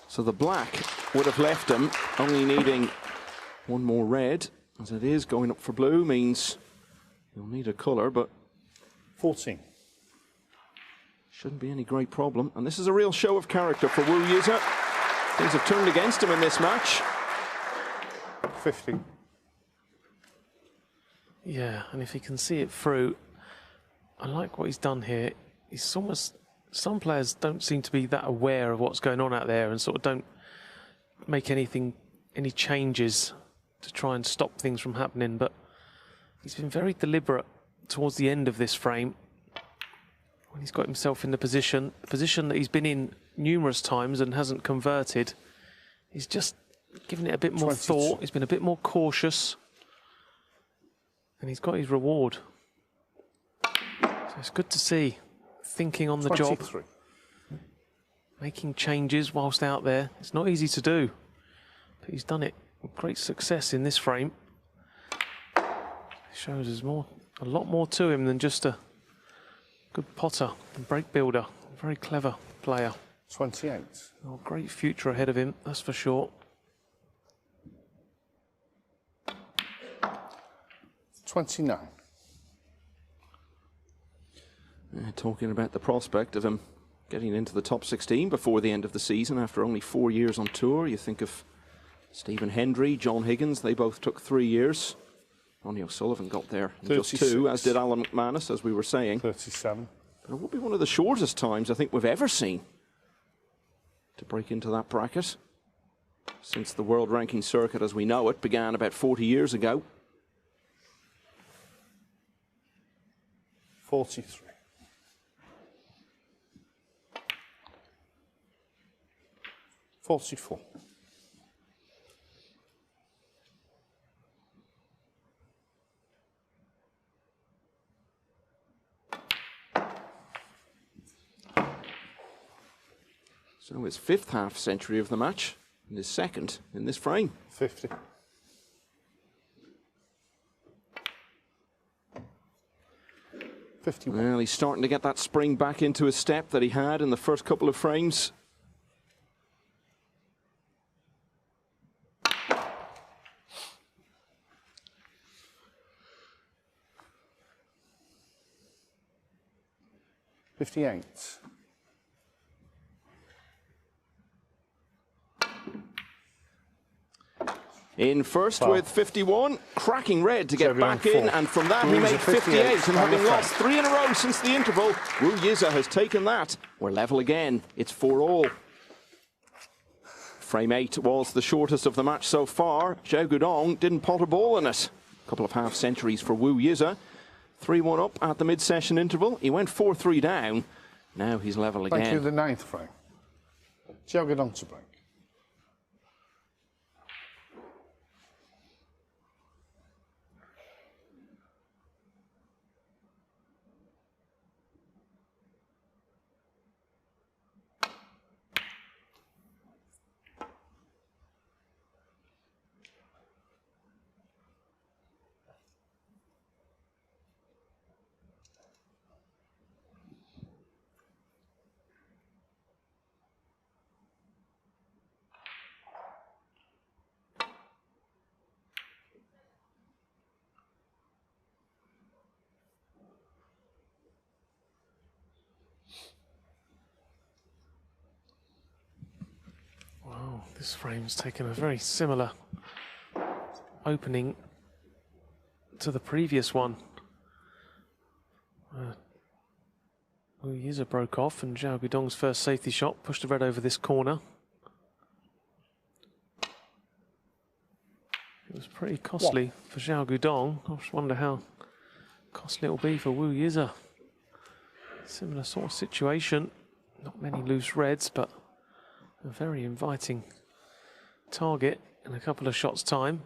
So the black would have left him only needing one more red. As it is, going up for blue means you'll need a colour, but 14. shouldn't be any great problem. And this is a real show of character for Wu Yize. Things have turned against him in this match. 15. Yeah, and if he can see it through, I like what he's done here. He's almost, some players don't seem to be that aware of what's going on out there and sort of don't make any changes to try and stop things from happening, but he's been very deliberate towards the end of this frame when he's got himself in the position that he's been in numerous times and hasn't converted. He's just given it a bit more 22. thought. He's been a bit more cautious, and he's got his reward. So it's good to see thinking on the 23. job, making changes whilst out there. It's not easy to do, but he's done it with great success in this frame. It shows there's a lot more to him than just a good potter and break builder. A very clever player. 28. Oh, great future ahead of him, that's for sure. 29. Talking about the prospect of him getting into the top 16 before the end of the season after only 4 years on tour. You think of Stephen Hendry, John Higgins, they both took 3 years. Ronnie O'Sullivan got there in just 2, as did Alan McManus, as we were saying. 37. But it will be one of the shortest times I think we've ever seen to break into that bracket since the world ranking circuit as we know it began about 40 years ago. 43. 44. So his 5th half century of the match and his 2nd in this frame. 50. 51. Well, he's starting to get that spring back into his step that he had in the first couple of frames. $58. In first with 51, cracking red to get back in, and from that he Wu Yize made 58, and having lost 3 in a row since the interval, Wu Yize has taken that. We're level again, it's 4-all. Frame 8 was the shortest of the match so far. Xiao Guodong didn't pot a ball in it. A couple of half centuries for Wu Yize. 3-1 up at the mid-session interval. He went 4-3 down. Now he's level again. Thank you, the 9th frame. Xiao Guodong to break. Wow, this frame's taken a very similar opening to the previous one. Well, Yize broke off, and Xiao Guodong's first safety shot pushed the red over this corner. It was pretty costly for Xiao Guodong. I just wonder how costly it will be for Yize. Similar sort of situation. Not many loose reds, but a very inviting target in a couple of shots' time.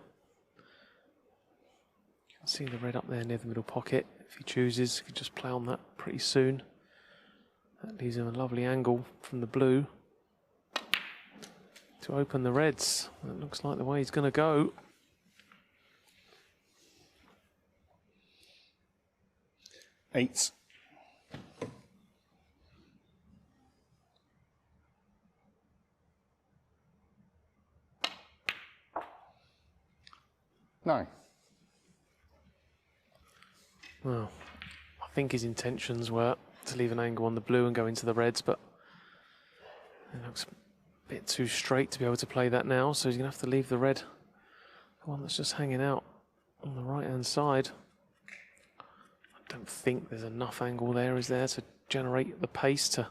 You can see the red up there near the middle pocket. If he chooses, he can just play on that pretty soon. That leaves him a lovely angle from the blue to open the reds. That looks like the way he's going to go. Eight. Nine. Well, I think his intentions were to leave an angle on the blue and go into the reds, but it looks a bit too straight to be able to play that now, so he's going to have to leave the red, the one that's just hanging out on the right-hand side. I don't think there's enough angle there, is there, to generate the pace to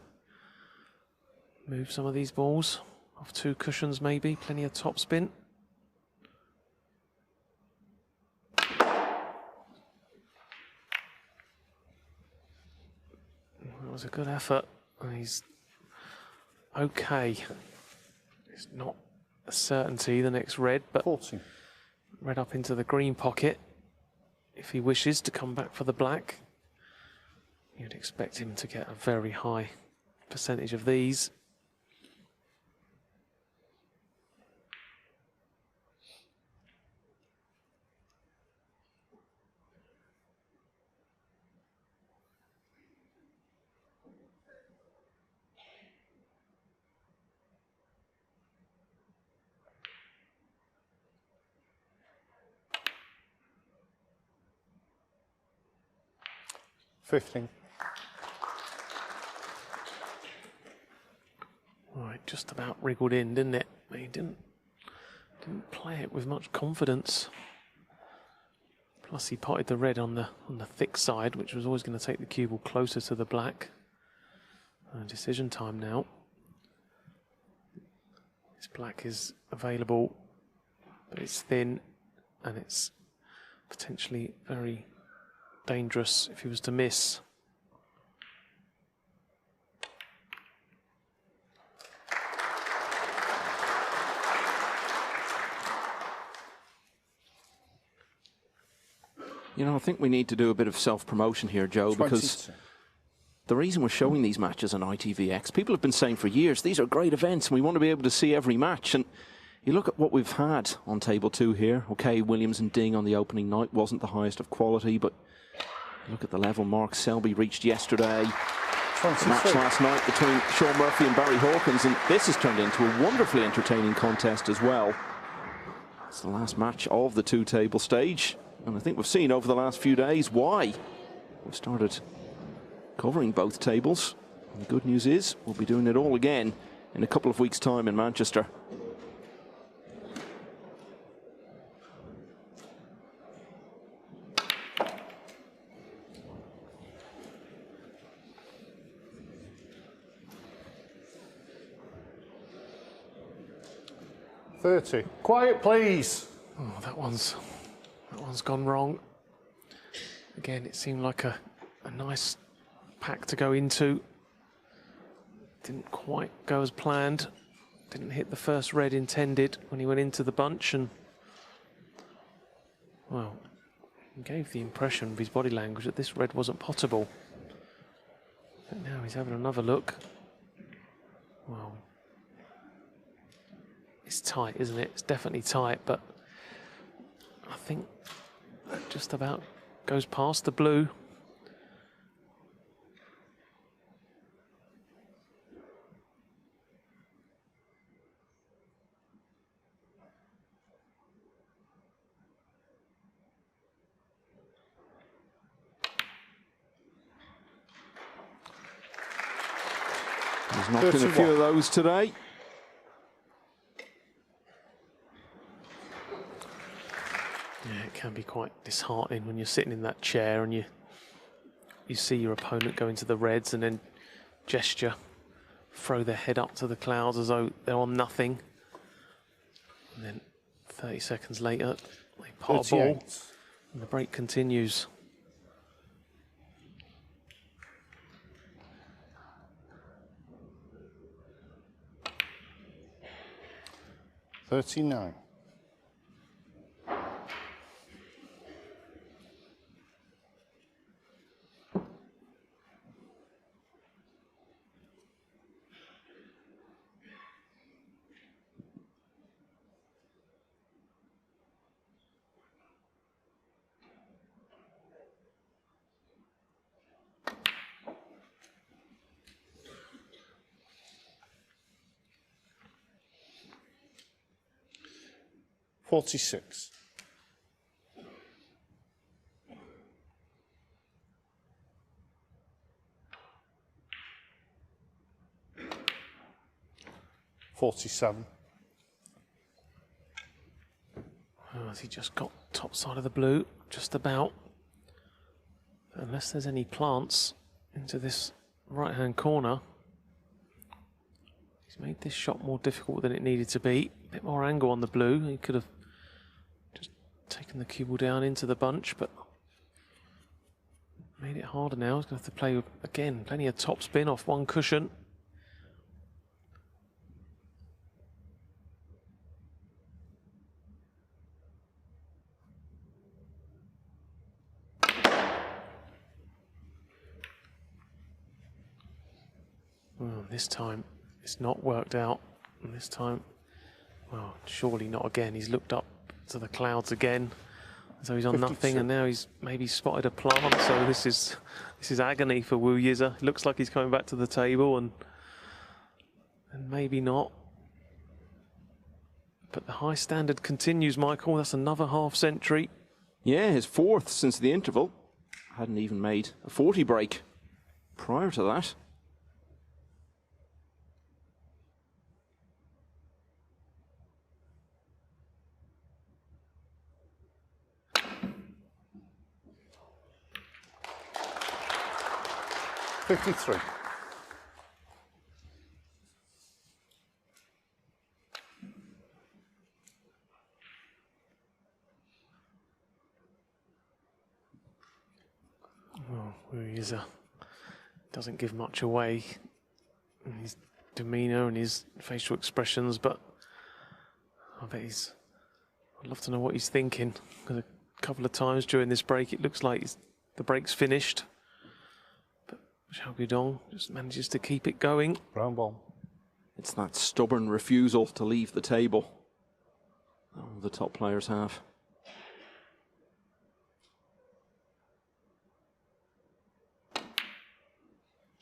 move some of these balls off two cushions maybe, plenty of topspin. That was a good effort. He's okay. It's not a certainty, the next red, but 14. Red up into the green pocket. If he wishes to come back for the black, you'd expect him to get a very high percentage of these. Right, just about wriggled in, didn't it? But he didn't play it with much confidence. Plus he potted the red on the thick side, which was always going to take the cue ball closer to the black. Decision time now. This black is available, but it's thin and it's potentially very dangerous if he was to miss. You know, I think we need to do a bit of self-promotion here, Joe, because the reason we're showing these matches on ITVX, people have been saying for years, these are great events and we want to be able to see every match. And you look at what we've had on table 2 here. Okay, Williams and Ding on the opening night wasn't the highest of quality, but look at the level Mark Selby reached yesterday. The match last night between Sean Murphy and Barry Hawkins, and this has turned into a wonderfully entertaining contest as well. It's the last match of the 2-table stage. And I think we've seen over the last few days why we've started covering both tables. And the good news is we'll be doing it all again in a couple of weeks' time in Manchester. $30. Quiet, please. Oh, that one's gone wrong. Again, it seemed like a nice pack to go into. Didn't quite go as planned. Didn't hit the first red intended when he went into the bunch, and well, he gave the impression of his body language that this red wasn't potable. But now he's having another look. Well, it's tight, isn't it? It's definitely tight, but I think that just about goes past the blue. He's knocked in a few of those today. Yeah, it can be quite disheartening when you're sitting in that chair and you see your opponent go into the reds, and then gesture, throw their head up to the clouds as though they're on nothing. And then 30 seconds later, they pot a ball, and the break continues. $39. $46. $47. Oh, has he just got top side of the blue? Just about. Unless there's any plants into this right-hand corner. He's made this shot more difficult than it needed to be. A bit more angle on the blue. He could have just taken the cue ball down into the bunch, but made it harder now. He's going to have to play with, again, plenty of top spin off one cushion. Well, this time it's not worked out. And this time, well, surely not again. He's looked up to the clouds again, so he's on 52. nothing, and now he's maybe spotted a plant. So this is agony for Wu Yize. Looks like he's coming back to the table, and maybe not. But the high standard continues, Michael. That's another half century. Yeah, his fourth since the interval. Hadn't even made a 40 break prior to that. $53. Well, Wu Yize doesn't give much away in his demeanour and his facial expressions, but I bet I'd love to know what he's thinking, because a couple of times during this break it looks like the break's finished. Xiao Guodong just manages to keep it going. Brown ball. It's that stubborn refusal to leave the table that all the top players have.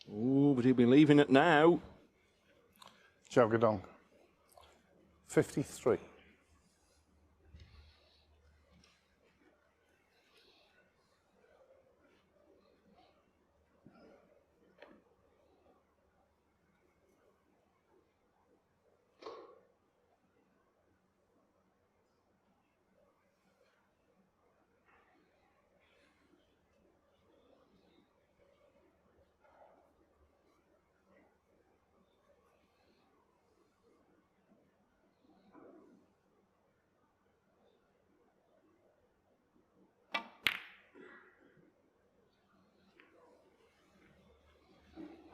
Ooh, but he'll be leaving it now. Xiao Guodong. 53.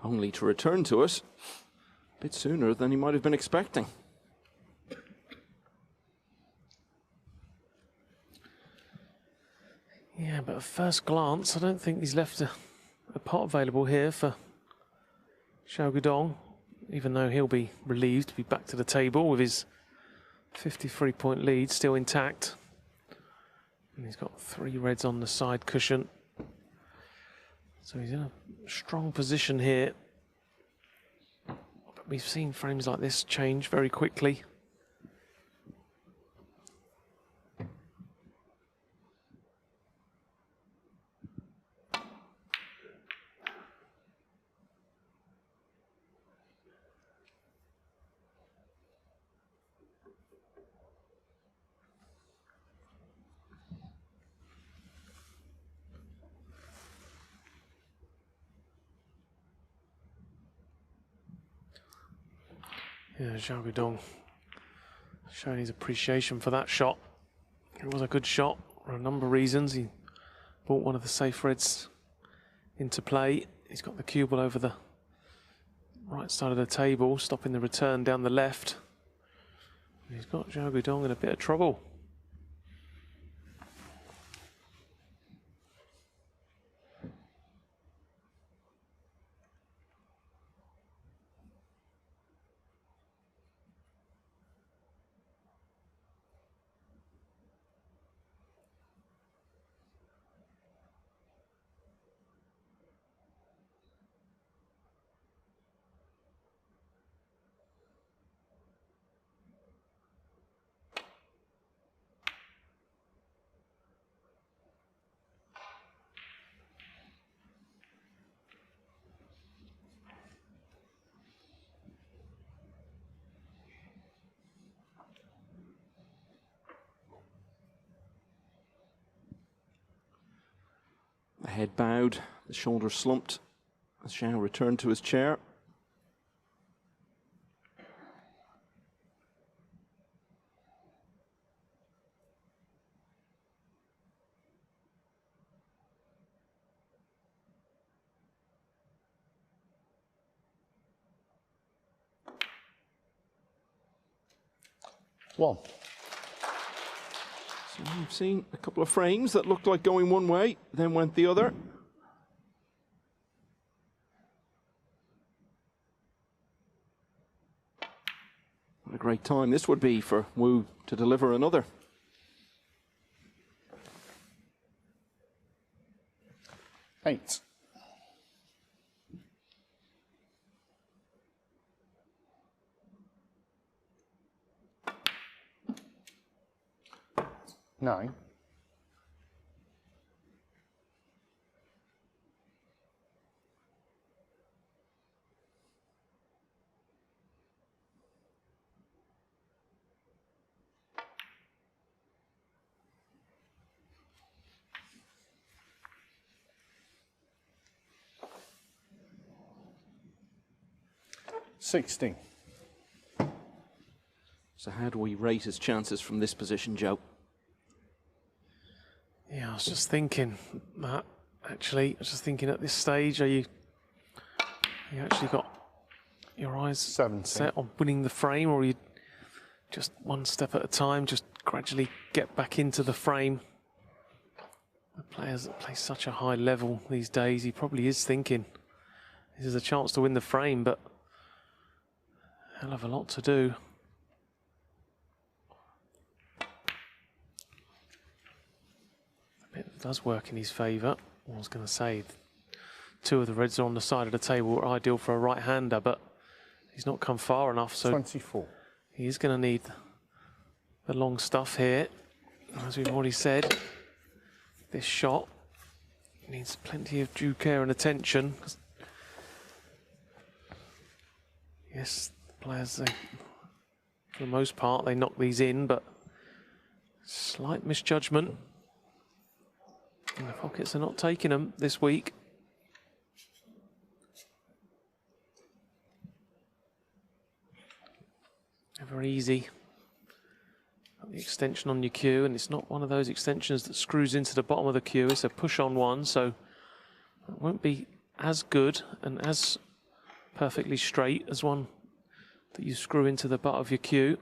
Only to return to us a bit sooner than he might have been expecting. Yeah, but at first glance, I don't think he's left a pot available here for Xiao Guodong, even though he'll be relieved to be back to the table with his 53-point lead still intact. And he's got 3 reds on the side cushion. So he's in a strong position here. But we've seen frames like this change very quickly. Yeah, Xiao Guodong showing his appreciation for that shot. It was a good shot for a number of reasons. He brought one of the safe reds into play. He's got the cue ball over the right side of the table, stopping the return down the left. He's got Xiao Guodong in a bit of trouble. The head bowed, the shoulders slumped as Xiao returned to his chair. One. So we've seen a couple of frames that looked like going one way, then went the other. What a great time this would be for Wu to deliver another. Eight. Nine. $16. So how do we rate his chances from this position, Joe? Yeah, I was just thinking that, actually. I was just thinking at this stage, you actually got your eyes 17. set on winning the frame, or you just one step at a time, just gradually get back into the frame? The players that play such a high level these days, he probably is thinking, this is a chance to win the frame, but a hell of a lot to do. It does work in his favour. I was going to say, two of the reds are on the side of the table, are ideal for a right-hander, but he's not come far enough, so 24. he is going to need the long stuff here. As we've already said, this shot needs plenty of due care and attention. Yes, the players, for the most part, they knock these in, but slight misjudgment. And the pockets are not taking them this week. Never easy. Got the extension on your cue, and it's not one of those extensions that screws into the bottom of the cue. It's a push-on one, so it won't be as good and as perfectly straight as one that you screw into the butt of your cue.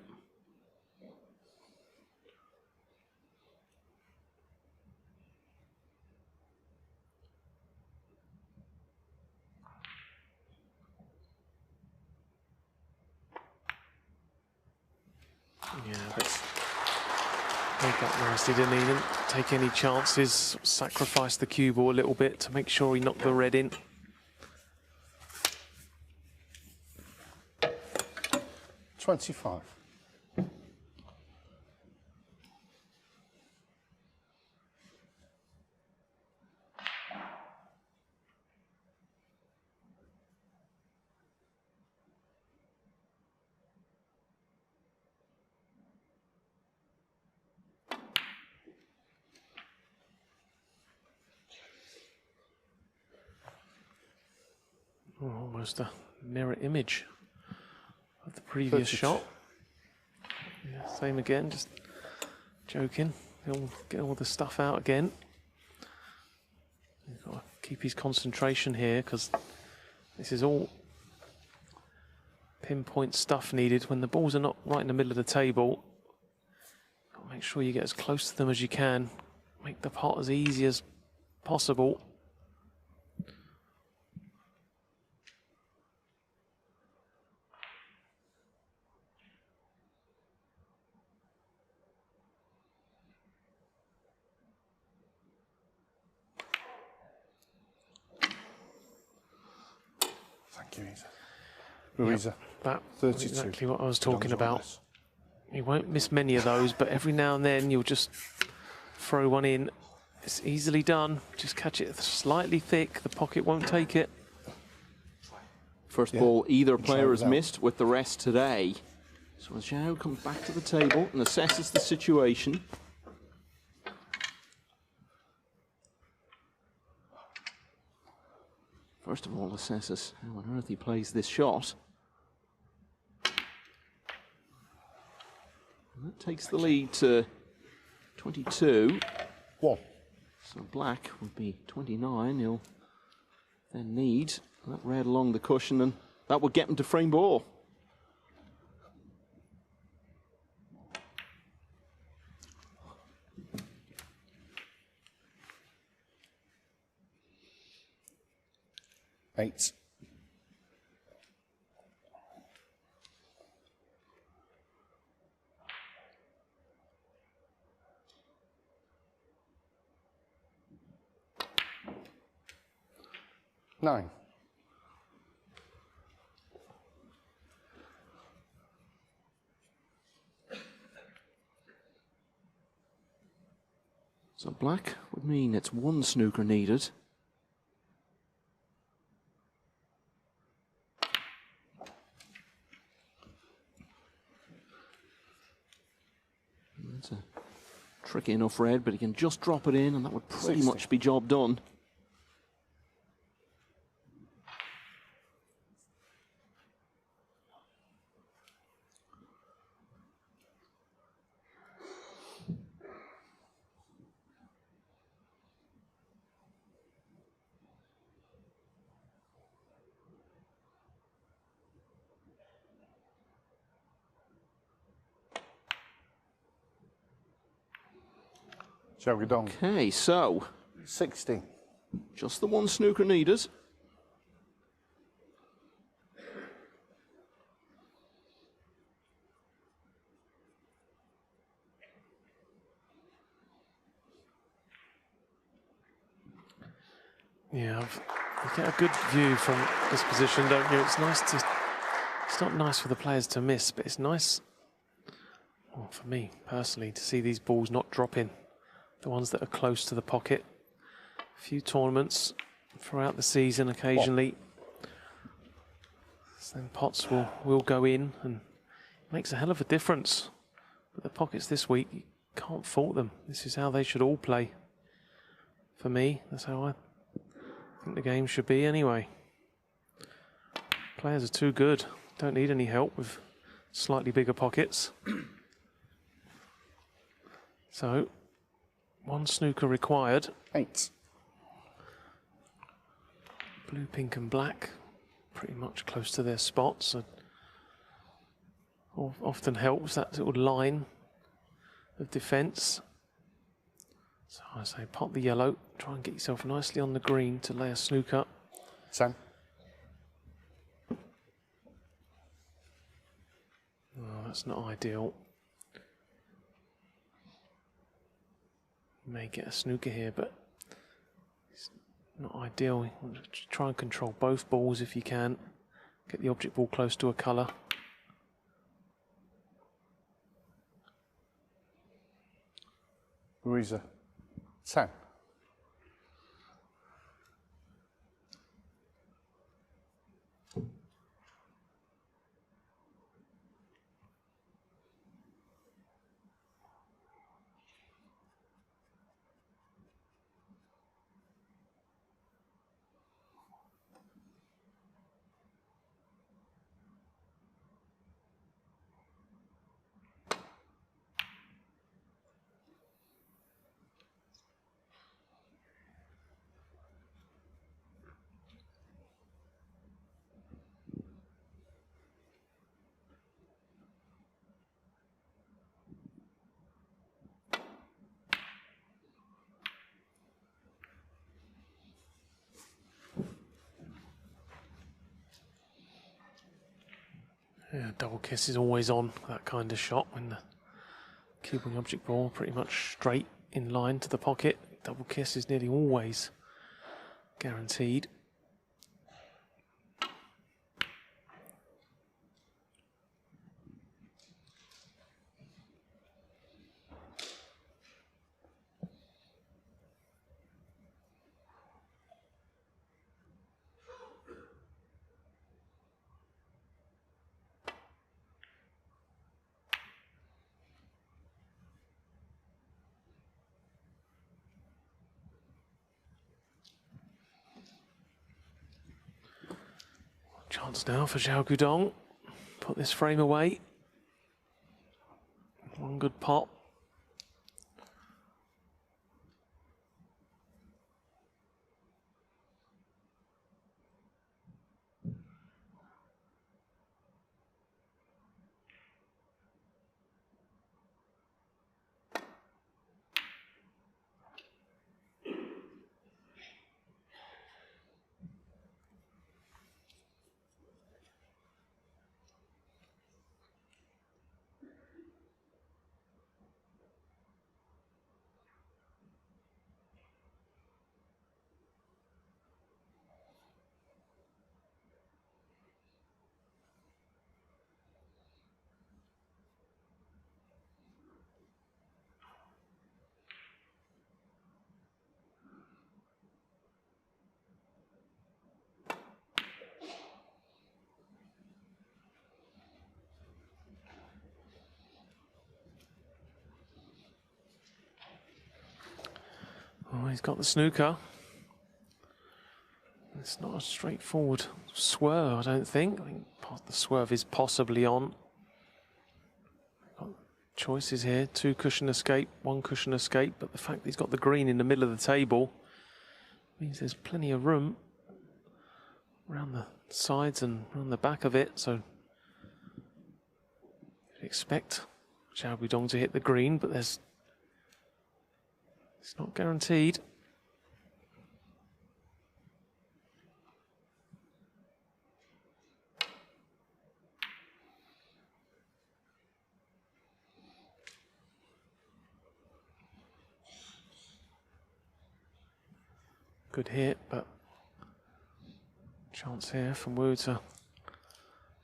Yeah, but played that nicely, didn't he? Didn't take any chances, sacrificed the cue ball a little bit to make sure he knocked the red in. $25. Oh, almost a mirror image of the previous 32. shot. Yeah, same again, just joking. Get all the stuff out again. You've got to keep his concentration here because this is all pinpoint stuff needed. When the balls are not right in the middle of the table, got to make sure you get as close to them as you can. Make the pot as easy as possible. Thank you, Yize. Yize. That 32. was exactly what I was talking Guodong's on about. this. You won't miss many of those, but every now and then you'll just throw one in. It's easily done. Just catch it slightly thick. The pocket won't take it. First ball either player has it out. missed with the rest today. So as Xiao comes back to the table and assesses the situation. First of all, assesses how on earth he plays this shot. And that takes the lead to 22. 1. So black would be 29. He'll then need that red along the cushion, and that will get him to frame ball. Eight. Nine. So black would mean it's one snooker needed. That's a tricky enough red, but he can just drop it in and that would pretty 60. much be job done. Xiao Guodong. Okay, so 60. just the one snooker needed. Yeah, you get a good view from this position, don't you? It's nice to. It's not nice for the players to miss, but it's nice, well, for me personally, to see these balls not dropping. The ones that are close to the pocket. A few tournaments throughout the season, occasionally. So then pots will go in, and it makes a hell of a difference. But the pockets this week, you can't fault them. This is how they should all play. For me, that's how I think the game should be anyway. Players are too good. Don't need any help with slightly bigger pockets. So, one snooker required. 8. Blue, pink and black, pretty much close to their spots. So often helps that little line of defence. So I say pop the yellow, try and get yourself nicely on the green to lay a snooker. 10. Oh, that's not ideal. You may get a snooker here, but it's not ideal. You want to try and control both balls if you can. Get the object ball close to a colour. Yize. 10. double kiss is always on that kind of shot when the cubing object ball pretty much straight in line to the pocket. Double kiss is nearly always guaranteed. Chance now for Xiao Guodong. Put this frame away. One good pot. Oh, he's got the snooker. It's not a straightforward swerve, I don't think. I think the swerve is possibly on. Got choices here, 2 cushion escape, 1 cushion escape, but the fact that he's got the green in the middle of the table means there's plenty of room around the sides and around the back of it, so you'd expect Xiao Guodong to hit the green, but it's not guaranteed. Good hit, but chance here for Wu to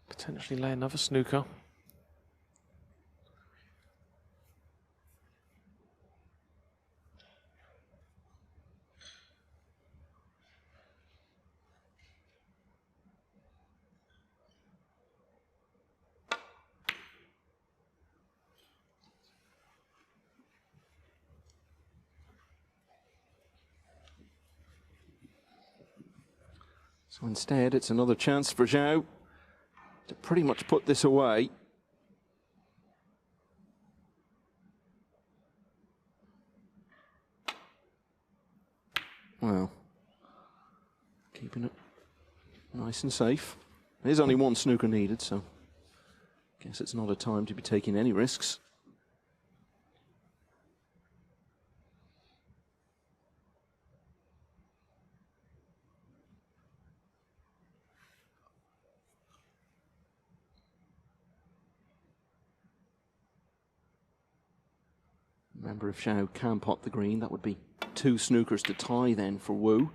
potentially lay another snooker. So instead, it's another chance for Xiao to pretty much put this away. Well, keeping it nice and safe. There's only 1 snooker needed, so I guess it's not a time to be taking any risks. Remember, if Xiao can pot the green, that would be 2 snookers to tie then for Wu.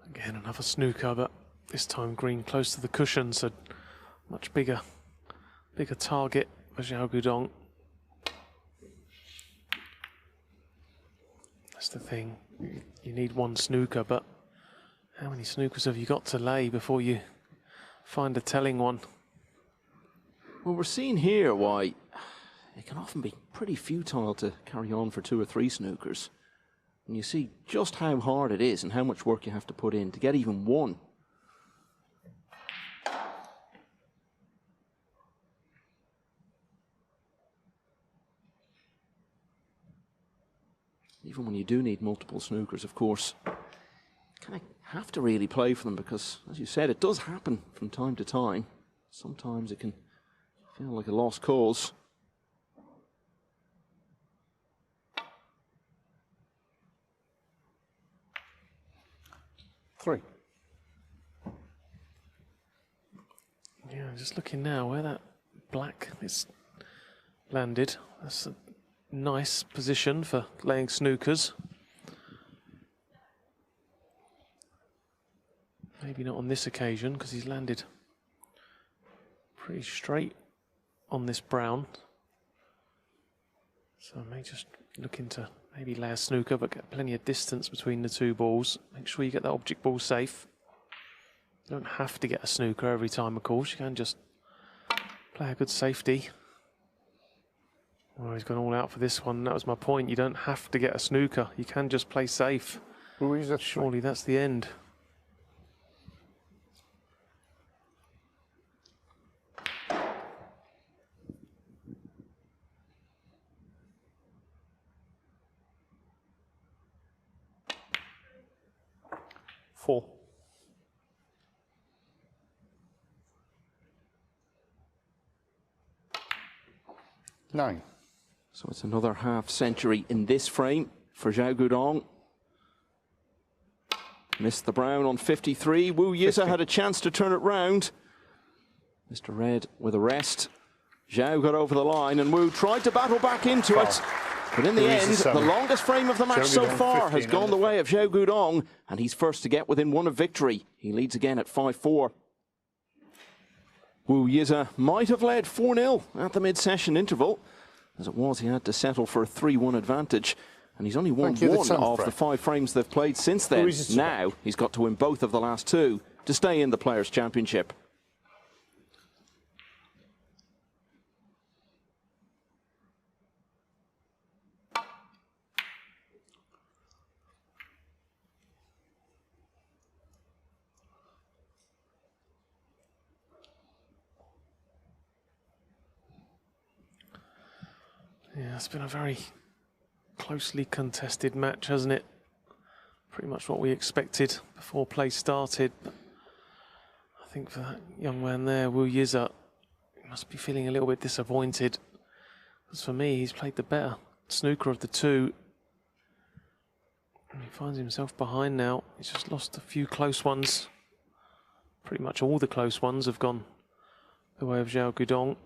Again, another snooker, but this time green close to the cushion, so much bigger target for Xiao Guodong. That's the thing. You need 1 snooker, but how many snookers have you got to lay before you find a telling one? Well, we're seeing here why it can often be pretty futile to carry on for 2 or 3 snookers. And you see just how hard it is and how much work you have to put in to get even 1. Even when you do need multiple snookers, of course, kind of have to really play for them because, as you said, it does happen from time to time. Sometimes it can feel like a lost cause. Three. Yeah, just looking now where that black is landed. That's a nice position for laying snookers. Maybe not on this occasion because he's landed pretty straight on this brown. So I may just look into maybe lay a snooker but get plenty of distance between the two balls. Make sure you get that object ball safe. You don't have to get a snooker every time, of course. You can just play a good safety. Oh, he's gone all out for this one. That was my point. You don't have to get a snooker. You can just play safe. Surely that's the end. Four. Nine. So it's another half century in this frame for Xiao Guodong. Missed the brown on 53. Wu Yize had a chance to turn it round. Mr. Red with a rest. Xiao got over the line and Wu tried to battle back into it. But in the end, the longest frame of the match so far has gone the way of Xiao Guodong, and he's first to get within one of victory. He leads again at 5-4. Wu Yize might have led 4-0 at the mid-session interval. As it was, he had to settle for a 3-1 advantage, and he's only won one of the 5 frames they've played since then. Now he's got to win both of the last 2 to stay in the Players' Championship. Yeah, it's been a very closely contested match, hasn't it? Pretty much what we expected before play started. But I think for that young man there, Wu Yize, he must be feeling a little bit disappointed. Because for me, he's played the better snooker of the 2. And he finds himself behind now. He's just lost a few close ones. Pretty much all the close ones have gone the way of Xiao Guodong.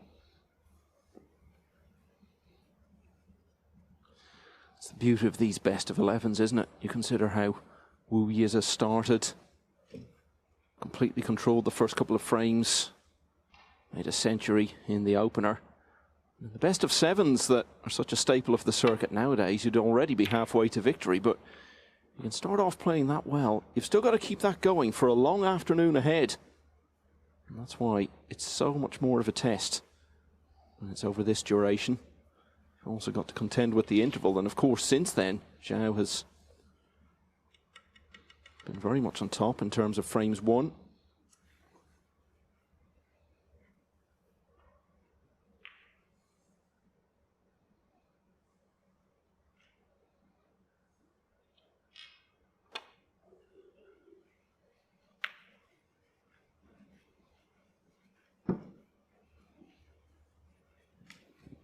It's the beauty of these best of 11s, isn't it? You consider how Wu Yize started, completely controlled the first couple of frames, made a century in the opener. And the best of 7s that are such a staple of the circuit nowadays, you'd already be halfway to victory, but you can start off playing that well. You've still got to keep that going for a long afternoon ahead. And that's why it's so much more of a test when it's over this duration. Also got to contend with the interval, and of course since then Xiao has been very much on top in terms of frames won.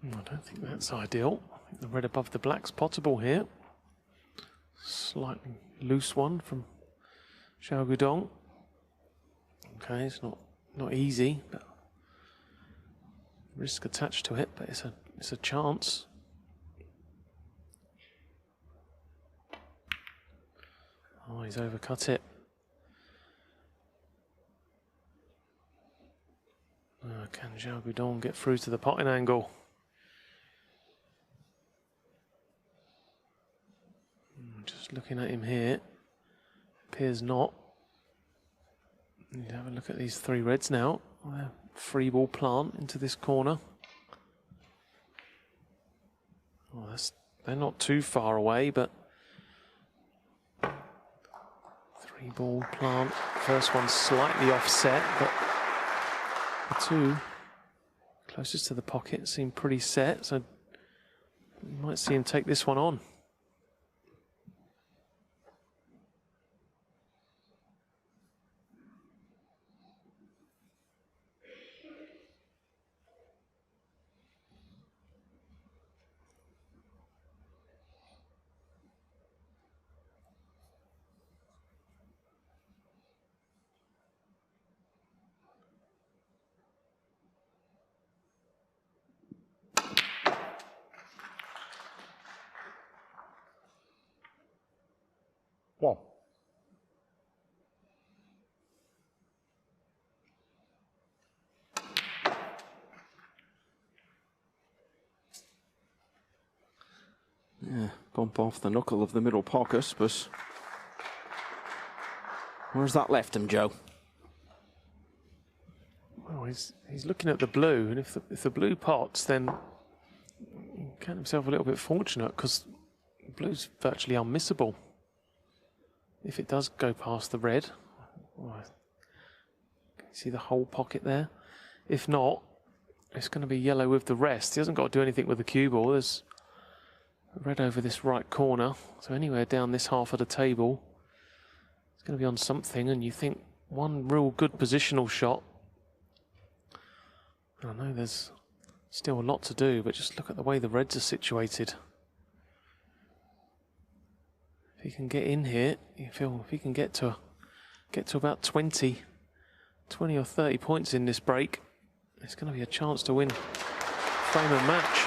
I don't think that's ideal. I think the red above the black's potable here. Slightly loose one from Xiao Guodong. Okay, it's not easy, but risk attached to it, but it's a chance. Oh, he's overcut it. Can Xiao Guodong get through to the potting angle? Just looking at him here, appears not. Need to have a look at these 3 reds now. Free ball plant into this corner. Oh, they're not too far away, but 3 ball plant. First one's slightly offset, but the 2 closest to the pocket seem pretty set, so you might see him take this one on. 1. Yeah, bump off the knuckle of the middle pocket, but where's that left him, Joe? Well, he's looking at the blue, and if the blue pots, then he can count himself a little bit fortunate, because blue's virtually unmissable. If it does go past the red, see the whole pocket there? If not, it's going to be yellow with the rest. He hasn't got to do anything with the cue ball. There's red over this right corner, so anywhere down this half of the table, it's going to be on something, and you think one real good positional shot. I know there's still a lot to do, but just look at the way the reds are situated. If he can get in here, you feel if he can get to about 20 or 30 points in this break, it's going to be a chance to win frame and match.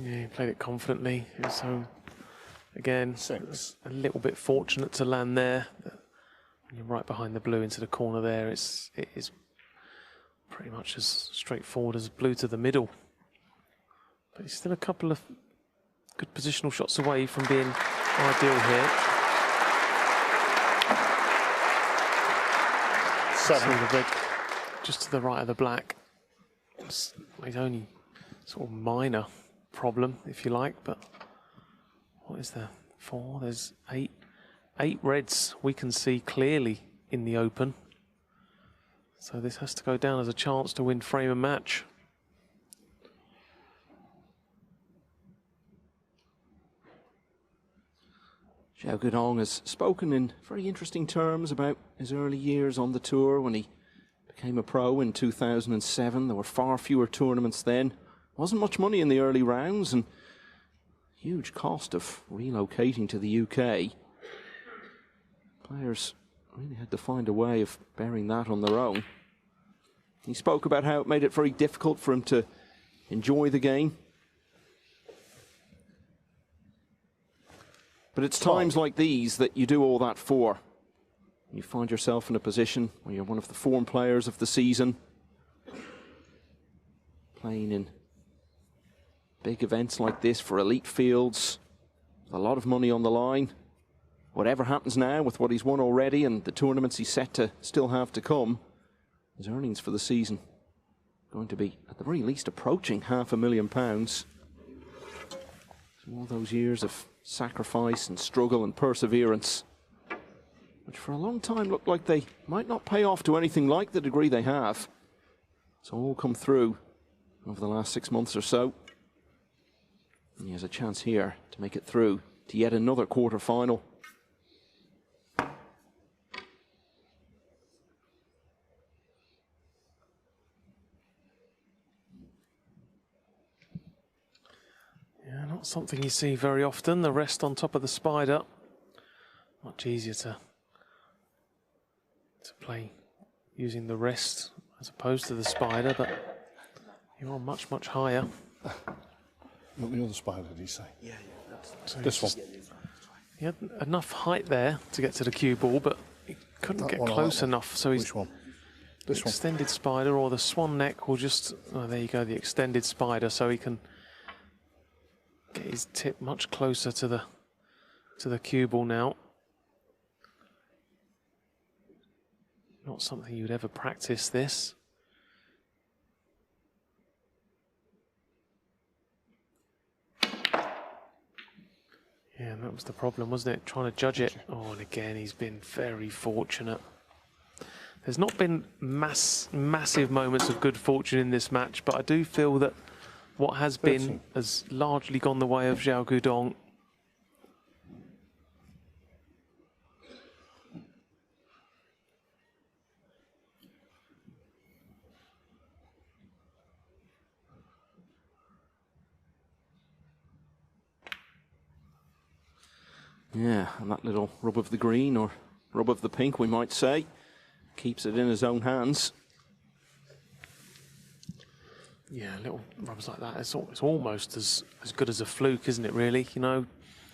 Yeah, he played it confidently. So, again, 6. A little bit fortunate to land there. When you're right behind the blue into the corner there, it is pretty much as straightforward as blue to the middle. But he's still a couple of good positional shots away from being ideal here. 7. See the red just to the right of the black. It's his only sort of minor problem, if you like, but what is there? 4, there's 8 reds we can see clearly in the open, so this has to go down as a chance to win frame and match. Xiao Guodong has spoken in very interesting terms about his early years on the tour. When he became a pro in 2007, there were far fewer tournaments then. Wasn't much money in the early rounds, and huge cost of relocating to the UK. Players really had to find a way of bearing that on their own. He spoke about how it made it very difficult for him to enjoy the game. But it's times like these that you do all that for. You find yourself in a position where you're one of the form players of the season, playing in big events like this for elite fields, with a lot of money on the line. Whatever happens now with what he's won already and the tournaments he's set to still have to come, his earnings for the season going to be, at the very least, approaching £500,000. So all those years of sacrifice and struggle and perseverance, which for a long time looked like they might not pay off to anything like the degree they have. It's all come through over the last 6 months or so. And he has a chance here to make it through to yet another quarter-final. Yeah, not something you see very often. The rest on top of the spider. Much easier to play using the rest as opposed to the spider, but you are much, much higher. Not the other spider, did he say? Yeah, So this one. He had enough height there to get to the cue ball, but he couldn't get close enough. So he's Which one? This one. extended spider or the swan neck will just, oh, there you go, the extended spider, so he can get his tip much closer to the cue ball now. Not something you'd ever practice this. Yeah, and that was the problem, wasn't it? Trying to judge it. Oh, and again, he's been very fortunate. There's not been massive moments of good fortune in this match, but I do feel that what has been has largely gone the way of Xiao Guodong. Yeah, and that little rub of the green, or rub of the pink, we might say, keeps it in his own hands. Yeah, little rubs like that. It's almost as good as a fluke, isn't it, really? You know,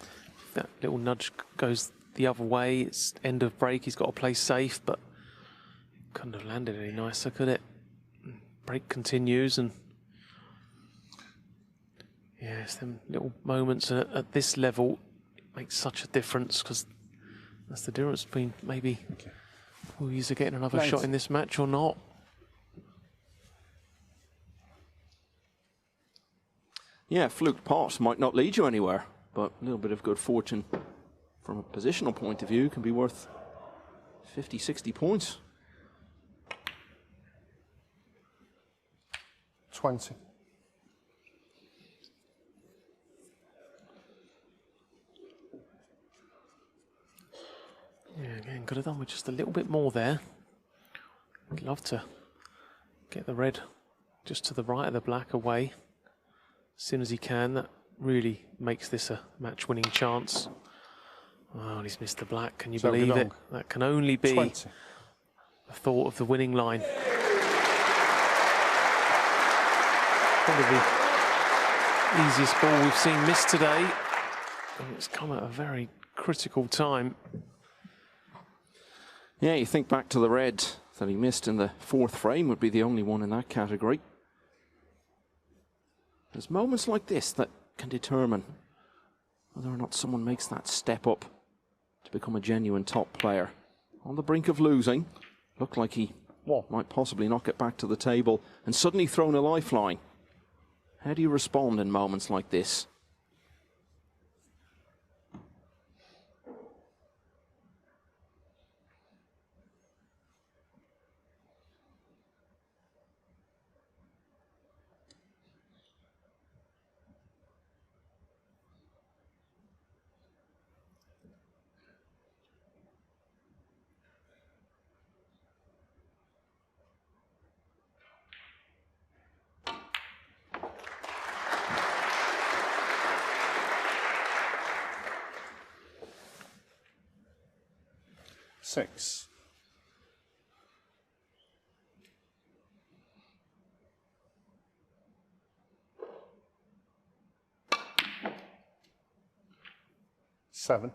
if that little nudge goes the other way, it's end of break, he's got to play safe, but couldn't have landed any nicer, could it? Break continues, and yeah, it's them little moments at this level makes such a difference, because that's the difference between maybe Wu Yize getting another shot in this match or not. Yeah, fluke pot might not lead you anywhere, but a little bit of good fortune from a positional point of view can be worth 50, 60 points. 20. Yeah, again, could have done with just a little bit more there. I'd love to get the red just to the right of the black away as soon as he can. That really makes this a match-winning chance. Oh, he's missed the black. Can you believe it? That can only be 20. a thought of the winning line. Probably the easiest ball we've seen missed today, and it's come at a very critical time. Yeah, you think back to the red that he missed in the fourth frame, would be the only one in that category. There's moments like this that can determine whether or not someone makes that step up to become a genuine top player. On the brink of losing, looked like he might possibly not get back to the table, and suddenly thrown a lifeline. How do you respond in moments like this? Six. Seven.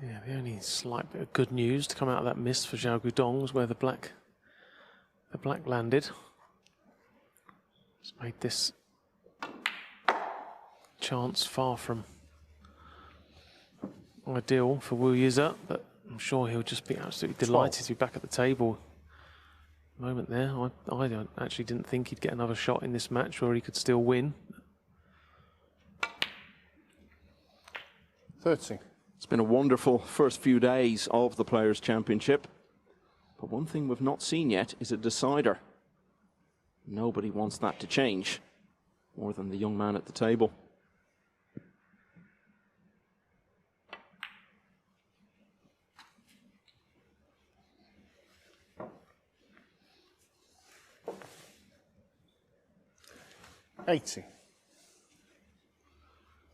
Yeah, the only slight bit of good news to come out of that miss for Xiao Guodong was where the black landed. It's made this chance far from ideal for Wu Yize, but I'm sure he'll just be absolutely delighted to be back at the table. Moment there, I actually didn't think he'd get another shot in this match where he could still win. 30. It's been a wonderful first few days of the Players' Championship. But one thing we've not seen yet is a decider. Nobody wants that to change, more than the young man at the table. $80.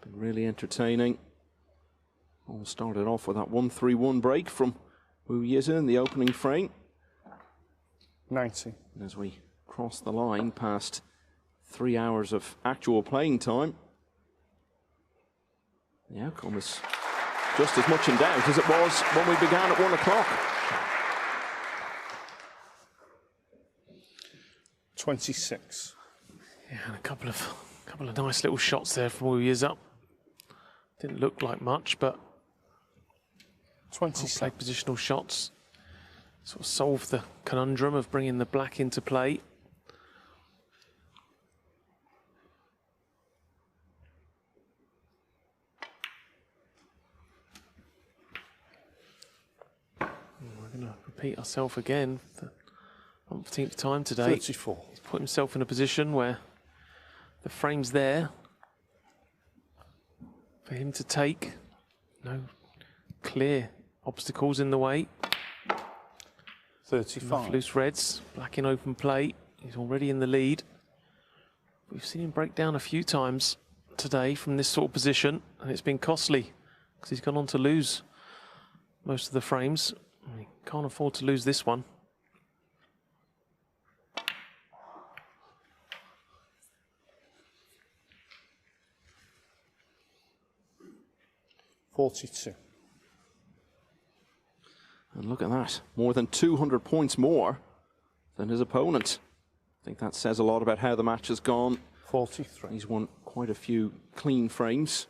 Been really entertaining. All started off with that 1-3-1 break from Wu Yize in the opening frame. 90. And as we cross the line past 3 hours of actual playing time, the outcome is just as much in doubt as it was when we began at 1 o'clock. 26. Yeah, and a couple of nice little shots there from Wu Yize. Didn't look like much, but 27. played positional shots. Sort of solved the conundrum of bringing the black into play. We're going to repeat ourselves again for the umpteenth time today. 34. He's put himself in a position where the frame's there for him to take. No clear obstacles in the way. 35. Enough loose reds, black in open play. He's already in the lead. We've seen him break down a few times today from this sort of position, and it's been costly because he's gone on to lose most of the frames. He can't afford to lose this one. $42. And look at that, more than 200 points more than his opponent. I think that says a lot about how the match has gone. 43. He's won quite a few clean frames.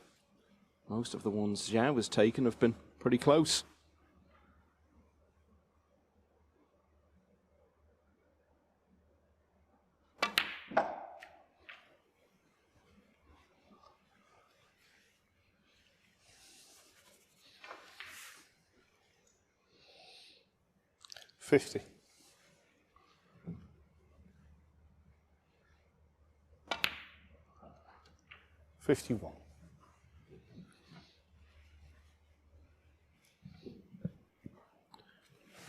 Most of the ones Xiao has taken have been pretty close. $50. $51.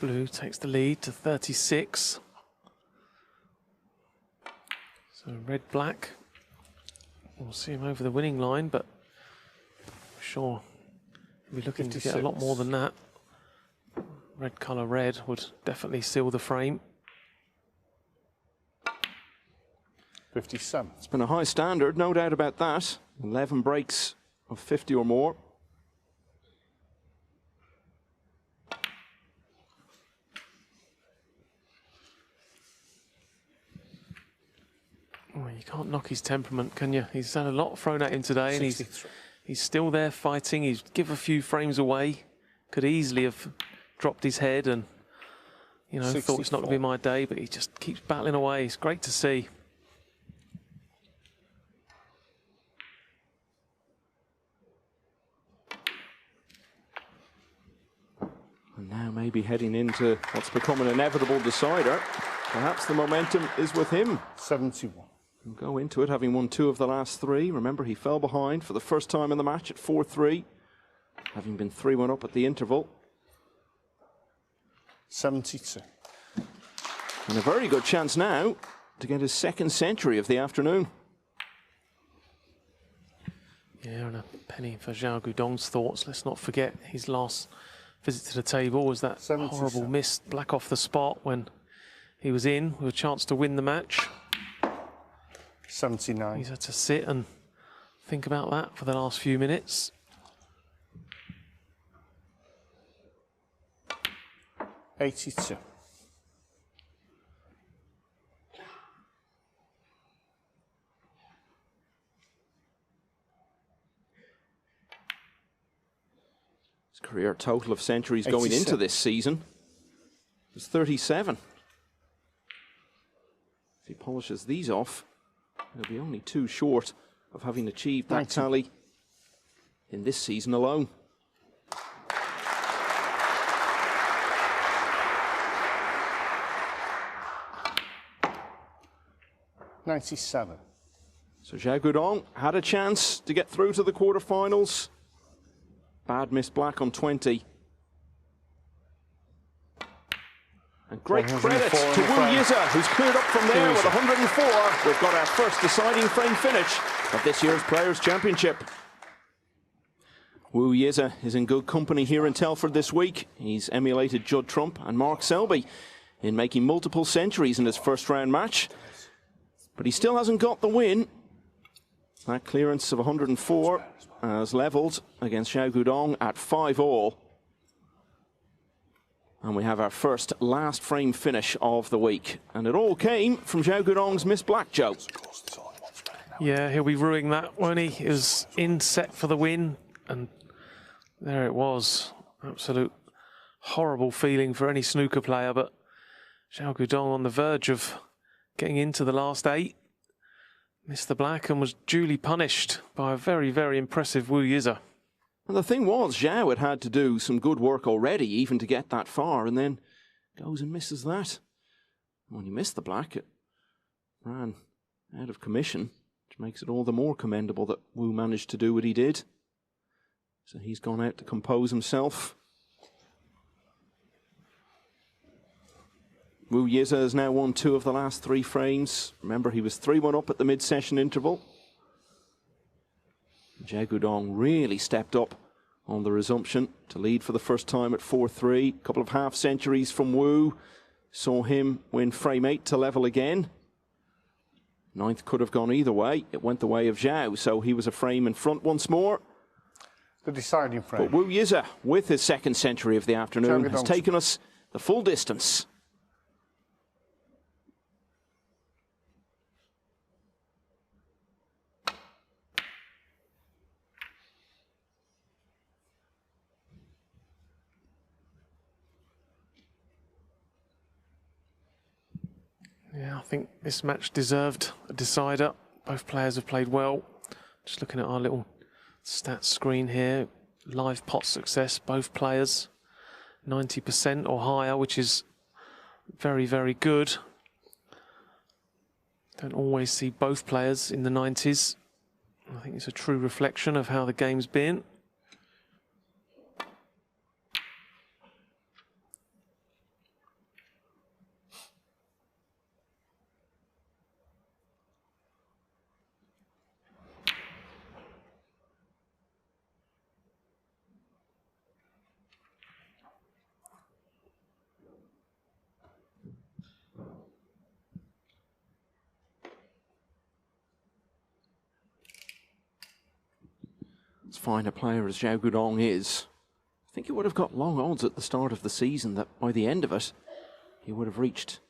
Blue takes the lead to 36. So red, black. We'll see him over the winning line, but I'm sure he'll be looking 56. to get a lot more than that. Red colour red would definitely seal the frame. 57. It's been a high standard, no doubt about that. 11 breaks of 50 or more. Oh, you can't knock his temperament, can you? He's had a lot thrown at him today, and he's still there fighting. He's give a few frames away. Could easily have dropped his head and, you know, 64. thought it's not going to be my day, but he just keeps battling away. It's great to see. And now maybe heading into what's become an inevitable decider. Perhaps the momentum is with him. 71. He'll go into it having won 2 of the last 3. Remember, he fell behind for the first time in the match at 4-3, having been 3-1 up at the interval. 72. And a very good chance now to get his 2nd century of the afternoon. Yeah, and a penny for Xiao Guodong's thoughts. Let's not forget his last visit to the table was that 77. horrible miss, black off the spot when he was in with a chance to win the match. 79. He's had to sit and think about that for the last few minutes. 82. His career total of centuries going into this season was 37. If he polishes these off, he'll be only 2 short of having achieved that tally in this season alone. $97. So Xiao Guodong had a chance to get through to the quarterfinals. Bad miss black on 20. And great credit to Yize, who's cleared up from there with 104. We've got our first deciding frame finish of this year's Players' Championship. Yize is in good company here in Telford this week. He's emulated Judd Trump and Mark Selby in making multiple centuries in his first round match. But he still hasn't got the win. That clearance of 104 has levelled against Xiao Guodong at 5-all. And we have our first last frame finish of the week. And it all came from Xiao Guodong's Miss Black, Joe. Yeah, he'll be ruining that, won't he? He was in set for the win, and there it was. Absolute horrible feeling for any snooker player, but Xiao Guodong on the verge of getting into the last 8. Missed the black and was duly punished by a very, very impressive Yize. And the thing was, Xiao had to do some good work already even to get that far, and then goes and misses that. When he missed the black, it ran out of commission, which makes it all the more commendable that Wu managed to do what he did. So he's gone out to compose himself Wu Yize has now won 2 of the last 3 frames. Remember, he was 3-1 up at the mid-session interval. Xiao Guodong really stepped up on the resumption to lead for the first time at 4-3. A couple of half centuries from Wu saw him win frame 8 to level again. 9th could have gone either way. It went the way of Xiao, so he was a frame in front once more. The deciding frame. But Wu Yize, with his 2nd century of the afternoon, has taken us the full distance. Yeah, I think this match deserved a decider. Both players have played well. Just looking at our little stats screen here, live pot success, both players 90% or higher, which is very, very good. Don't always see both players in the 90s. I think it's a true reflection of how the game's been. As fine a player as Xiao Guodong is, I think he would have got long odds at the start of the season that by the end of it, he would have reached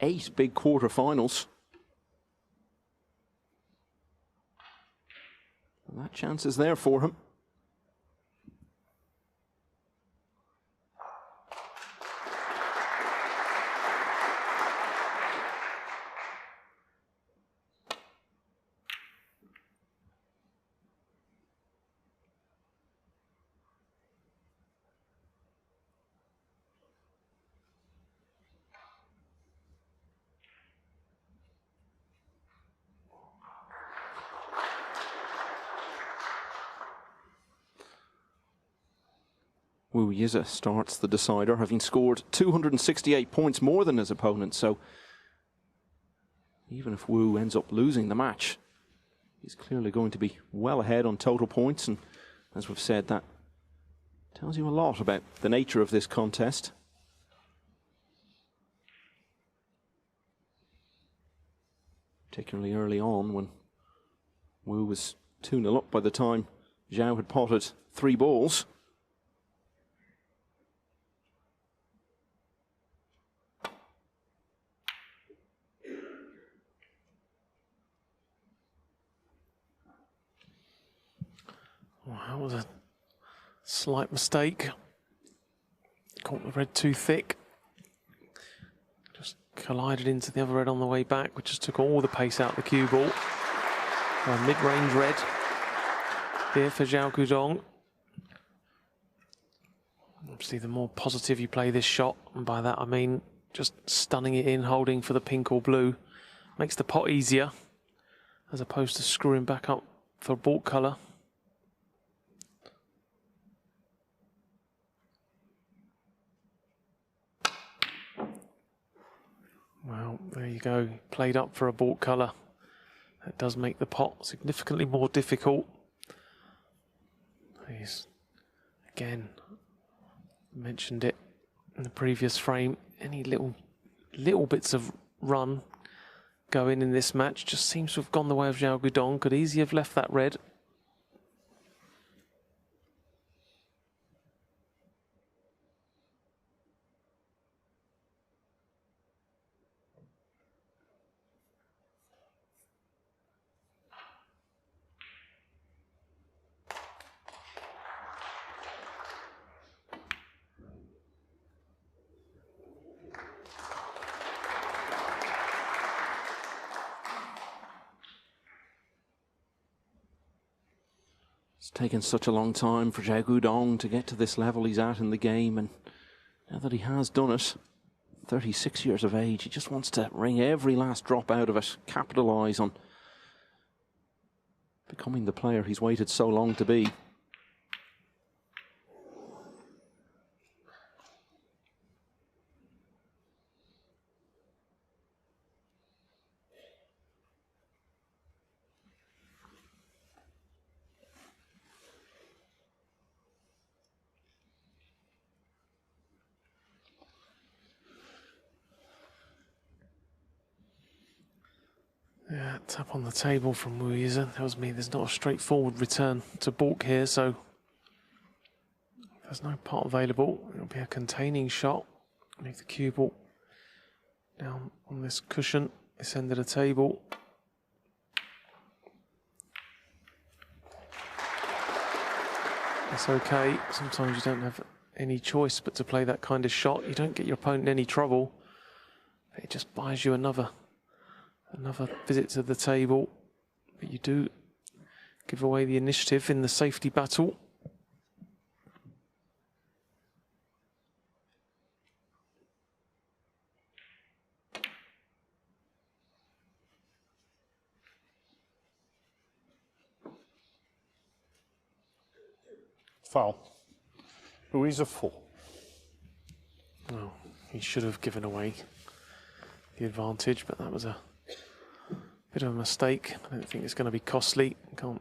8 big quarter-finals. And that chance is there for him. Wu Yize starts the decider, having scored 268 points more than his opponent, so even if Wu ends up losing the match, he's clearly going to be well ahead on total points, and as we've said, that tells you a lot about the nature of this contest. Particularly early on when Wu was 2-0 up by the time Xiao had potted 3 balls. Well, that was a slight mistake. Caught the red too thick. Just collided into the other red on the way back, which just took all the pace out of the cue ball. A mid-range red here for Xiao Guodong. Obviously, the more positive you play this shot, and by that I mean just stunning it in, holding for the pink or blue, makes the pot easier, as opposed to screwing back up for baulk colour. Well, there you go, played up for a baulk colour. That does make the pot significantly more difficult. He's, again, mentioned it in the previous frame, any little bits of run going in this match just seems to have gone the way of Xiao Guodong. Could easily have left that red. It's taken such a long time for Xiao Guodong to get to this level he's at in the game, and now that he has done it, 36 years of age, he just wants to wring every last drop out of it, capitalise on becoming the player he's waited so long to be. That tap on the table from Yize tells me there's not a straightforward return to balk here, so there's no pot available. It'll be a containing shot. Leave the cue ball down on this cushion, this end of the table. It's okay. Sometimes you don't have any choice but to play that kind of shot. You don't get your opponent any trouble. It just buys you another visit to the table. But you do give away the initiative in the safety battle. Foul. Yize 4. Well, he should have given away the advantage, but that was a bit of a mistake. I don't think it's going to be costly. Can't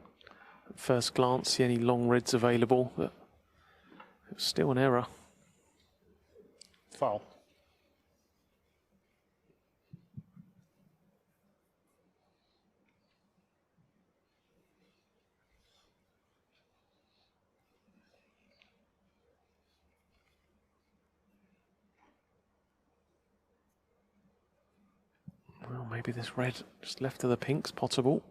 at first glance see any long reds available, but it was still an error. Foul. Well, maybe this red just left of the pink's possible.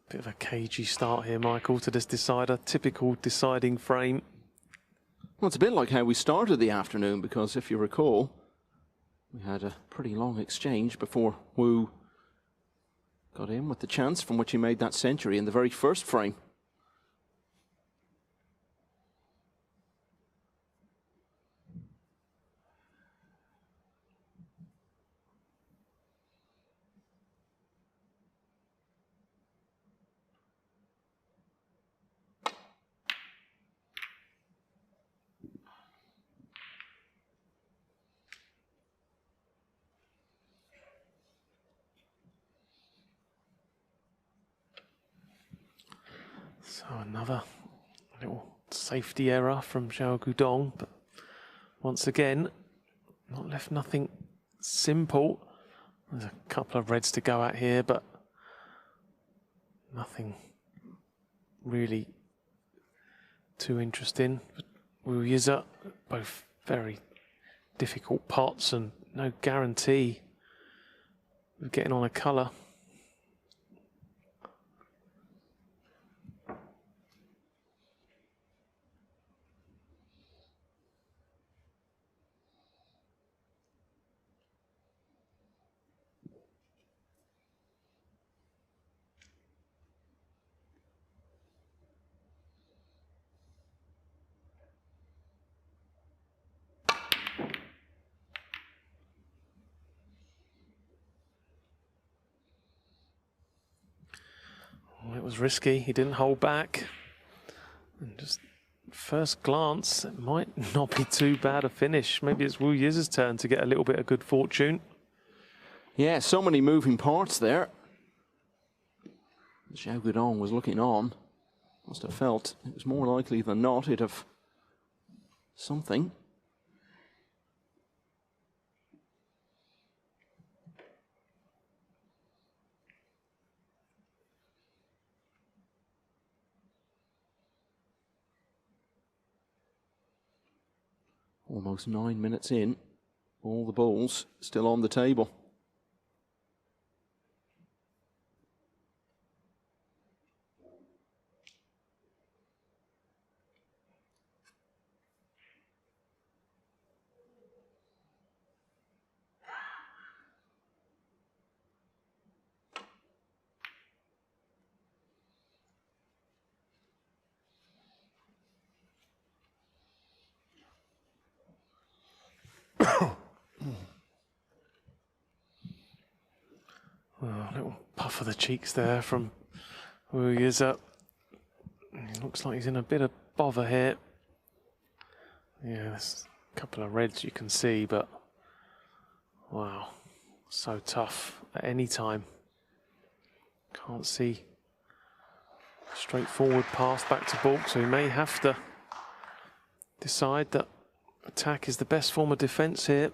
Bit of a cagey start here, Michael, to this decider. Typical deciding frame. Well, it's a bit like how we started the afternoon, because if you recall, we had a pretty long exchange before Wu got in with the chance from which he made that century in the very first frame. So another little safety error from Xiao Guodong, but once again, not left nothing simple. There's a couple of reds to go at here, but nothing really too interesting. Yize, both very difficult pots and no guarantee of getting on a colour. It was risky, he didn't hold back. And just first glance, it might not be too bad a finish. Maybe it's Yize's turn to get a little bit of good fortune. Yeah, so many moving parts there. Xiao Guodong was looking on. Must have felt it was more likely than not he'd have something. Almost 9 minutes in, all the balls still on the table. Oh, a little puff of the cheeks there from Yize. He looks like he's in a bit of bother here. Yeah, there's a couple of reds you can see, but Wow, so tough at any time. Can't see a straightforward path back to baulk, so he may have to decide that attack is the best form of defence here.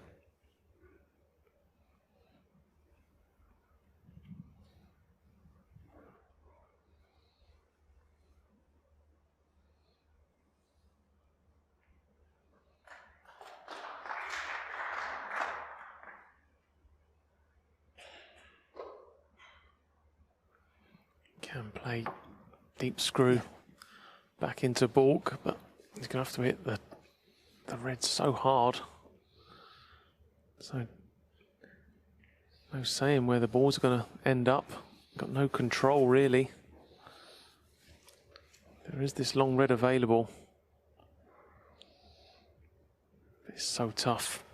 Can play deep screw back into baulk, but he's going to have to hit the red so hard. So no saying where the balls are going to end up. Got no control really. There is this long red available. It's so tough.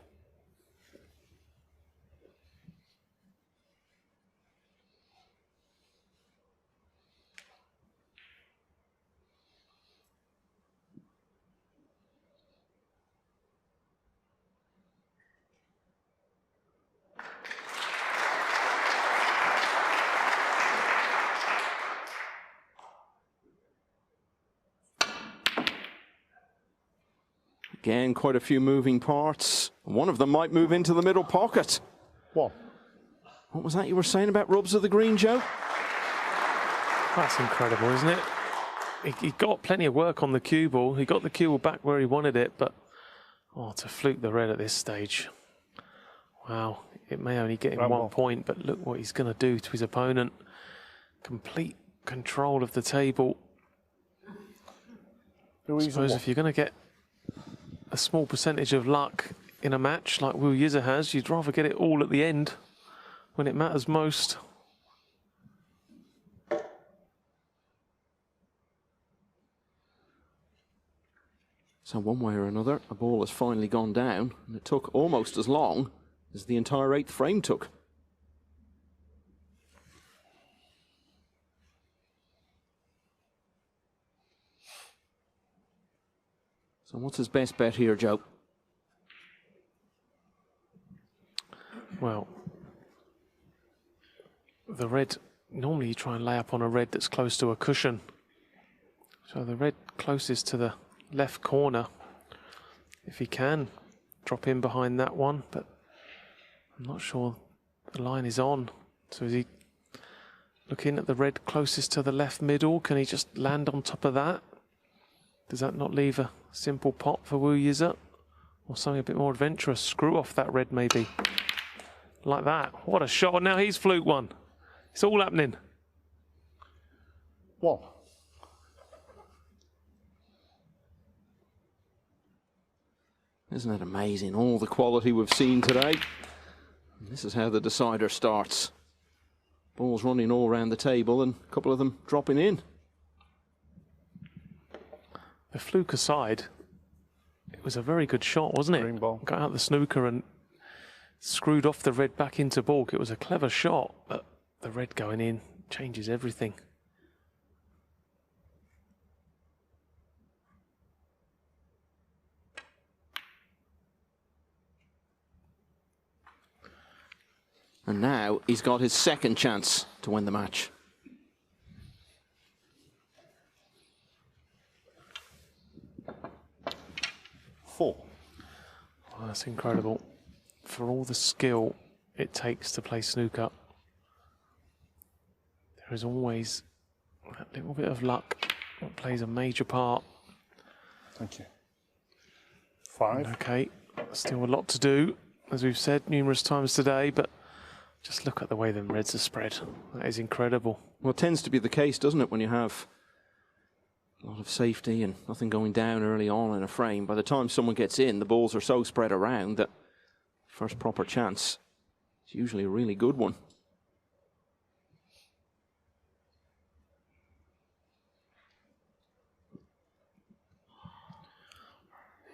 Again, quite a few moving parts. One of them might move into the middle pocket. What? What was that you were saying about rubs of the green, Joe? That's incredible, isn't it? He got plenty of work on the cue ball. He got the cue ball back where he wanted it, but oh, to fluke the red at this stage. Wow, it may only get him 1 point, but look what he's going to do to his opponent. Complete control of the table. I suppose if you're going to get a small percentage of luck in a match like Wu Yize has, you'd rather get it all at the end when it matters most. So one way or another, a ball has finally gone down, and it took almost as long as the entire 8th frame took. So what's his best bet here, Joe? Well, the red, normally you try and lay up on a red that's close to a cushion. So the red closest to the left corner, if he can, drop in behind that one, but I'm not sure the line is on. So is he looking at the red closest to the left middle? Can he just land on top of that? Does that not leave a simple pot for Wu Yize? Or something a bit more adventurous? Screw off that red maybe. Like that. What a shot. Now he's fluked one. It's all happening. What? Isn't it amazing, all the quality we've seen today? And this is how the decider starts. Balls running all around the table and a couple of them dropping in. The fluke aside, it was a very good shot, wasn't it? Green ball. Got out the snooker and screwed off the red back into baulk. It was a clever shot, but the red going in changes everything. And now he's got his second chance to win the match. Four. Oh, that's incredible. For all the skill it takes to play snooker, there is always that little bit of luck that plays a major part. Thank you. 5. Okay, still a lot to do, as we've said numerous times today, but just look at the way them reds are spread. That is incredible. Well, it tends to be the case, doesn't it, when you have a lot of safety and nothing going down early on in a frame. By the time someone gets in, the balls are so spread around that first proper chance is usually a really good one.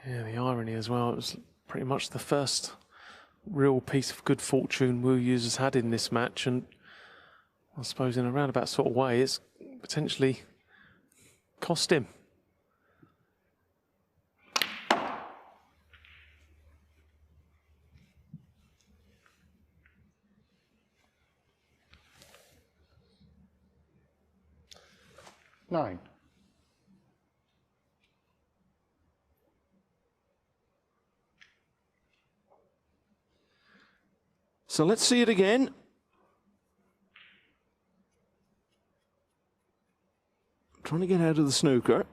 Yeah, the irony as well, it was pretty much the first real piece of good fortune Wu Yize has had in this match, and I suppose in a roundabout sort of way it's potentially cost him. 9. So let's see it again. Trying to get out of the snooker.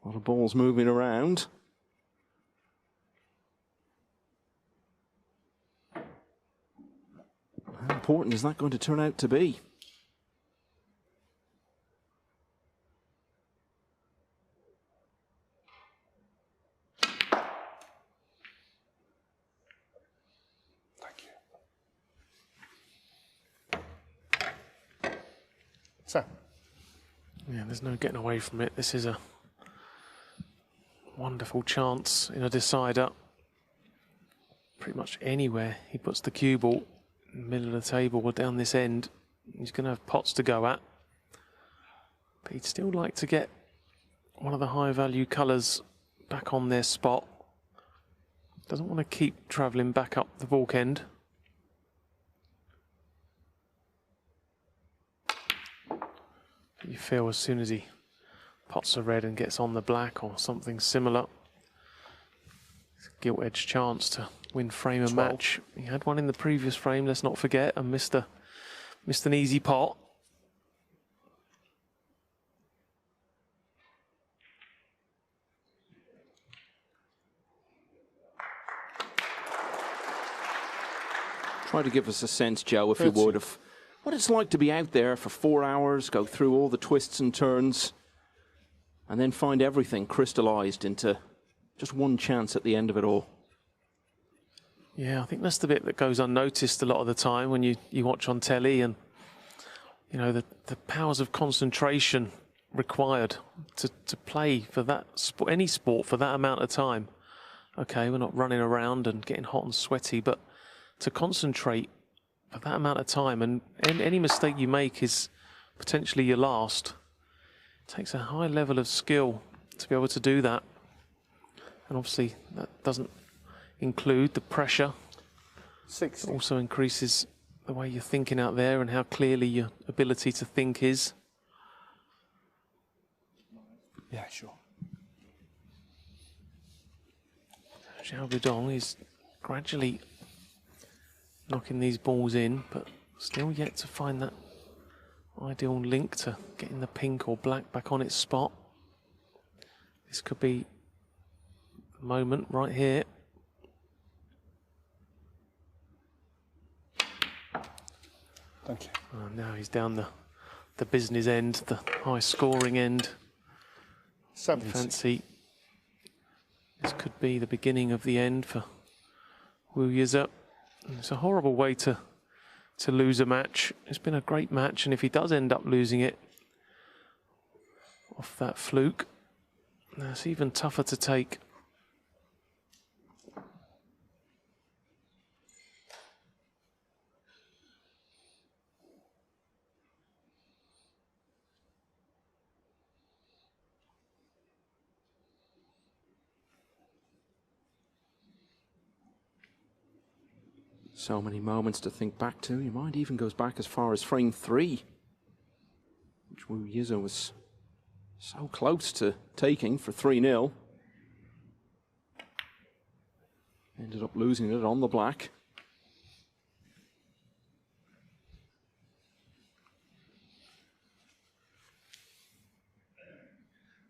A lot of balls moving around. How important is that going to turn out to be? So. Yeah, there's no getting away from it. This is a wonderful chance in a decider. Pretty much anywhere he puts the cue ball, in the middle of the table or down this end, he's going to have pots to go at. But he'd still like to get one of the high value colours back on their spot. Doesn't want to keep travelling back up the balk end. You feel as soon as he pots a red and gets on the black or something similar, it's a gilt-edged chance to win frame and match. He had one in the previous frame, let's not forget, and missed an easy pot. Try to give us a sense, Joe, if you would, of what it's like to be out there for 4 hours, go through all the twists and turns, and then find everything crystallised into just one chance at the end of it all. Yeah, I think that's the bit that goes unnoticed a lot of the time when you watch on telly, and you know, the powers of concentration required to play for that sport, any sport, for that amount of time. Okay, we're not running around and getting hot and sweaty, but to concentrate for that amount of time, and any mistake you make is potentially your last. It takes a high level of skill to be able to do that. And obviously that doesn't include the pressure. 60. It also increases the way you're thinking out there and how clearly your ability to think is. Yeah, sure. Xiao Guodong is gradually knocking these balls in, but still yet to find that ideal link to getting the pink or black back on its spot. This could be the moment right here. Thank you. Now he's down the business end, the high scoring end. 70. Fancy. This could be the beginning of the end for Wu Yize. It's a horrible way to lose a match. It's been a great match, and if he does end up losing it off that fluke, that's even tougher to take. So many moments to think back to. Your mind even goes back as far as frame 3, which Wu Yize was so close to taking for 3-0. Ended up losing it on the black.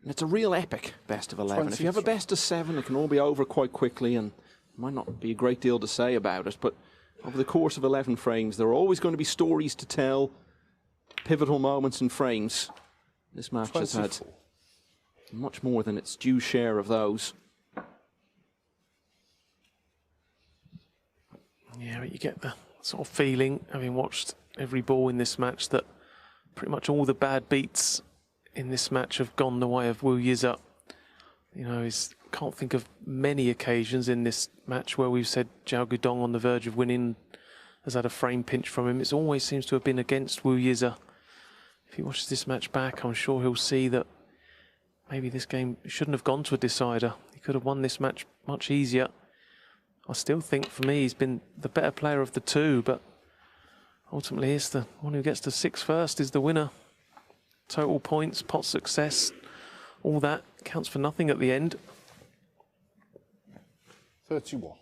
And it's a real epic best of 11. If you have a best of 7, it can all be over quite quickly, and might not be a great deal to say about it, but over the course of 11 frames, there are always going to be stories to tell, pivotal moments and frames. This match has had much more than its due share of those. Yeah, but you get the sort of feeling, having watched every ball in this match, that pretty much all the bad beats in this match have gone the way of Wu Yize. You know, can't think of many occasions in this match where we've said Xiao Guodong on the verge of winning has had a frame pinch from him. It always seems to have been against Wu Yize. If he watches this match back, I'm sure he'll see that maybe this game shouldn't have gone to a decider. He could have won this match much easier. I still think, for me, he's been the better player of the two, but ultimately it's the one who gets to 6 first is the winner. total points, pot success, all that counts for nothing at the end. 31.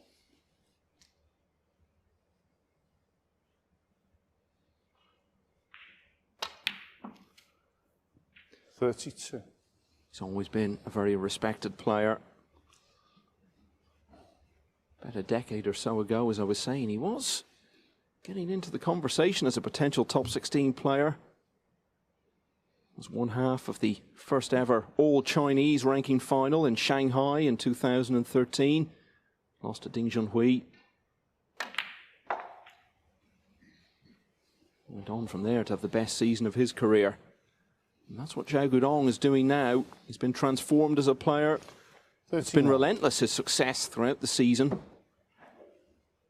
$32. He's always been a very respected player. About a decade or so ago, as I was saying, he was getting into the conversation as a potential top 16 player. Was one half of the first ever all-Chinese ranking final in Shanghai in 2013. Lost to Ding Junhui. Went on from there to have the best season of his career. And that's what Xiao Guodong is doing now. He's been transformed as a player. It's been relentless, his success throughout the season.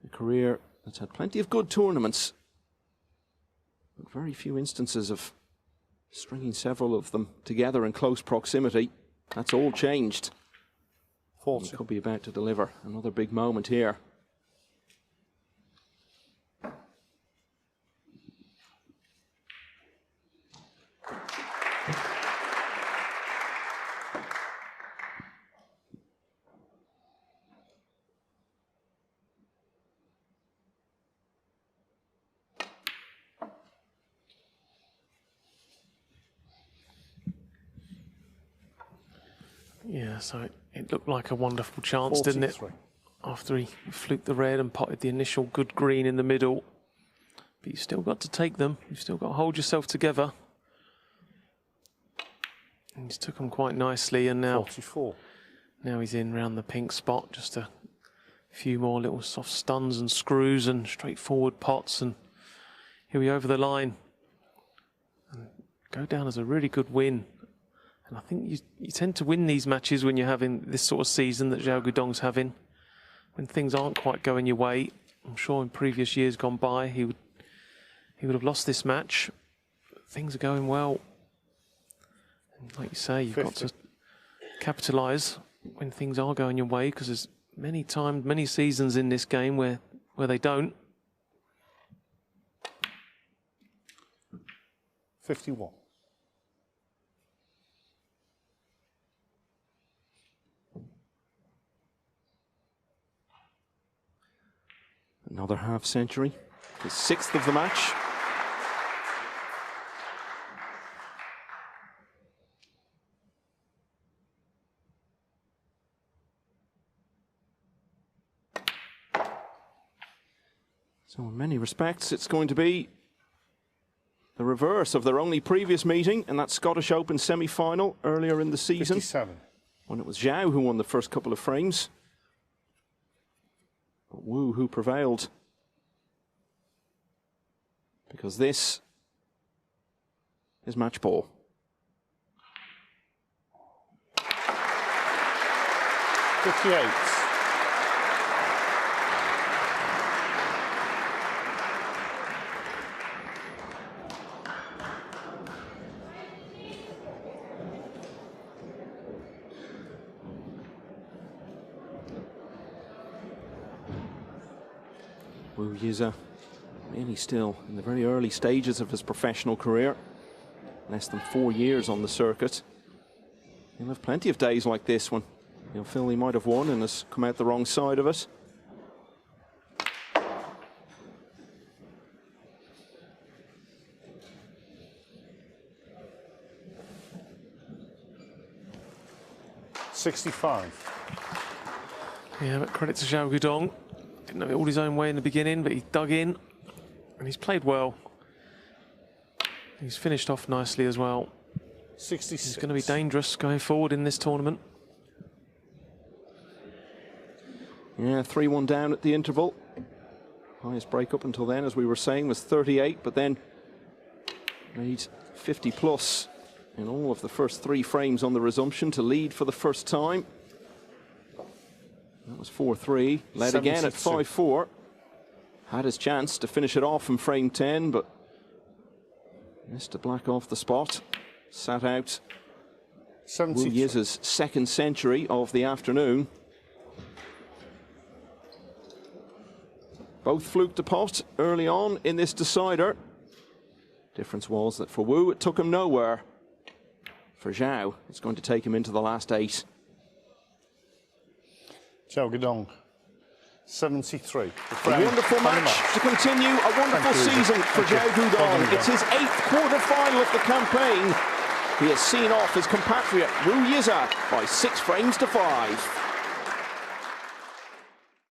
A career that's had plenty of good tournaments, but very few instances of stringing several of them together in close proximity. That's all changed. 40. He could be about to deliver another big moment here. Yeah, so it looked like a wonderful chance, didn't it? After he fluked the red and potted the initial good green in the middle. But you've still got to take them. You've still got to hold yourself together. And he's took them quite nicely, and now 44. Now he's in round the pink spot. Just a few more little soft stuns and screws and straightforward pots, and he'll be over the line. And go down as a really good win. And I think you tend to win these matches when you're having this sort of season that Xiao Guodong's having. When things aren't quite going your way. I'm sure in previous years gone by he would have lost this match. Things are going well. And like you say, you've 50. got to capitalise when things are going your way, because there's many seasons in this game where they don't. 51. Another half century, the 6th of the match. So in many respects, it's going to be the reverse of their only previous meeting in that Scottish Open semi-final earlier in the season. 57. When it was Xiao who won the first couple of frames. But Wu who prevailed. Because this is match ball. Wu Yize, really still in the very early stages of his professional career. Less than 4 years on the circuit. He'll have plenty of days like this when he'll feel he might have won and has come out the wrong side of it. $65. Yeah, but credit to Xiao Guodong. Didn't have it all his own way in the beginning, but he dug in and he's played well. He's finished off nicely as well. 66. He's going to be dangerous going forward in this tournament. Yeah, 3-1 down at the interval. Highest break up until then, as we were saying, was 38, but then made 50 plus in all of the first 3 frames on the resumption to lead for the first time. That was 4-3, led again at 5-4. Had his chance to finish it off in frame 10, but missed to black off the spot. Sat out Wu Yize's second century of the afternoon. Both fluked a pot early on in this decider. Difference was that for Wu, it took him nowhere. for Xiao. It's going to take him into the last 8. Xiao Guodong, 73. A wonderful match to continue. A wonderful season for Xiao Guodong. It's his 8th quarter-final of the campaign. He has seen off his compatriot Yize by 6 frames to 5.